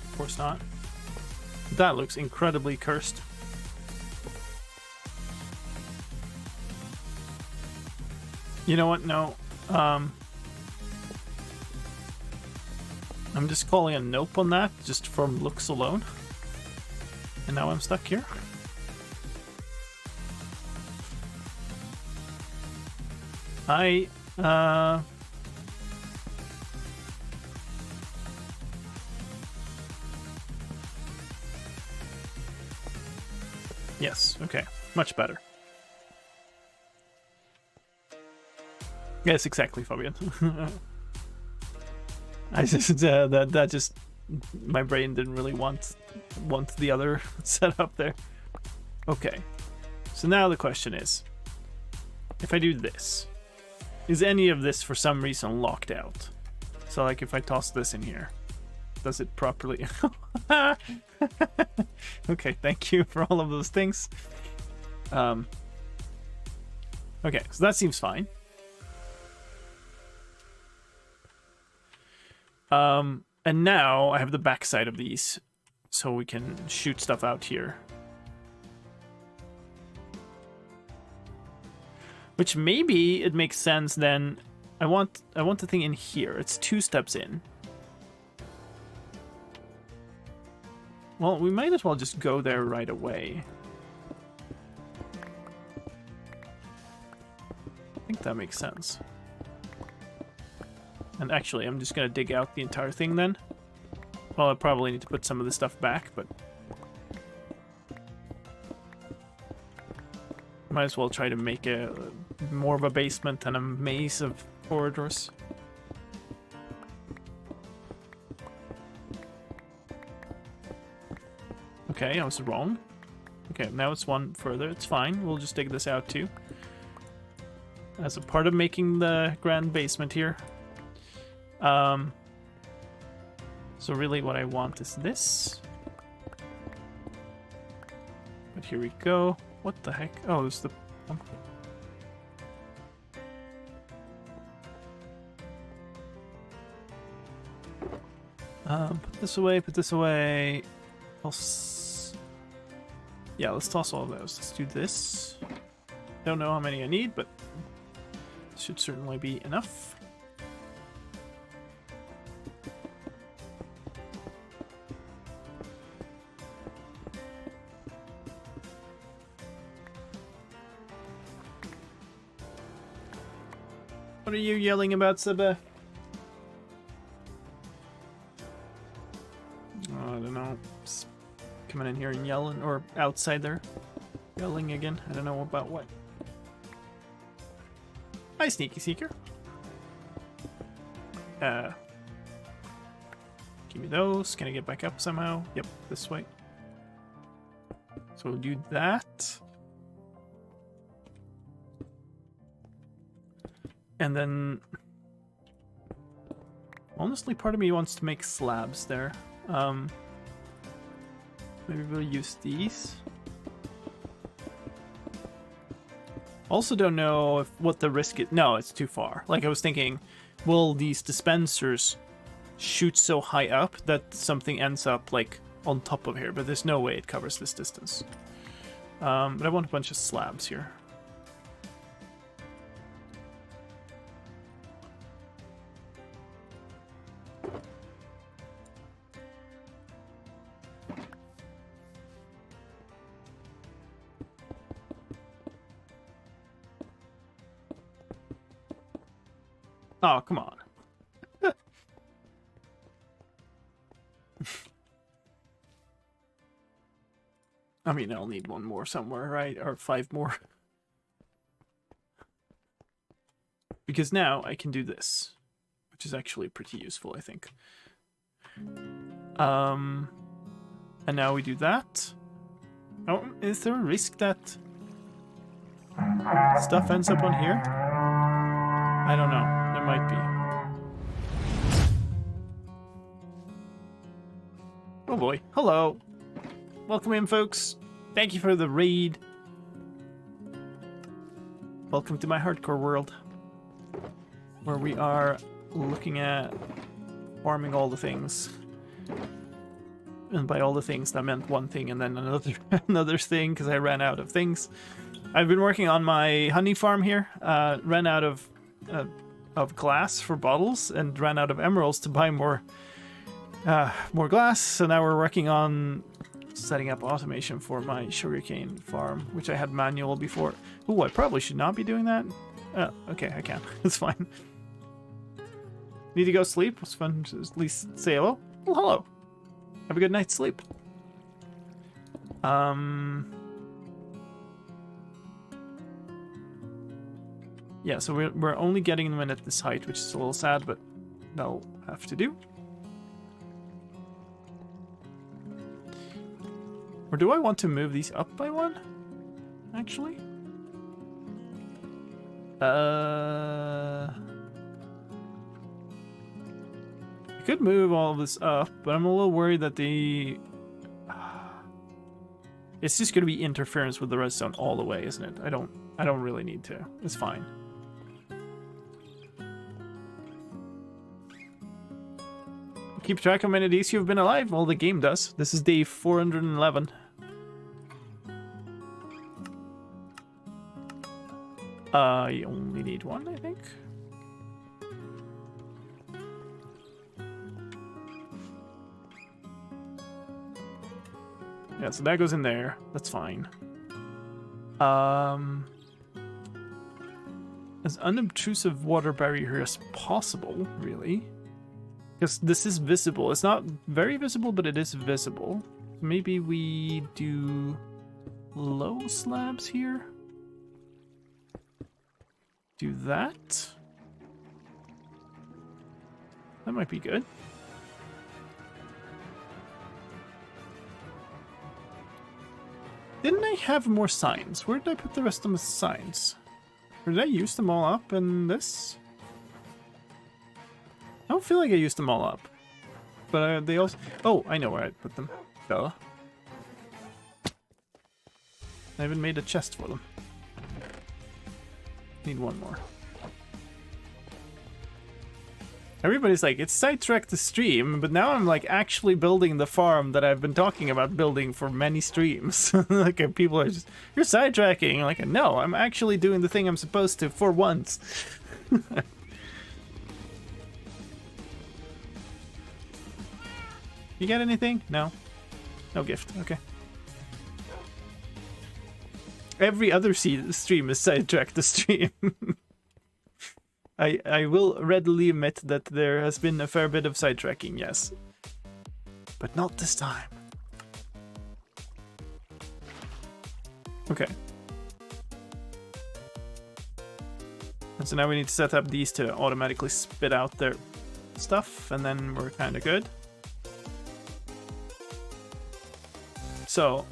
Of course not. That looks incredibly cursed. You know what? No. I'm just calling a nope on that, just from looks alone. And now I'm stuck here. Yes, okay. Much better. Yes, exactly, Fabian. I just that just my brain didn't really want the other setup there. Okay, so now the question is, if I do this, is any of this for some reason locked out? So like if I toss this in here, does it properly? Okay, thank you for all of those things. Okay, so that seems fine. And now I have the backside of these, so we can shoot stuff out here. Which maybe it makes sense then. I want the thing in here. It's 2 steps in. Well, we might as well just go there right away. I think that makes sense. And actually, I'm just gonna dig out the entire thing then. Well, I probably need to put some of this stuff back, but... might as well try to make a more of a basement than a maze of corridors. Okay, I was wrong. Okay, now it's one further. It's fine. We'll just dig this out too. As a part of making the grand basement here. So really what I want is this. But here we go. What the heck? Oh, there's the... put this away, put this away. Yeah, let's toss all of those. Let's do this. Don't know how many I need, but should certainly be enough. What are you yelling about, Seba? I don't know. Just coming in here and yelling, or outside there. Yelling again. I don't know about what. Hi, Sneaky Seeker. Give me those. Can I get back up somehow? Yep, this way. So we'll do that. And then, honestly, part of me wants to make slabs there. Maybe we'll use these. Also don't know what the risk is. No, it's too far. Like I was thinking, will these dispensers shoot so high up that something ends up like on top of here? But there's no way it covers this distance. But I want a bunch of slabs here. Oh, come on. I mean, I'll need one more somewhere, right? Or 5 more. Because now I can do this, which is actually pretty useful, I think. And now we do that. Oh, is there a risk that stuff ends up on here? I don't know. There might be. Oh boy. Hello. Welcome in, folks. Thank you for the raid. Welcome to my hardcore world, where we are looking at farming all the things. And by all the things, that meant one thing and then another thing, because I ran out of things. I've been working on my honey farm here. Ran out of glass for bottles and ran out of emeralds to buy more glass. So now we're working on setting up automation for my sugarcane farm, which I had manual before. Ooh, I probably should not be doing that. Okay, I can. It's fine. Need to go sleep? It's fun to at least say hello. Well, hello. Have a good night's sleep. Yeah, so we're only getting them in at this height, which is a little sad, but that'll have to do. Or do I want to move these up by one? Actually? I could move all of this up, but I'm a little worried that it's just going to be interference with the redstone all the way, isn't it? I don't really need to. It's fine. Keep track of how many days you've been alive? Well, the game does. This is day 411. You only need one, I think. Yeah, so that goes in there. That's fine. As unobtrusive water barrier as possible, really. Because this is visible. It's not very visible, but it is visible. Maybe we do low slabs here. Do that. That might be good. Didn't I have more signs? Where did I put the rest of my signs? Or did I use them all up in this? I don't feel like I used them all up. But they also... Oh, I know where I put them. Duh. I even made a chest for them. Need one more. Everybody's like, it's sidetracked the stream, but now I'm like actually building the farm that I've been talking about building for many streams. Like people are just, you're sidetracking. Like, no, I'm actually doing the thing I'm supposed to for once. You get anything? No. No gift. Okay. Every other stream is sidetracked the stream. I will readily admit that there has been a fair bit of sidetracking, yes. But not this time. Okay. And so now we need to set up these to automatically spit out their stuff, and then we're kind of good. So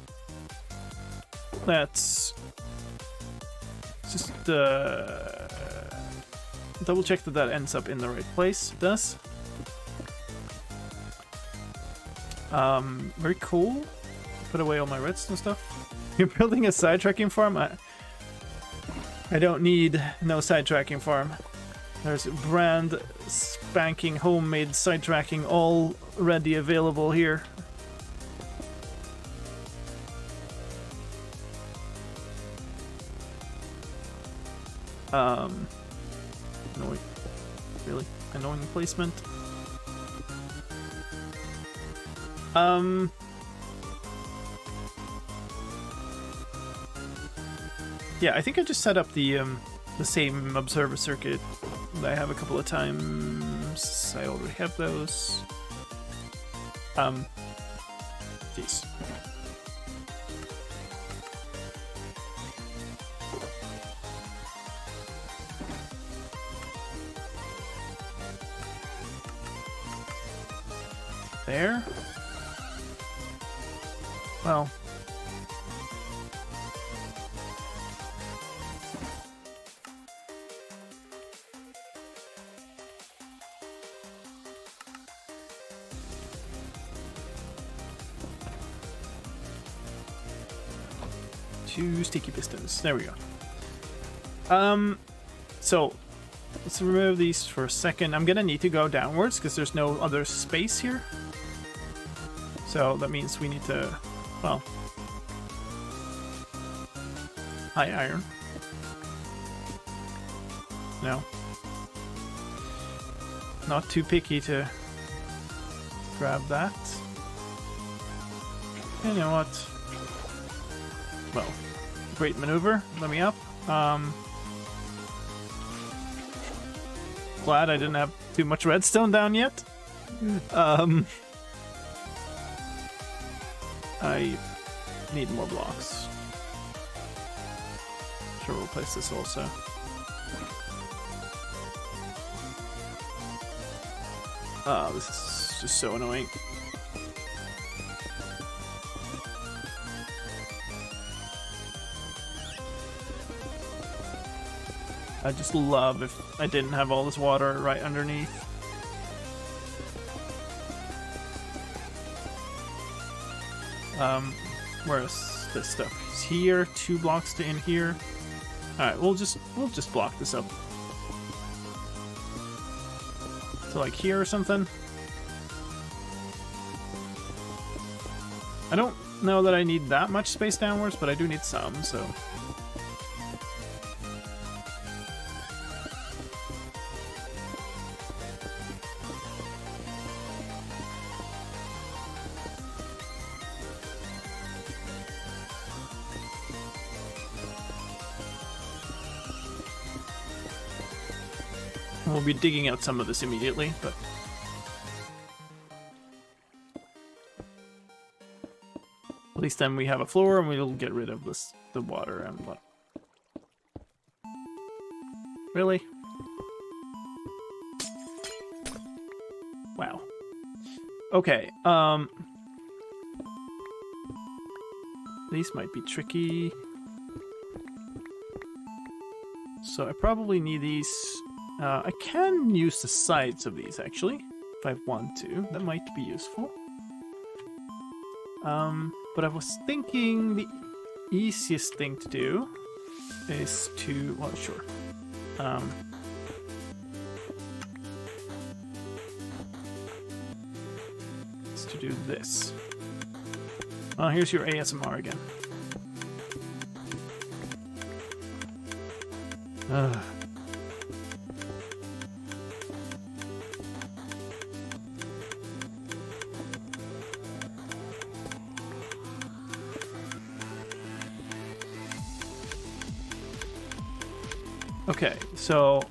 let's just double check that that ends up in the right place. It does. Very cool. Put away all my redstone stuff. You're building a sidetracking farm? I don't need no sidetracking farm. There's brand spanking homemade sidetracking already available here. Annoying. Really annoying placement. Yeah, I think I just set up the same observer circuit that I have a couple of times. I already have those. Jeez. There. Well. Two sticky pistons. There we go. So let's remove these for a second. I'm gonna need to go downwards because there's no other space here. So that means we need to, well, high iron. No. Not too picky to grab that. You know what? Well, great maneuver. Let me up. Glad I didn't have too much redstone down yet. I need more blocks. Sure, we'll place this also. This is just so annoying. I just love if I didn't have all this water right underneath. Where's this stuff? It's here, 2 blocks to in here. Alright, we'll just block this up. So like here or something. I don't know that I need that much space downwards, but I do need some, so. We'll be digging out some of this immediately, but at least then we have a floor and we'll get rid of this, the water and what. Really? Wow. Okay, these might be tricky. So I probably need these. I can use the sides of these, actually, if I want to. That might be useful. But I was thinking the easiest thing to do is to... well, sure. Is to do this. Oh, here's your ASMR again. Okay, so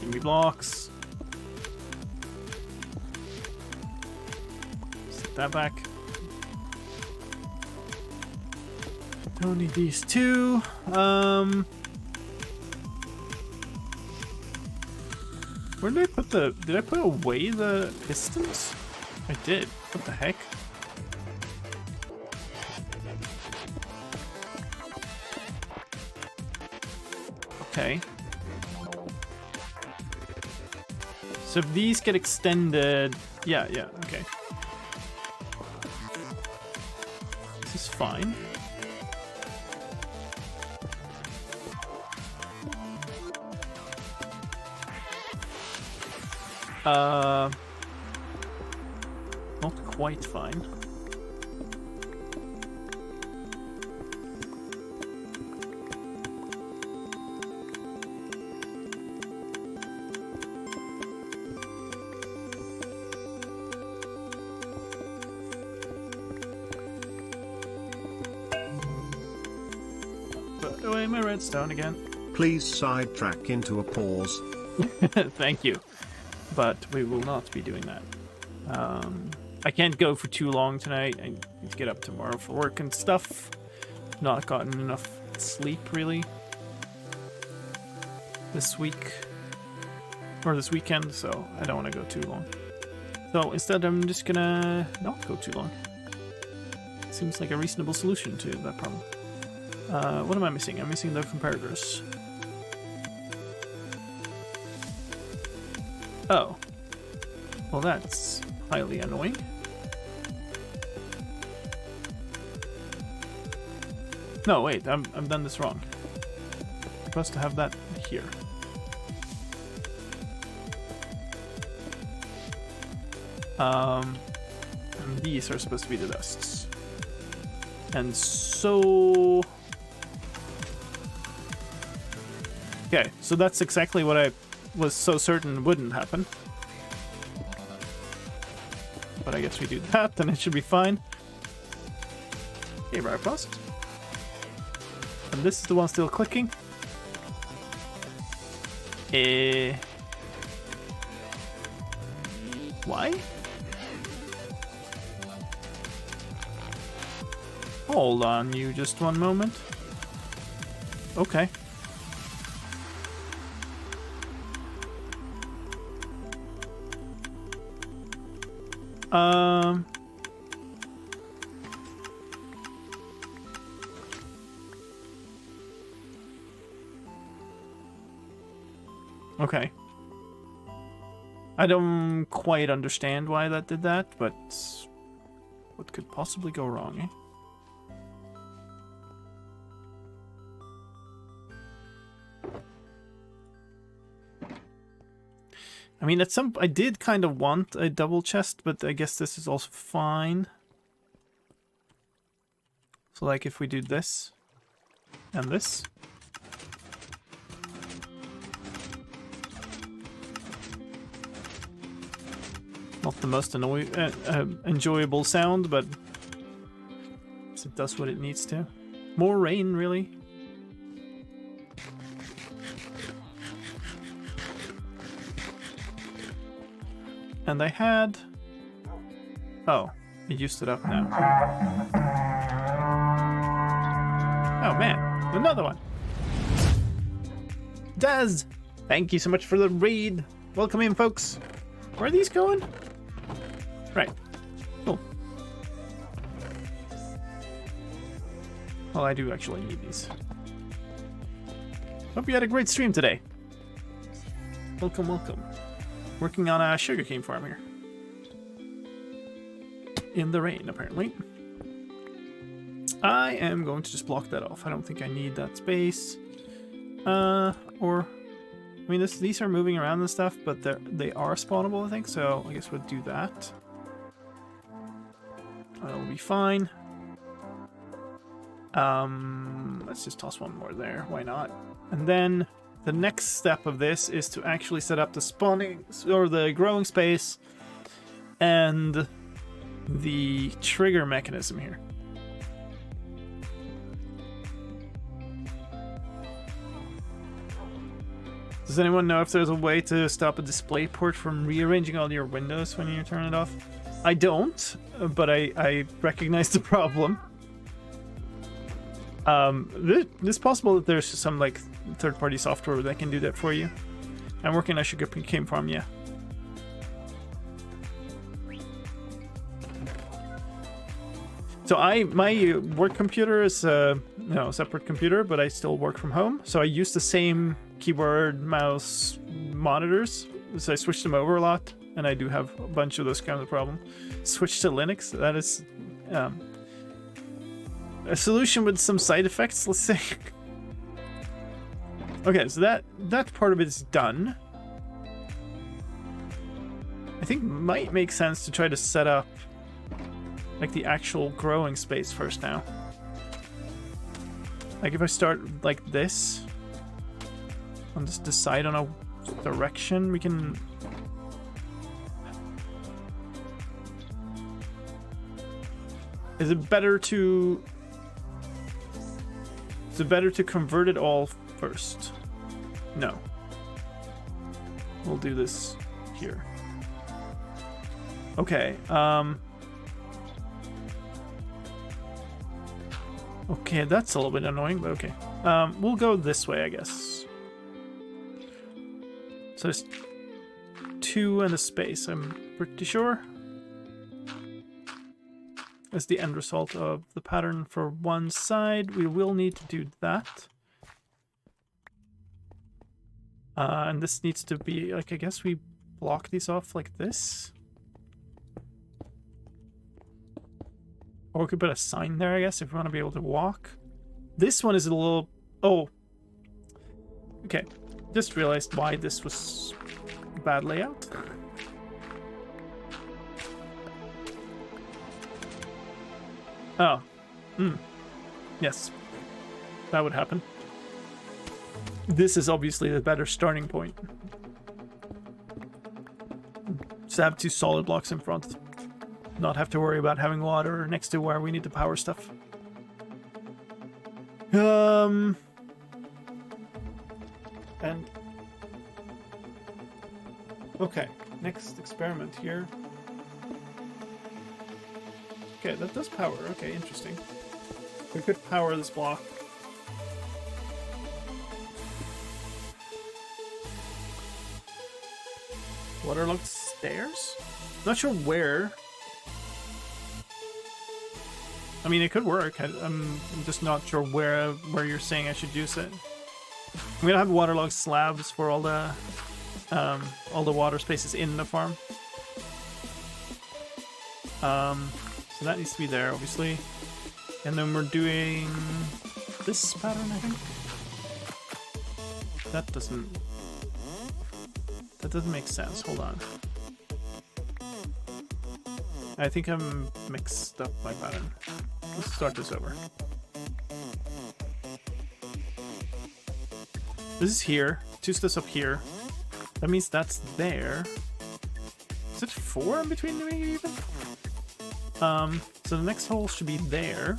give me blocks. Set that back. Don't need these two. Where did I put the... Did I put away the pistons? I did. What the heck? Okay. So if these get extended... Yeah, okay. This is fine. Not quite fine. Put away my redstone again. Please sidetrack into a pause. Thank you. But we will not be doing that. I can't go for too long tonight. I need to get up tomorrow for work and stuff. Not gotten enough sleep, really, this week. Or this weekend, so I don't want to go too long. So instead, I'm just gonna not go too long. Seems like a reasonable solution to that problem. What am I missing? I'm missing the comparators. Oh. Well, that's highly annoying. No, wait, I've done this wrong. I'm supposed to have that here. And these are supposed to be the dusts. And so... Okay, so that's exactly what I was so certain wouldn't happen. But I guess we do that, and it should be fine. Okay, Fireflies. And this is the one still clicking. Why? Hold on you just one moment. Okay. Okay. I don't quite understand why that did that, but what could possibly go wrong, eh? I mean, I did kind of want a double chest, but I guess this is also fine. So, like, if we do this and this. Not the most enjoyable sound, but it does what it needs to. More rain, really. And I had... Oh, it used it up now. Oh man, another one. Daz, thank you so much for the raid. Welcome in, folks. Where are these going? Right. Cool. Well, I do actually need these. Hope you had a great stream today. Welcome, welcome. Working on a sugarcane farm here. In the rain, apparently. I am going to just block that off. I don't think I need that space. Or... I mean, these are moving around and stuff, but they are spawnable, I think, so I guess we'll do that. That'll be fine. Let's just toss one more there. Why not? And then the next step of this is to actually set up the spawning, or the growing space, and the trigger mechanism here. Does anyone know if there's a way to stop a display port from rearranging all your windows when you turn it off? I don't, but I recognize the problem. It's possible that there's some like third-party software that can do that for you. I'm working on Sugar Cane Farm, yeah. So my work computer is a separate computer, but I still work from home. So I use the same keyboard, mouse, monitors. So I switch them over a lot, and I do have a bunch of those kind of problem. Switch to Linux. That is a solution with some side effects, let's say. Okay, so that part of it is done. I think it might make sense to try to set up like the actual growing space first now. Like if I start like this and just decide on a direction, we can... Is it better to convert it all first? No. We'll do this here. Okay, okay, that's a little bit annoying, but okay. We'll go this way, I guess. So there's 2 and a space, I'm pretty sure. That's the end result of the pattern for one side. We will need to do that. And this needs to be, like, I guess we block these off like this. Or we could put a sign there, I guess, if we want to be able to walk. This one is a little... Oh. Okay. Just realized why this was a bad layout. Oh. Yes. That would happen. This is obviously the better starting point. Just have 2 solid blocks in front. Not have to worry about having water next to where we need to power stuff. And okay, next experiment here. Okay, that does power. Okay, interesting. We could power this block. Waterlogged stairs? Not sure where. I mean, it could work. I'm just not sure where you're saying I should use it. I'm gonna have waterlogged slabs for all the water spaces in the farm. So that needs to be there, obviously. And then we're doing this pattern, I think. That doesn't make sense. Hold on. I think I'm mixed up my pattern. Let's start this over. This is here. 2 steps up here. That means that's there. Is it 4 in between doing it even? So the next hole should be there.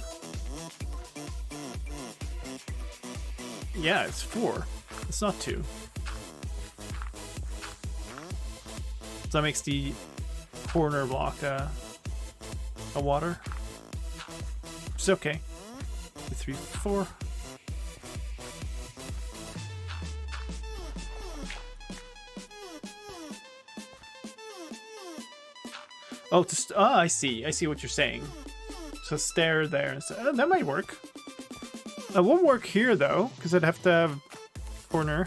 Yeah, it's 4. It's not 2. So that makes the corner block a water. It's okay. 2, 3, 4. Oh, I see. I see what you're saying. So stair there. That might work. It won't work here though, because I'd have to have corner,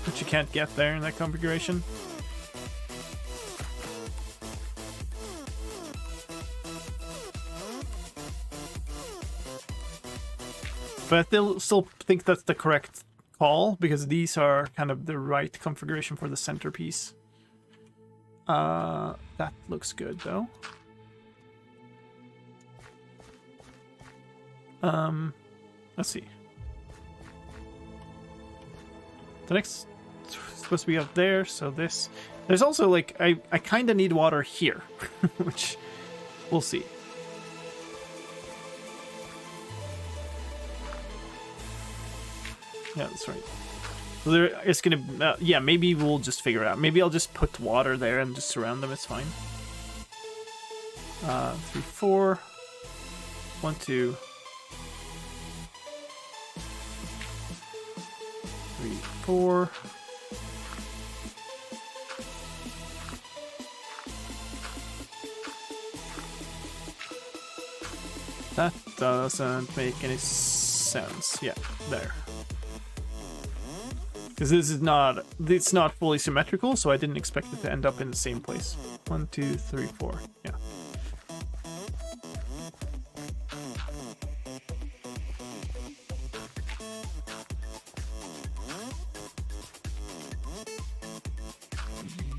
which you can't get there in that configuration. But I still think that's the correct call, because these are kind of the right configuration for the centerpiece. That looks good though. Let's see. The next is supposed to be up there, so this. There's also like I kind of need water here, which we'll see. Yeah, that's right. So there, it's gonna, yeah, maybe we'll just figure it out. Maybe I'll just put water there and just surround them, it's fine. 3, 4. 1, 2, 3, 4. That doesn't make any sense. Yeah, there. Because this is not, it's not fully symmetrical, so I didn't expect it to end up in the same place. 1, 2, 3, 4. Yeah.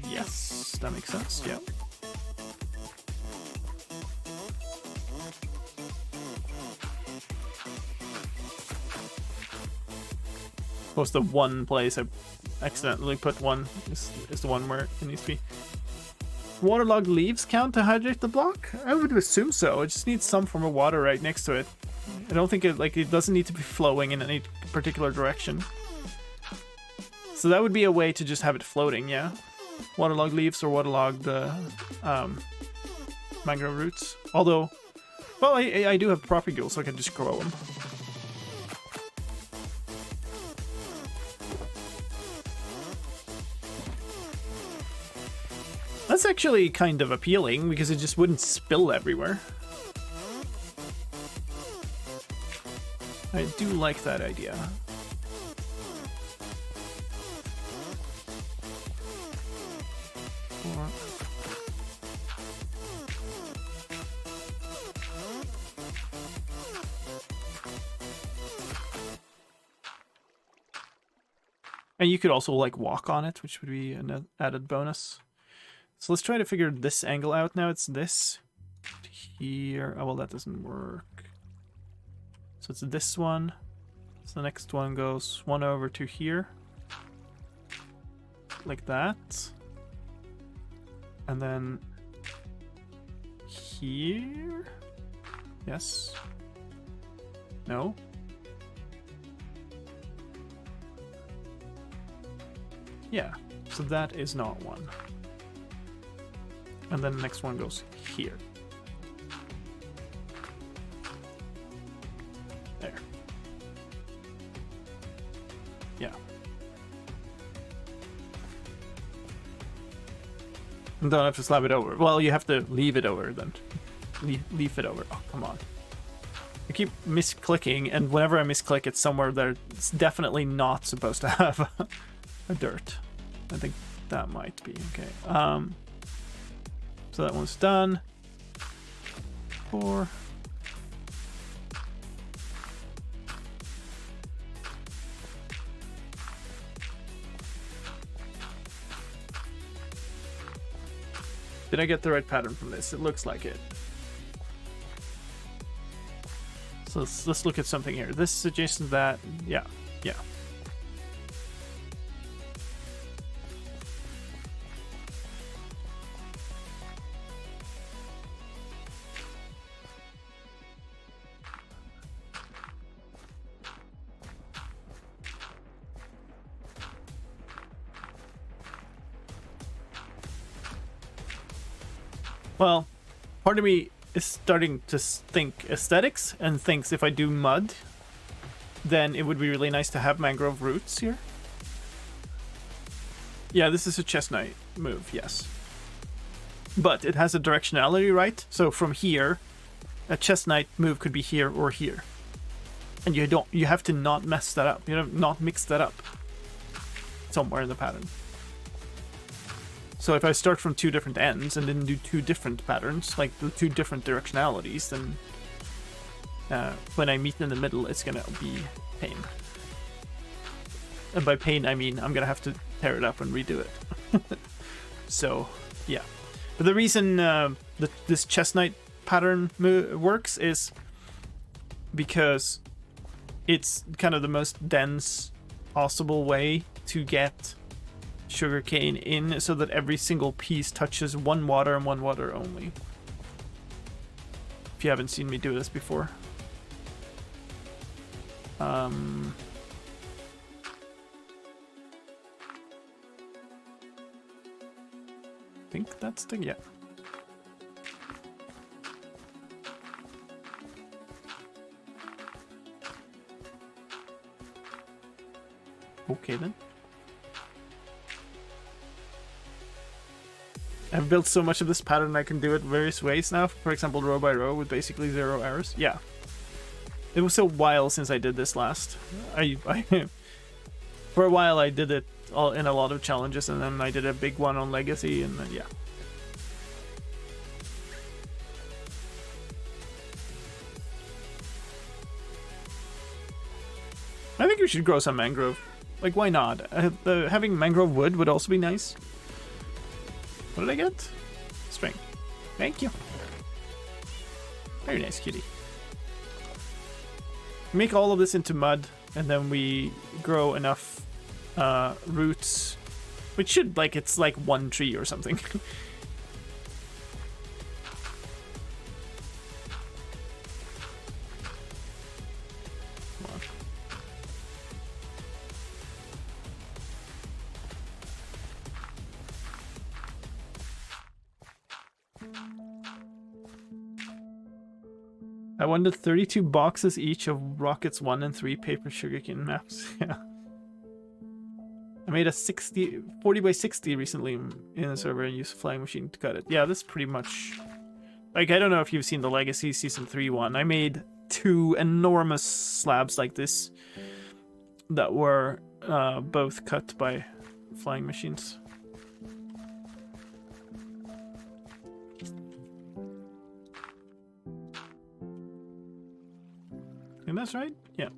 Yes, that makes sense. Yeah. Suppose the one place I accidentally put one is the one where it needs to be. Waterlogged leaves count to hydrate the block? I would assume so. It just needs some form of water right next to it. I don't think it doesn't need to be flowing in any particular direction. So that would be a way to just have it floating, yeah. Waterlogged leaves or waterlogged mangrove roots. Although, well, I do have propagule, so I can just grow them. That's actually kind of appealing because it just wouldn't spill everywhere. I do like that idea. And you could also like walk on it, which would be an added bonus. So let's try to figure this angle out now. It's this here. Oh, well, that doesn't work. So it's this one. So the next one goes 1 over to here. Like that. And then here. Yes. No. Yeah. So that is not one. And then the next one goes here. There. Yeah. And don't have to slab it over. Well, you have to leave it over then. Leave it over. Oh, come on. I keep misclicking, and whenever I misclick, it's somewhere that's definitely not supposed to have a dirt. I think that might be. Okay. So that one's done. 4. Did I get the right pattern from this? It looks like it. So let's look at something here. This is adjacent to that. Yeah. Yeah. Well, part of me is starting to think aesthetics and thinks if I do mud, then it would be really nice to have mangrove roots here. Yeah, this is a chestnut move, yes. But it has a directionality, right? So from here, a chestnut move could be here or here. And you have to not mess that up. You know, not mix that up somewhere in the pattern. So if I start from 2 different ends and then do 2 different patterns, like the 2 different directionalities, then when I meet in the middle, it's gonna be pain. And by pain, I mean I'm gonna have to tear it up and redo it. So, yeah. But the reason that this chestnut pattern works is because it's kind of the most dense possible way to get sugarcane in so that every single piece touches one water and one water only. If you haven't seen me do this before. I think that's the, yeah. Okay then. I've built so much of this pattern I can do it various ways now. For example, row by row with basically 0 errors. Yeah. It was a while since I did this last. I for a while I did it all in a lot of challenges, and then I did a big one on Legacy, and then yeah. I think we should grow some mangrove. Like, why not? Having mangrove wood would also be nice. What did I get? String. Thank you. Very nice, kitty. Make all of this into mud, and then we grow enough roots, which should, like, it's like 1 tree or something. Come on. I wanted 32 boxes each of Rockets 1 and 3 paper sugarcane maps. Yeah. I made a 40 by 60 recently in a server and used a flying machine to cut it. Yeah, that's pretty much... Like, I don't know if you've seen the Legacy Season 3 one. I made 2 enormous slabs like this that were both cut by flying machines. And that's right? Yeah.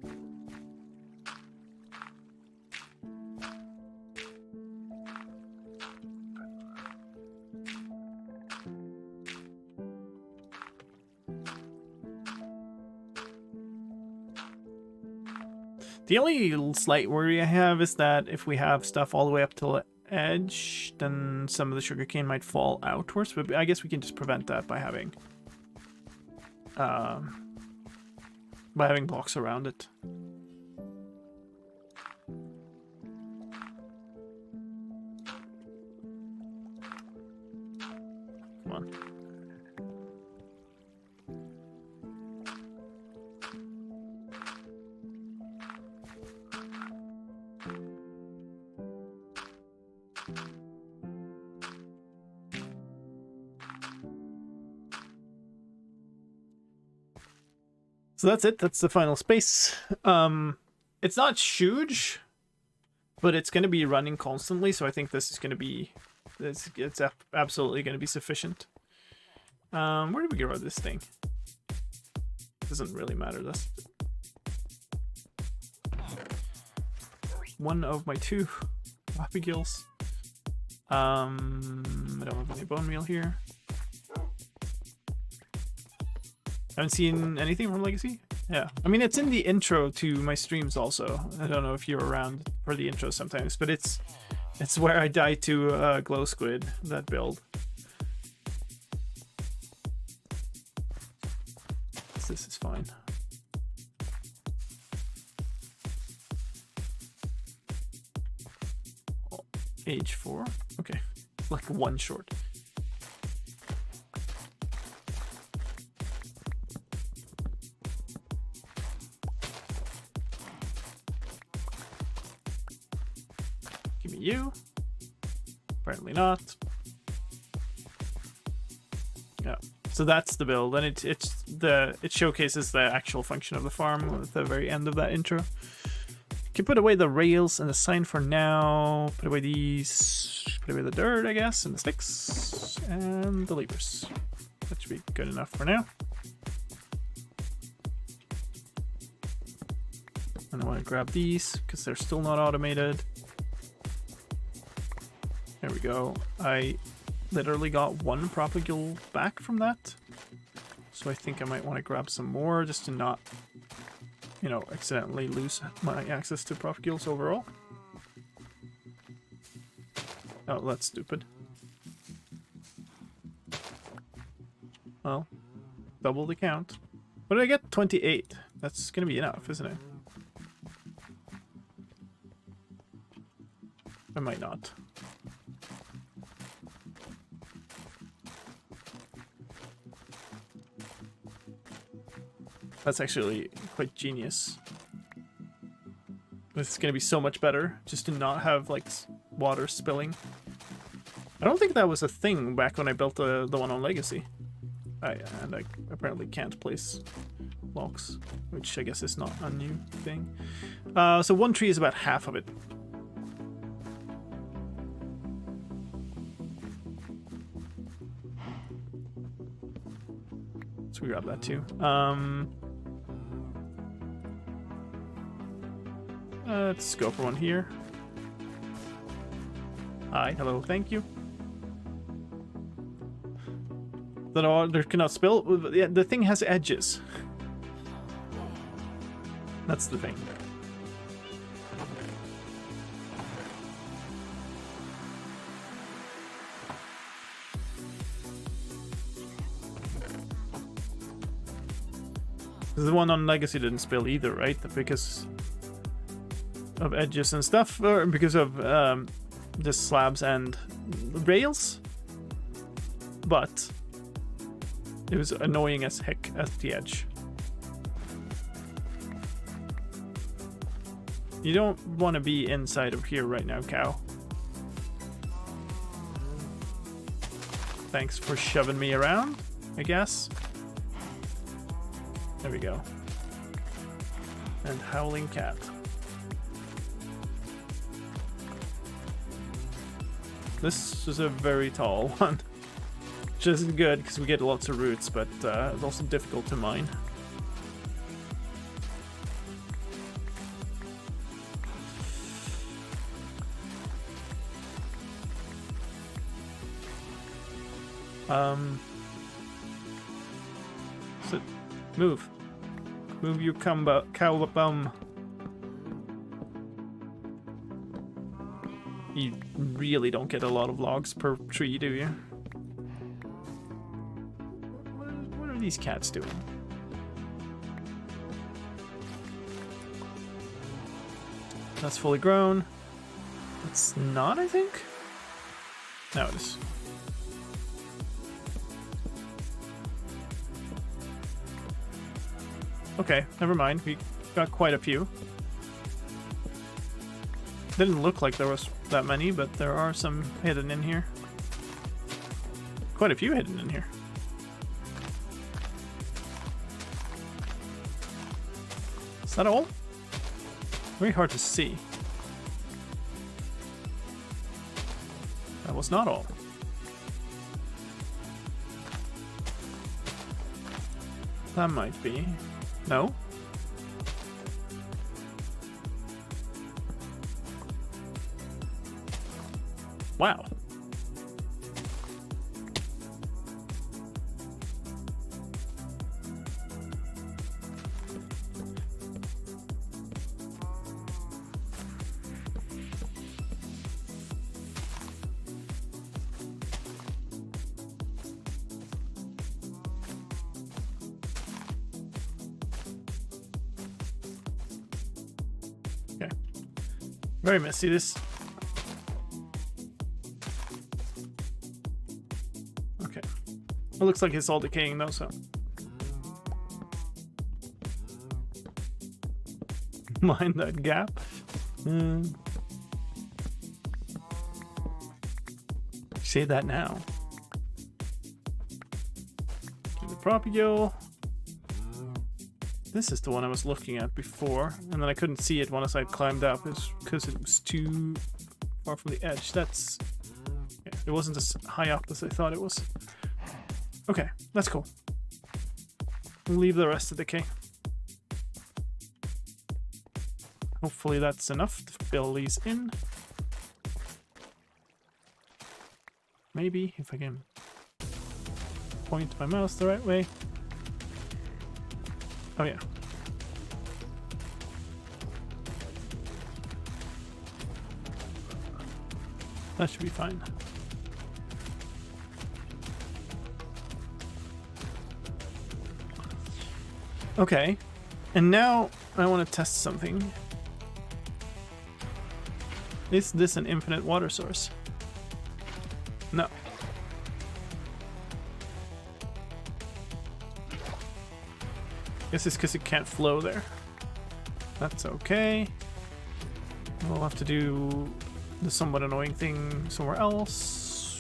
The only slight worry I have is that if we have stuff all the way up to the edge, then some of the sugarcane might fall outwards, but I guess we can just prevent that by having blocks around it. Come on. So that's it. That's the final space. It's not huge, but it's going to be running constantly. So I think this is going to be, it's absolutely going to be sufficient. Where do we grow this thing? Doesn't really matter. That's one of my 2 floppy gills. I don't have any bone meal here. Haven't seen anything from Legacy? Yeah. I mean, it's in the intro to my streams also. I don't know if you're around for the intro sometimes, but it's where I die to glow squid, that build. This is fine. Oh, age 4? Okay. It's like 1 short. You? Apparently not. Yeah. So that's the build, and it showcases the actual function of the farm at the very end of that intro. You can put away the rails and the sign for now. Put away these. Put away the dirt, I guess, and the sticks and the levers. That should be good enough for now. And I want to grab these because they're still not automated. There we go. I literally got 1 propagule back from that. So I think I might want to grab some more just to not, you know, accidentally lose my access to propagules overall. Oh, that's stupid. Well, double the count. What did I get? 28. That's going to be enough, isn't it? I might not. That's actually quite genius. This is gonna be so much better just to not have like water spilling. I don't think that was a thing back when I built the one on Legacy. And I apparently can't place blocks, which I guess is not a new thing. So one tree is about half of it. So we grab that too. Let's go for one here. Hi, hello, thank you. That water cannot spill. The thing has edges. That's the thing. The one on Legacy didn't spill either, right? Because of edges and stuff, or because of just slabs and rails. But it was annoying as heck at the edge. You don't want to be inside of here right now, cow. Thanks for shoving me around, I guess. There we go. And Howling Cat. This is a very tall one. Which isn't good because we get lots of roots, but it's also difficult to mine. So move. Move your cow bum. You really don't get a lot of logs per tree, do you? What are these cats doing? That's fully grown. It's not, I think? No, it is. Okay, never mind. We got quite a few. Didn't look like there was that many, but there are some hidden in here. Quite a few hidden in here. Is that all? Very hard to see. That was not all. That might be. No? Wow. Okay. Very messy, this. It looks like it's all decaying though, so. Mind that gap. Say that now. Get the propagule. This is the one I was looking at before, and then I couldn't see it once I climbed up. It's because it was too far from the edge. That's. Yeah, it wasn't as high up as I thought it was. Okay, that's cool. We'll leave the rest to decay. Hopefully that's enough to fill these in. Maybe, if I can point my mouse the right way. Oh yeah. That should be fine. Okay, and now I want to test something. Is this an infinite water source? No. Guess it's because it can't flow there. That's okay. We'll have to do the somewhat annoying thing somewhere else.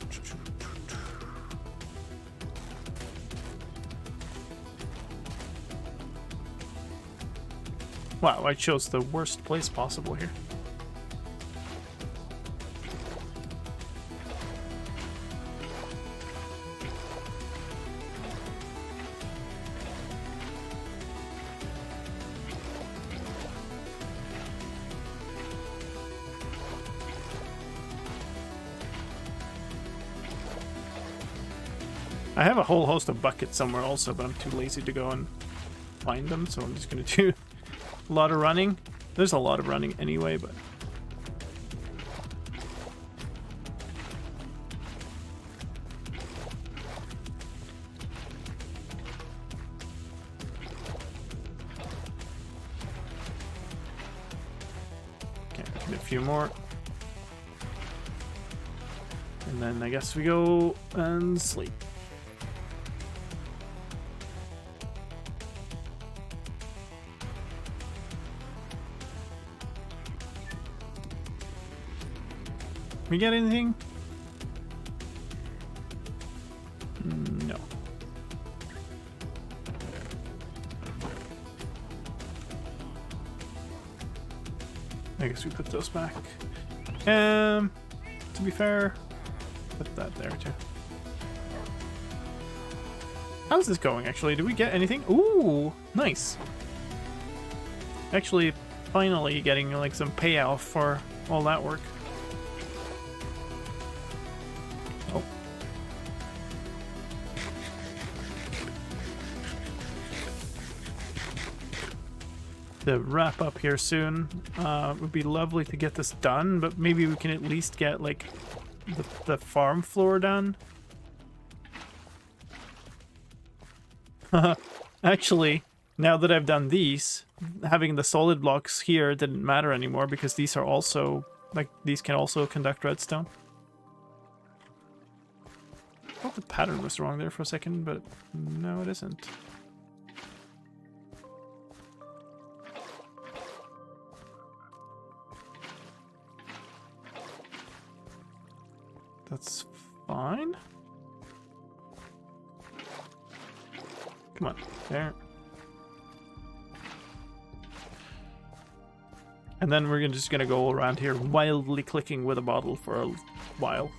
Wow, I chose the worst place possible here. I have a whole host of buckets somewhere also, but I'm too lazy to go and find them, so I'm just gonna do a lot of running. There's a lot of running anyway, but... Okay, get a few more. And then I guess we go and sleep. We get anything? No. I guess we put those back. To be fair, put that there too. How's this going actually? Did we get anything? Ooh, nice. Actually, finally getting like some payoff for all that work. Oh. To wrap up here soon, it would be lovely to get this done, but maybe we can at least get like the farm floor done. Actually, now that I've done these, having the solid blocks here didn't matter anymore because these are also, like, these can also conduct redstone. I thought the pattern was wrong there for a second, but no, it isn't. That's fine. Come on, there. And then we're just gonna go around here wildly clicking with a bottle for a while.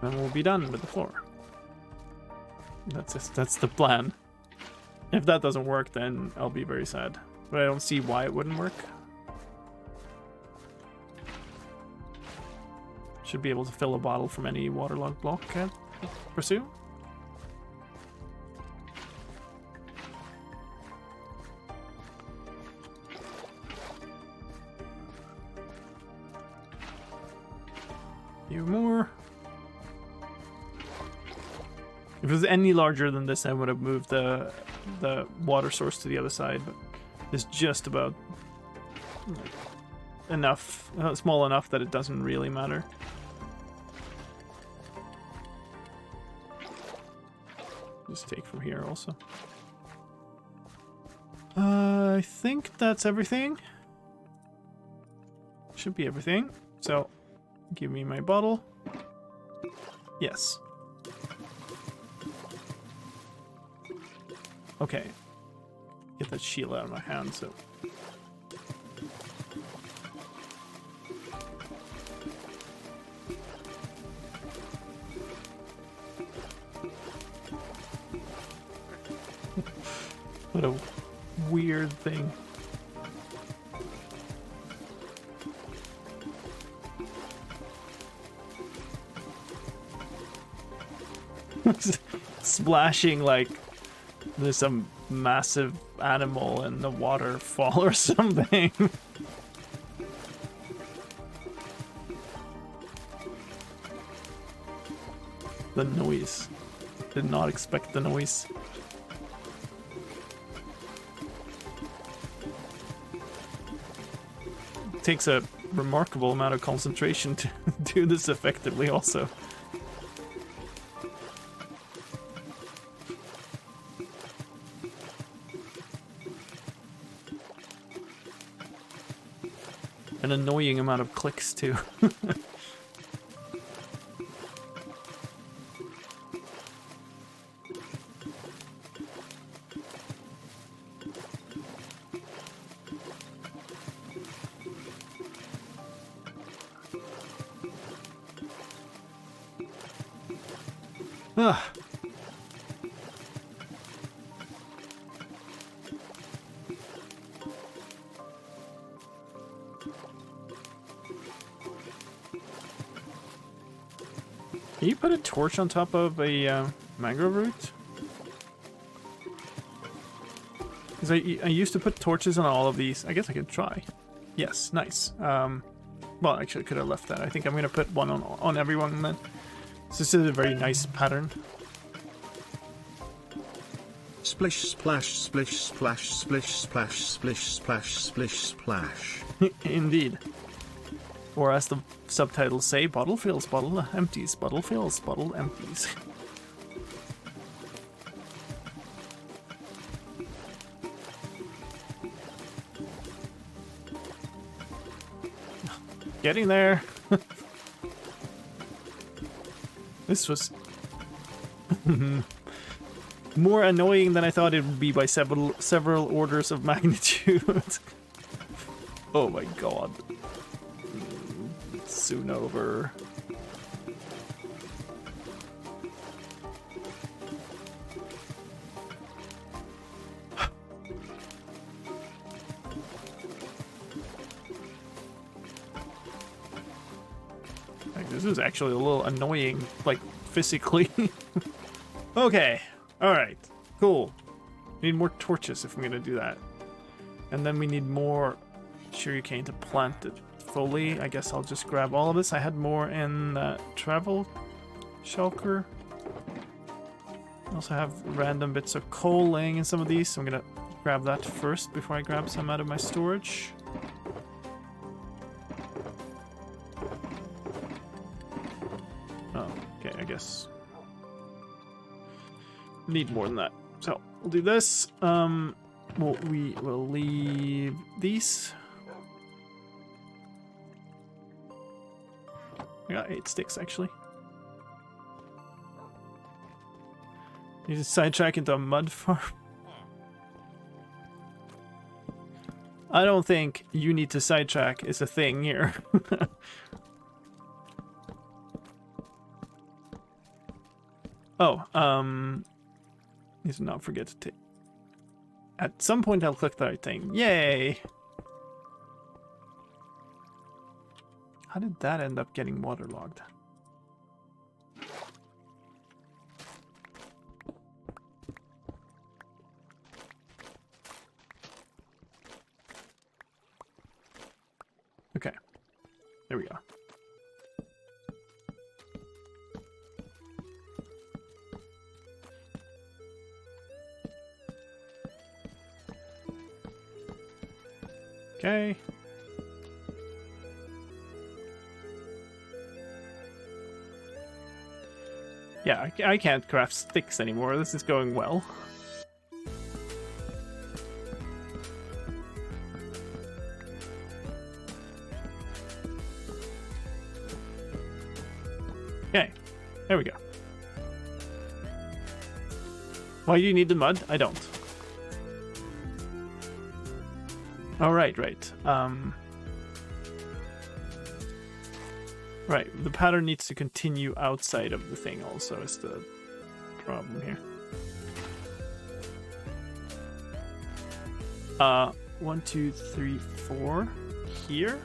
Then we'll be done with the floor. That's the plan. If that doesn't work, then I'll be very sad. But I don't see why it wouldn't work. Should be able to fill a bottle from any waterlogged block I pursue. A few more. If it was any larger than this, I would have moved the water source to the other side, but it's just about like, enough, small enough that it doesn't really matter. Just take from here also. I think that's everything. Should be everything. So, give me my bottle. Yes. Okay. Get that shield out of my hand, so... What a weird thing. Splashing like there's some massive animal in the waterfall or something. The noise. Did not expect the noise. takes a remarkable amount of concentration to do this effectively also. An annoying amount of clicks too. Ah. Can you put a torch on top of a mangrove root? Because I used to put torches on all of these. I guess I could try. Yes, nice. Well, actually, I could have left that. I think I'm going to put one on everyone then. So this is a very nice pattern. Splish, splash, splish, splash, splish, splash, splish, splash, splish, splash. Indeed. Or as the subtitles say, bottle fills, bottle empties, bottle fills, bottle empties. Getting there. This was more annoying than I thought it would be by several orders of magnitude. Oh my god. It's soon over. Like, this is actually a little annoying, like, physically. Okay. Alright. Cool. Need more torches if I'm gonna do that. And then we need more sugarcane to plant it fully. I guess I'll just grab all of this. I had more in travel shulker. I also have random bits of coal laying in some of these, so I'm gonna grab that first before I grab some out of my storage. Oh, okay, I guess need more than that. So we'll do this. We will leave these. I got 8 sticks actually. Need to sidetrack into a mud farm. I don't think you need to sidetrack is a thing here. Oh, need to not forget to take. At some point I'll click the right thing. Yay! How did that end up getting waterlogged? Okay. There we go. Okay. Yeah, I can't craft sticks anymore. This is going well. Okay, there we go. Why do you need the mud? I don't. Oh, right. Right, the pattern needs to continue outside of the thing also is the problem here. 1, 2, 3, 4 here.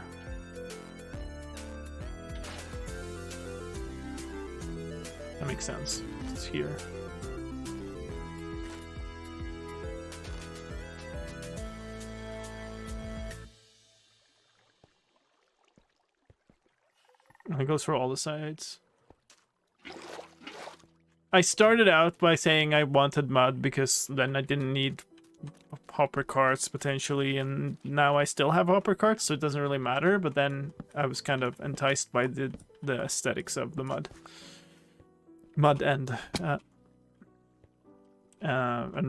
That makes sense. It's here. It goes for all the sides. I started out by saying I wanted mud because then I didn't need hopper carts potentially, and now I still have hopper carts, so it doesn't really matter. But then I was kind of enticed by the aesthetics of the mud and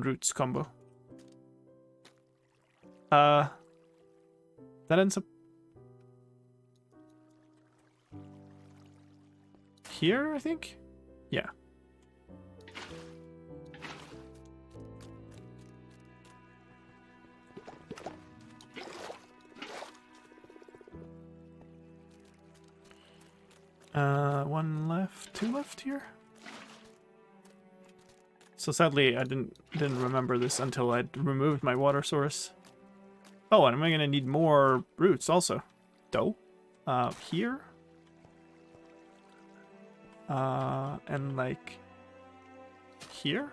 roots combo. That ends up here, I think. Yeah. One left, two left here. So sadly, I didn't remember this until I'd removed my water source. Oh, and am I gonna need more roots also? Dough. Here. And like here.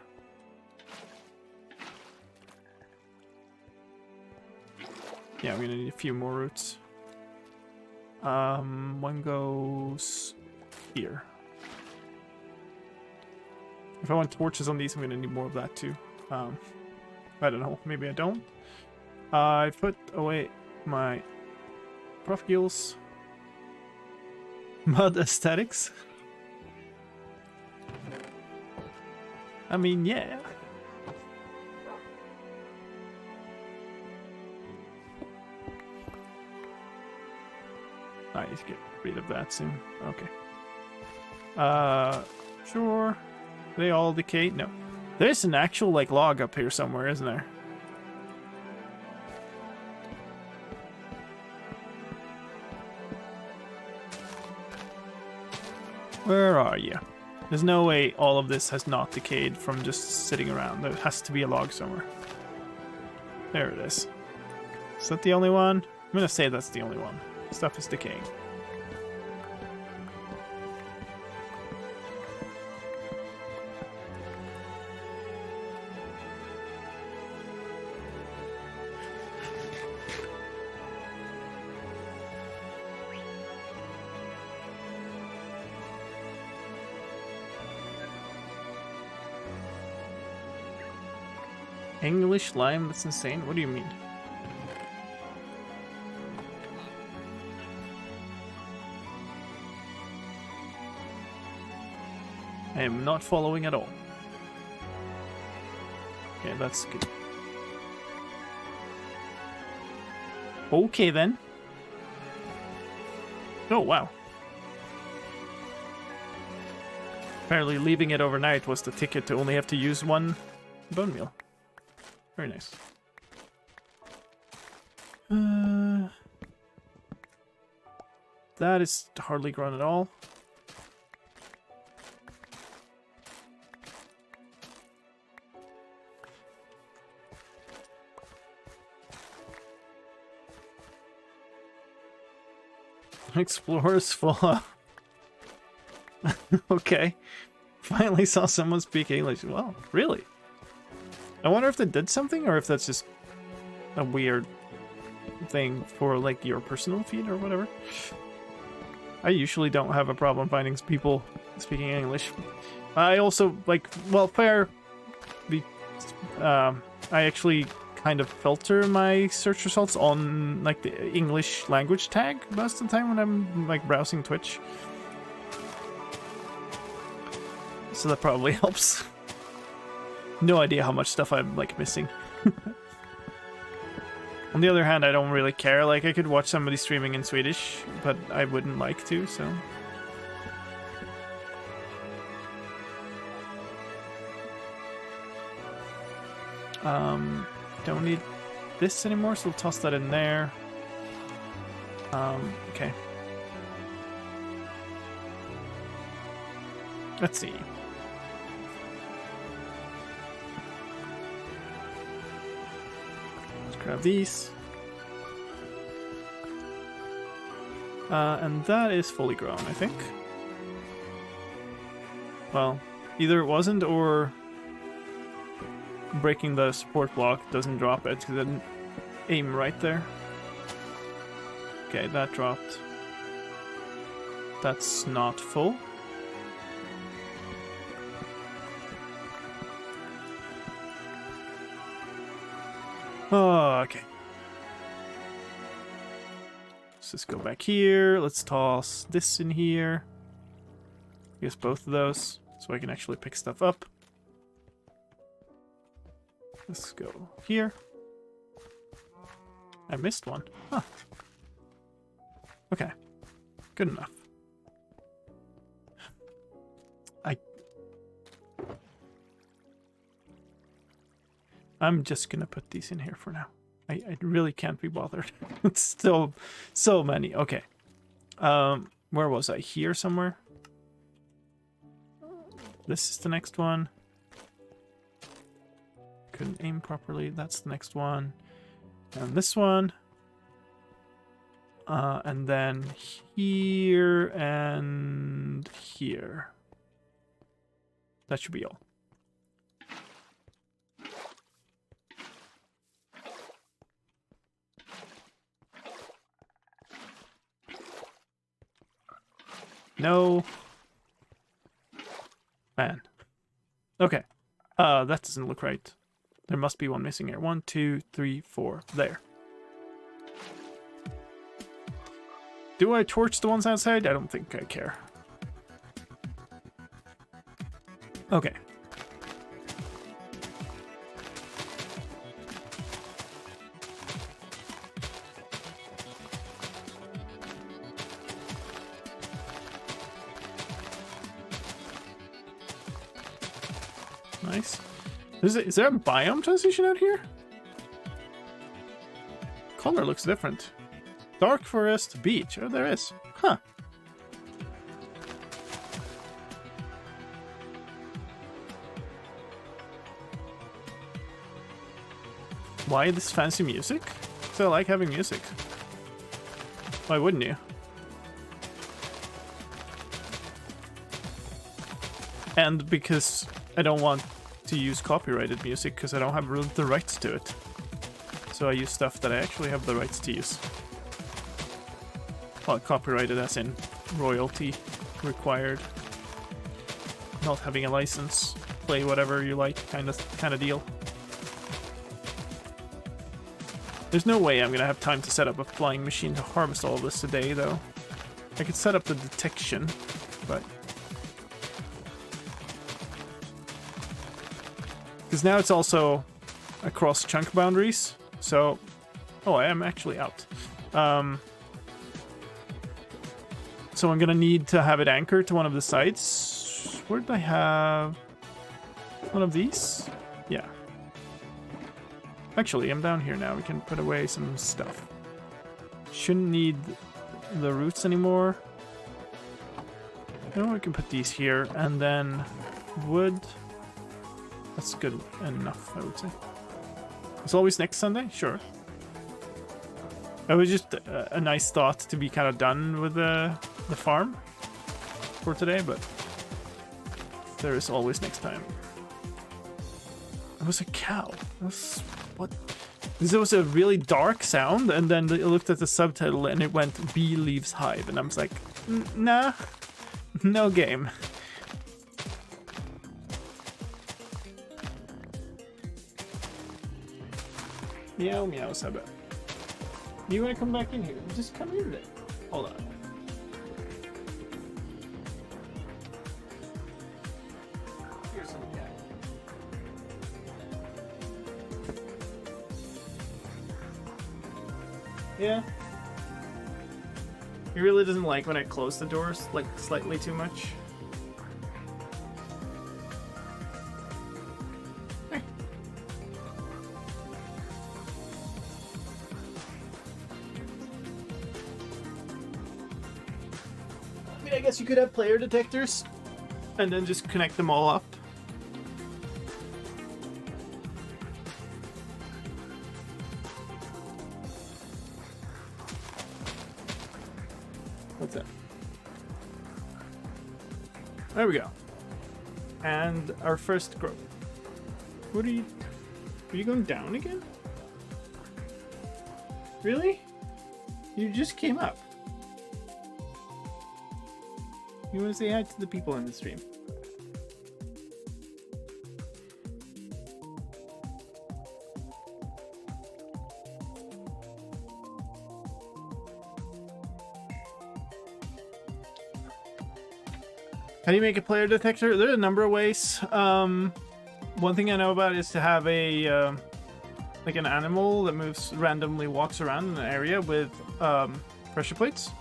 Yeah, I'm gonna need a few more roots. One goes here. If I want torches on these, I'm gonna need more of that too. I don't know, maybe I don't. I put away my profiles. Mud aesthetics. I mean, yeah. I need to get rid of that soon. Okay. Sure. They all decay? No. There's an actual, like, log up here somewhere, isn't there? Where are you? There's no way all of this has not decayed from just sitting around. There has to be a log somewhere. There it is. Is that the only one? I'm gonna say that's the only one. Stuff is decaying. English lime? That's insane. What do you mean? I am not following at all. Okay, that's good. Okay then. Oh, wow. Apparently leaving it overnight was the ticket to only have to use one bone meal. Very nice. That is hardly grown at all. Explorers full. Okay. Finally saw someone speak English. Well, really? I wonder if they did something or if that's just a weird thing for like your personal feed or whatever. I usually don't have a problem finding people speaking English. I also like, well, I actually kind of filter my search results on like the English language tag most of the time when I'm like browsing Twitch. So that probably helps. No idea how much stuff I'm like missing. On the other hand, I don't really care. Like I could watch somebody streaming in Swedish, but I wouldn't like to, so. Don't need this anymore, so we'll toss that in there. Okay. Let's see. Let's grab these. And that is fully grown, I think. Well, either it wasn't or breaking the support block doesn't drop it because it didn't aim right there. Okay, that dropped. That's not full. Oh, okay. Let's just go back here. Let's toss this in here. I guess both of those, so I can actually pick stuff up. Let's go here. I missed one. Huh. Okay. Good enough. I'm just gonna put these in here for now. I really can't be bothered. It's still so many. Okay. Where was I? Here somewhere? This is the next one. Couldn't aim properly. That's the next one. And this one. And then here and here. That should be all. No. Man. Okay. That doesn't look right. There must be one missing here. 1, 2, 3, 4. There. Do I torch the ones outside? I don't think I care. Okay. Nice. Is there a biome transition out here? Color looks different. Dark forest, beach. Oh, there is. Huh. Why this fancy music? So I like having music. Why wouldn't you? And because I don't want to use copyrighted music because I don't have the rights to it. So I use stuff that I actually have the rights to use. Well, copyrighted as in royalty required. Not having a license, play whatever you like kind of deal. There's no way I'm gonna have time to set up a flying machine to harvest all of this today, though. I could set up the detection, but... Because now it's also across chunk boundaries, so... Oh, I am actually out. So I'm gonna need to have it anchored to one of the sites. Where did I have... one of these? Yeah. Actually, I'm down here now. We can put away some stuff. Shouldn't need the roots anymore. You know, we can put these here, and then wood. That's good enough, I would say. It's always next Sunday? Sure. It was just a nice thought to be kind of done with the farm for today, but there is always next time. It was a cow. That's what? There was a really dark sound, and then I looked at the subtitle and it went "Bee leaves hive," and I was like, nah, no game. Meow meow, Saba. You wanna come back in here? Just come in there. Hold on. Here's some cat. Yeah. He really doesn't like when I close the doors, like, slightly too much. Hey. I mean, I guess you could have player detectors and then just connect them all up. What's that? There we go. And our first growth. What are you... Are you going down again? Really? You just came up. You want to say hi to the people in the stream? How do you make a player detector? There are a number of ways. One thing I know about is to have a like an animal that moves randomly, walks around in an area with pressure plates.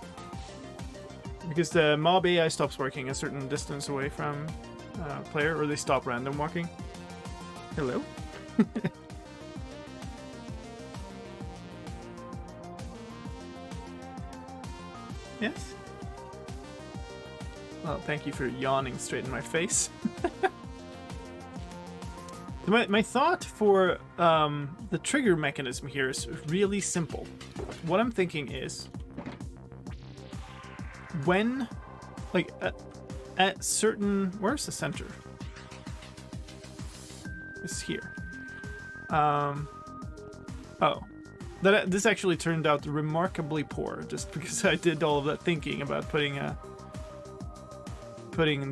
Because the mob AI stops working a certain distance away from player, or they stop random walking. Hello? Yes? Well, thank you for yawning straight in my face. My thought for the trigger mechanism here is really simple. What I'm thinking is, when, like, at certain... Where's the center? It's here. Oh. This actually turned out remarkably poor, just because I did all of that thinking about putting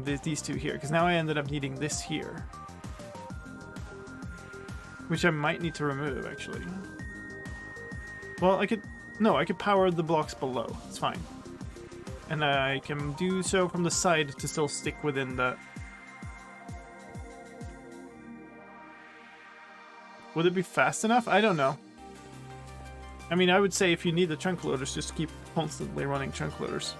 these two here, because now I ended up needing this here. Which I might need to remove, actually. Well, I could power the blocks below. It's fine. And I can do so from the side to still stick within the... Would it be fast enough? I don't know. I mean, I would say if you need the chunk loaders, just keep constantly running chunk loaders.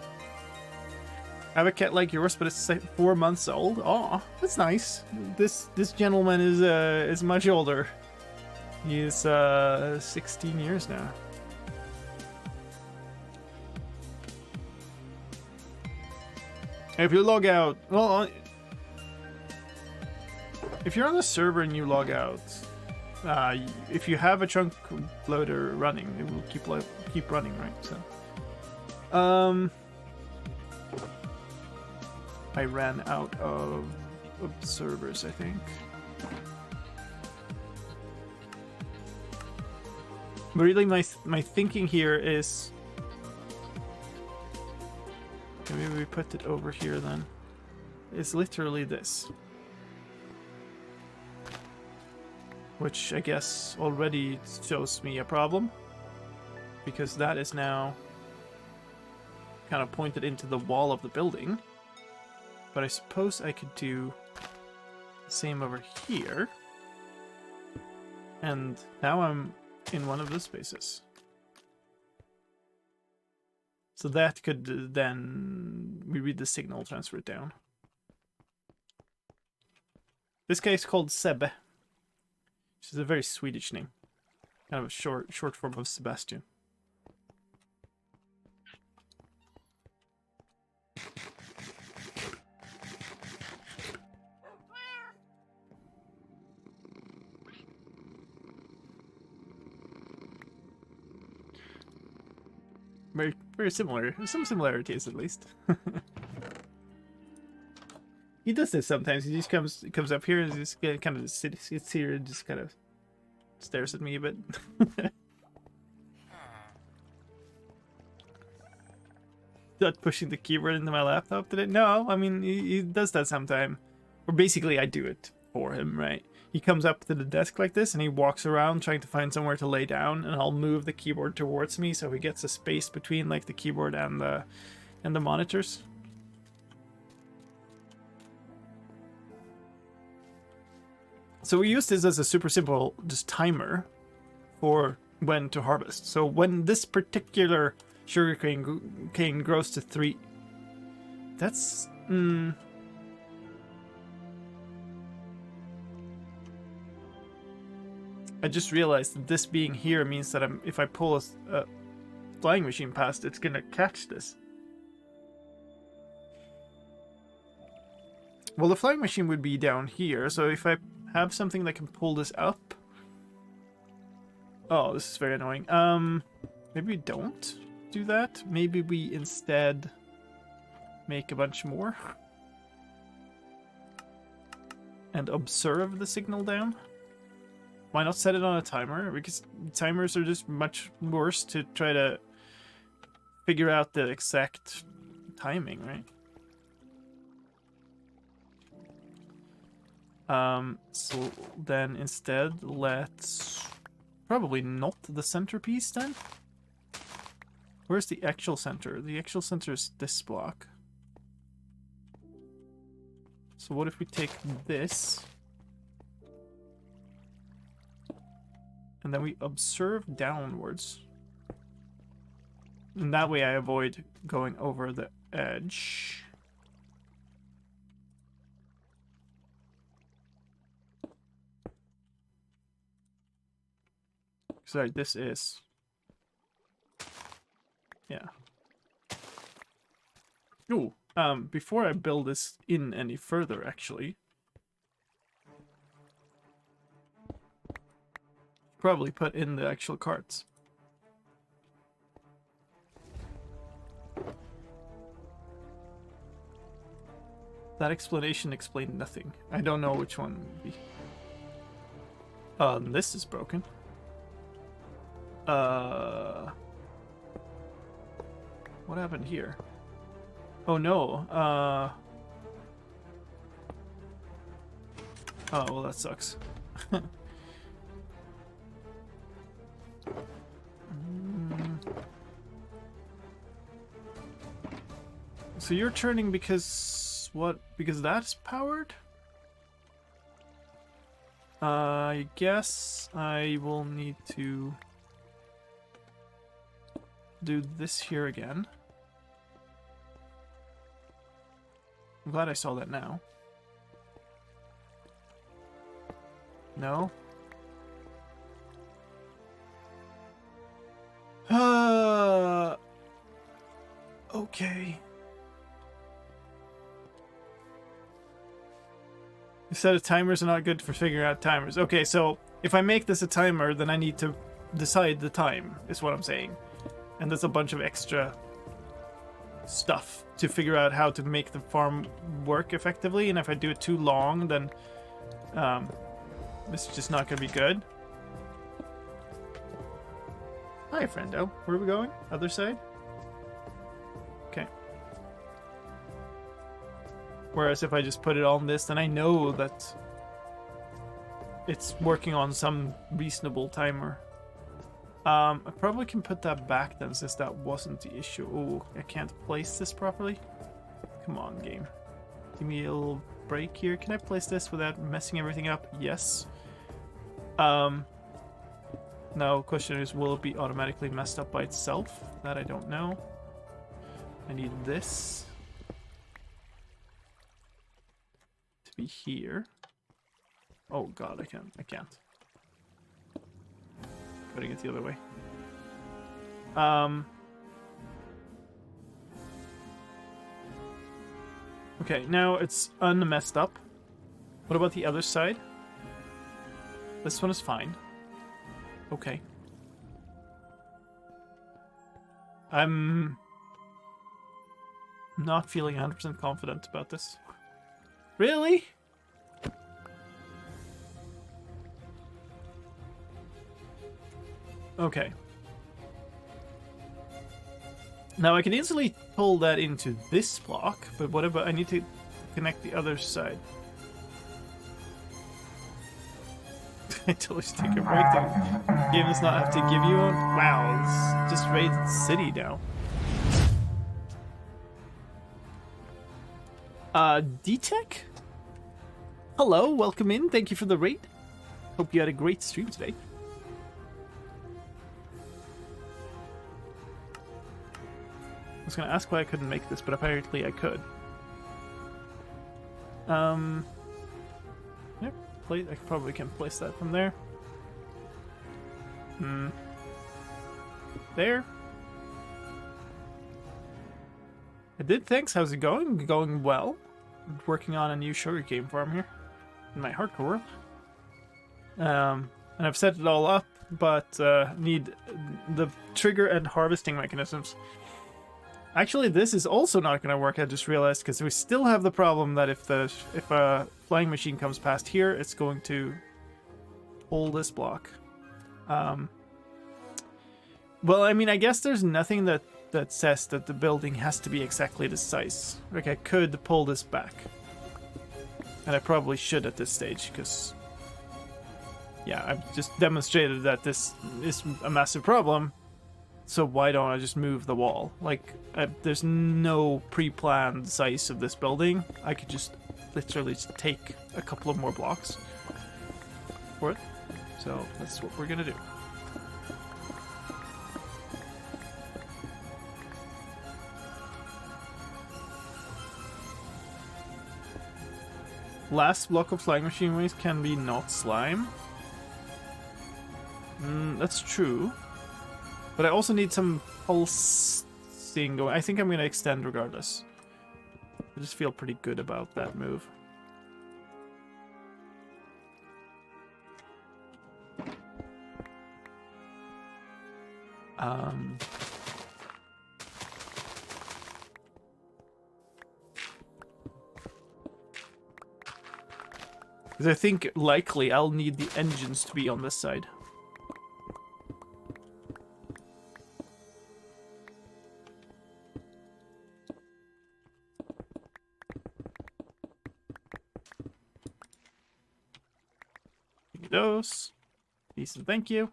I have a cat like yours, but it's 4 months old. Aw, that's nice. This gentleman is much older. He's 16 years now. If you log out, well, if you're on the server and you log out, if you have a chunk loader running, it will keep running, right? So, I ran out of observers, I think. But really, my thinking here is... Maybe we put it over here then. It's literally this. Which I guess already shows me a problem. Because that is now kind of pointed into the wall of the building. But I suppose I could do the same over here. And now I'm in one of the spaces. So that could then... We read the signal, transfer it down. This guy is called Sebbe, which is a very Swedish name. Kind of a short form of Sebastian. Very similar. Some similarities, at least. He does this sometimes. He just comes up here and just kind of sits here and just kind of stares at me a bit. Not pushing the keyboard into my laptop today. No, I mean he does that sometime. Or basically, I do it for him, right? He comes up to the desk like this and he walks around trying to find somewhere to lay down, and I'll move the keyboard towards me so he gets a space between like the keyboard and the monitors. So we use this as a super simple just timer for when to harvest. So when this particular sugarcane cane grows to 3, that's I just realized that this being here means that if I pull a flying machine past, it's gonna catch this. Well, the flying machine would be down here, so if I have something that can pull this up... Oh, this is very annoying. Maybe we don't do that. Maybe we instead make a bunch more. And observe the signal down. Why not set it on a timer? Because timers are just much worse to try to figure out the exact timing, right? So then instead, let's probably not the centerpiece then. Where's the actual center? The actual center is this block. So what if we take this and then we observe downwards? And that way I avoid going over the edge. Sorry, this is... Yeah. Ooh, before I build this in any further, actually, probably put in the actual carts. That explanation explained nothing. I don't know which one would be. This is broken. What happened here? Oh no, oh, well that sucks. So you're turning because... what? Because that's powered? I guess I will need to do this here again. I'm glad I saw that now. No? Okay. You said timers are not good for figuring out timers. Okay, so if I make this a timer, then I need to decide the time, is what I'm saying. And there's a bunch of extra stuff to figure out how to make the farm work effectively, and if I do it too long, then this is just not going to be good. Hi, friendo. Where are we going? Other side? Okay. Whereas if I just put it on this, then I know that it's working on some reasonable timer. I probably can put that back then, since that wasn't the issue. Oh, I can't place this properly. Come on, game. Give me a little break here. Can I place this without messing everything up? Yes. Now, question is, will it be automatically messed up by itself? That I don't know. I need this to be here. Oh god, I can't. Putting it the other way. Okay, now it's unmessed up. What about the other side? This one is fine. Okay. I'm not feeling 100% confident about this. Really? Okay. Now I can easily pull that into this block, but what about... I need to connect the other side. I totally just take a breakdown. Game does not have to give you one. Wow, it's just raided city now. D-Tech? Hello, welcome in. Thank you for the raid. Hope you had a great stream today. I was gonna ask why I couldn't make this, but apparently I could. Yep, I probably can place that from there. There. I did, thanks. How's it going? Going well. I'm working on a new sugarcane farm here in my hardcore world. And I've set it all up, but need the trigger and harvesting mechanisms. Actually, this is also not going to work, I just realized, because we still have the problem that if a flying machine comes past here, it's going to pull this block. Well, I mean, I guess there's nothing that says that the building has to be exactly the size. Like, I could pull this back. And I probably should at this stage, because... yeah, I've just demonstrated that this is a massive problem. So why don't I just move the wall? Like, there's no pre-planned size of this building. I could just literally take a couple of more blocks for it. So that's what we're gonna do. Last block of flying machine waste can be not slime. That's true. But I also need some pulsing going. I think I'm going to extend regardless. I just feel pretty good about that move. Because I think likely I'll need the engines to be on this side. Give me those. Decent, thank you.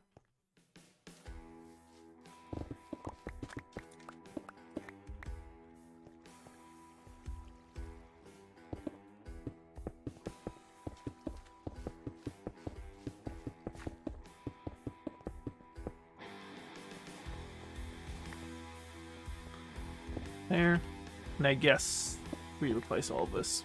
There. And I guess we replace all of this.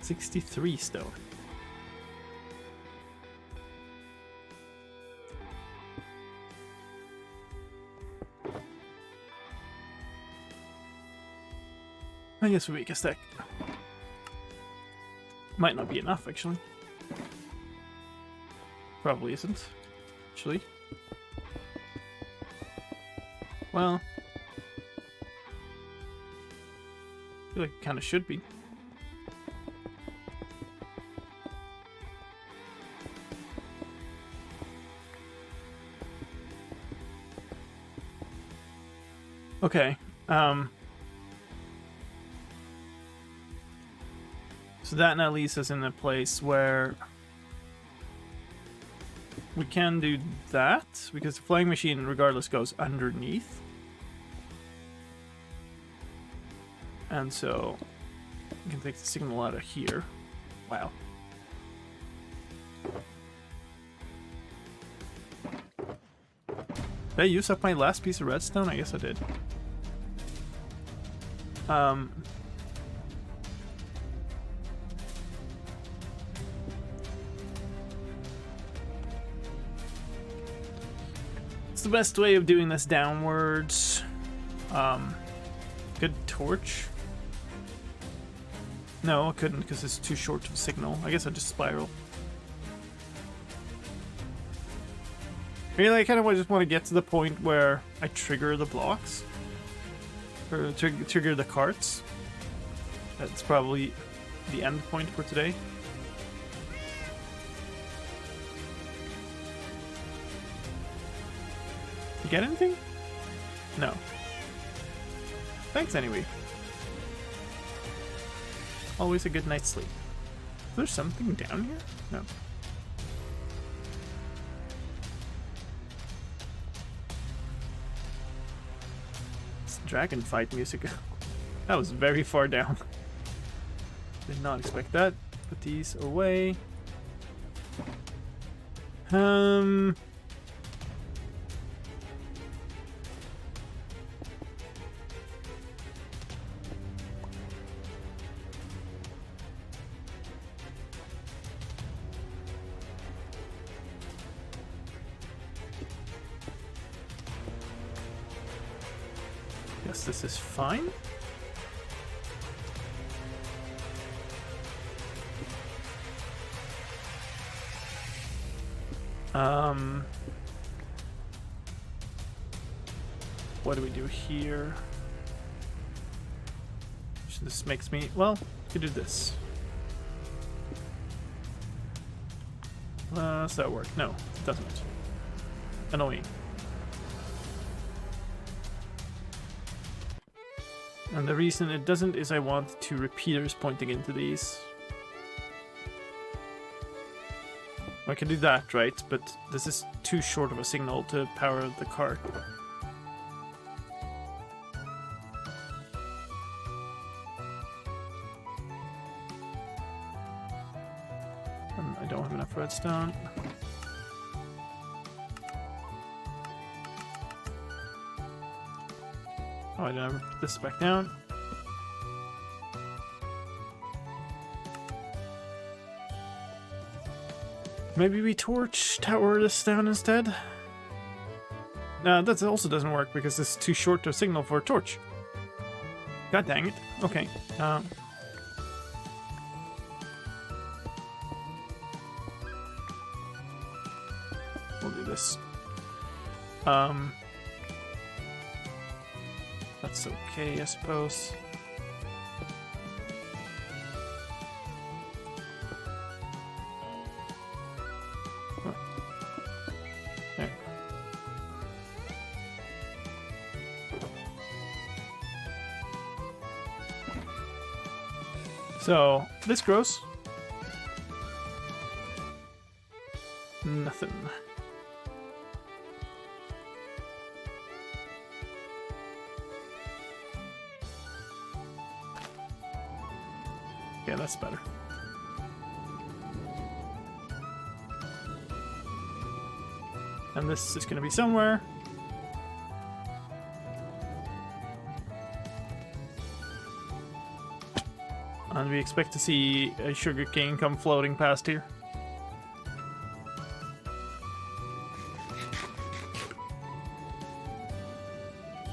$63 stone. I guess we make a stack. Might not be enough, actually. Probably isn't, actually. Well, I feel like it kind of should be. Okay, so that now leaves us in a place where we can do that, because the flying machine regardless goes underneath. And so we can take the signal out of here. Wow. Did I use up my last piece of redstone? I guess I did. It's the best way of doing this downwards. Good torch. No, I couldn't because it's too short of a signal. I guess I'll just spiral. Really, I kind of just want to get to the point where I trigger the blocks. Or trigger the carts. That's probably the end point for today. You get anything? No. Thanks anyway. Always a good night's sleep. Is there something down here? No. Dragon fight music. That was very far down. Did not expect that. Put these away. Guess this is fine. What do we do here? So this makes me, well, we could do this. Does that work? No, it doesn't. Annoying. And the reason it doesn't is I want two repeaters pointing into these. I can do that, right? But this is too short of a signal to power the cart. I don't have enough redstone. Oh, I didn't ever put this back down. Maybe we torch tower this down instead? No, that also doesn't work because it's too short a signal for a torch. God dang it. Okay. We'll do this. That's okay, I suppose. There. So, this grows. Nothing. Yeah, that's better. And this is going to be somewhere. And we expect to see a sugarcane come floating past here.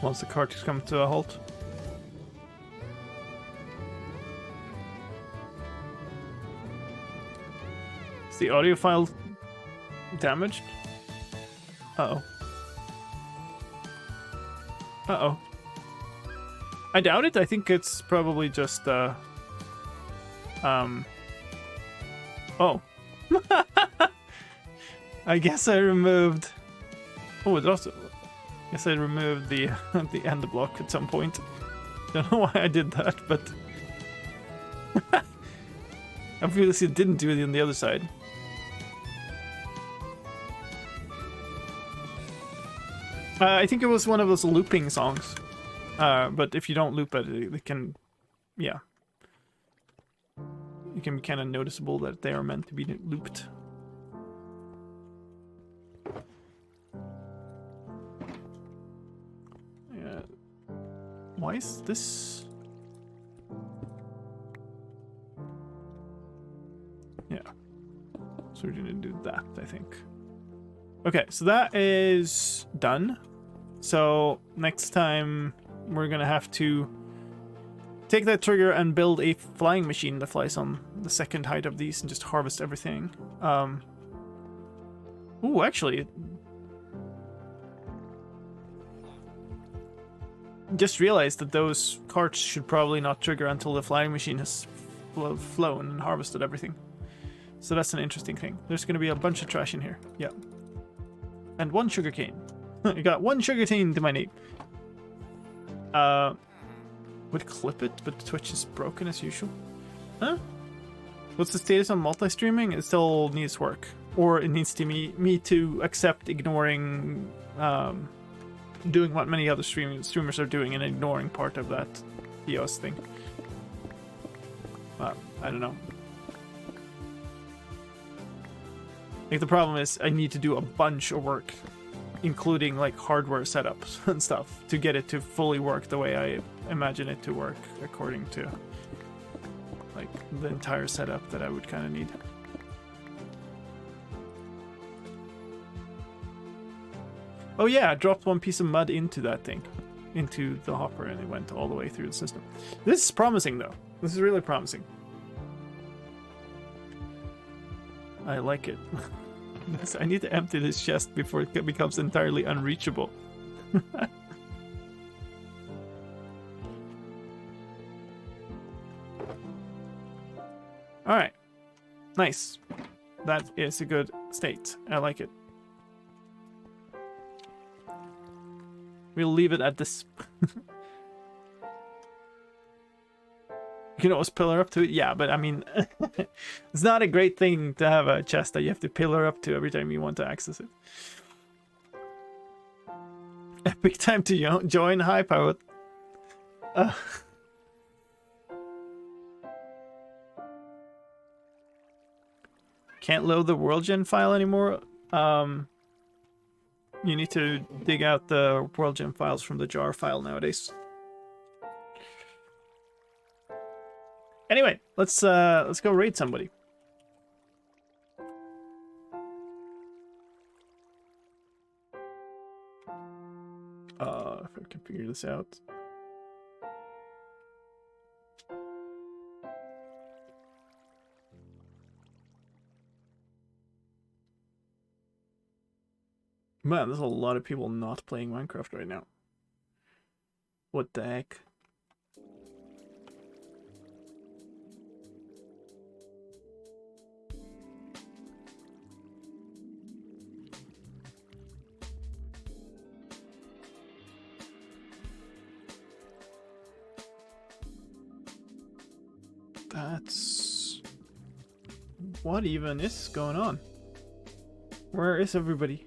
Once the cart comes to a halt. Is the audio file damaged? Uh-oh. Uh-oh. I doubt it. I think it's probably just, Oh. I guess I removed... Oh, it also... I guess I removed the the end block at some point. Don't know why I did that, but... Obviously it didn't do it on the other side. I think it was one of those looping songs. But if you don't loop it, it can... Yeah. It can be kind of noticeable that they are meant to be looped. Yeah. Why is this... Yeah. So we're gonna do that, I think. Okay, so that is done. So next time we're gonna have to take that trigger and build a flying machine that flies on the second height of these and just harvest everything. Ooh, actually, just realized that those carts should probably not trigger until the flying machine has flown and harvested everything. So that's an interesting thing. There's gonna be a bunch of trash in here. Yeah. And one sugarcane. I got one sugarcane to my name. Would clip it, but Twitch is broken as usual. Huh? What's the status on multi-streaming? It still needs work. Or it needs to me to accept ignoring... doing what many other streamers are doing and ignoring part of that EOS thing. I don't know. Like, the problem is I need to do a bunch of work, including like hardware setups and stuff, to get it to fully work the way I imagine it to work, according to like the entire setup that I would kind of need. Oh yeah, I dropped one piece of mud into that thing, into the hopper, and it went all the way through the system. This is promising, though. This is really promising. I like it. I need to empty this chest before it becomes entirely unreachable. Alright. Nice. That is a good state. I like it. We'll leave it at this. can always pillar up to it. Yeah, but I mean, it's not a great thing to have a chest that you have to pillar up to every time you want to access it. Epic time to join high power. Can't load the world gen file anymore. You need to dig out the world gem files from the jar file nowadays. Anyway, let's go raid somebody. If I can figure this out. Man, there's a lot of people not playing Minecraft right now. What the heck? That's... What even is going on? Where is everybody?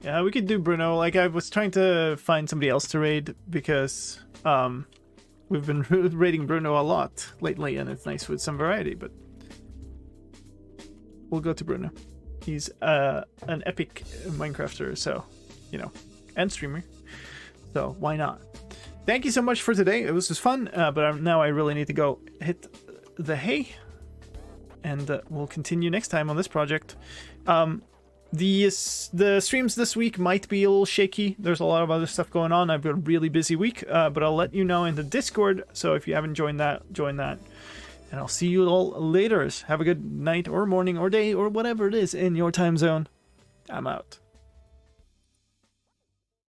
Yeah, we could do Bruno. Like, I was trying to find somebody else to raid because we've been raiding Bruno a lot lately, and it's nice with some variety, but we'll go to Bruno. He's an epic Minecrafter, so, you know, and streamer, so why not? Thank you so much for today. It was just fun, but now I really need to go hit the hay, and we'll continue next time on this project. The streams this week might be a little shaky. There's a lot of other stuff going on. I've got a really busy week, but I'll let you know in the Discord. So if you haven't joined that, join that. And I'll see you all later. Have a good night or morning or day or whatever it is in your time zone. I'm out.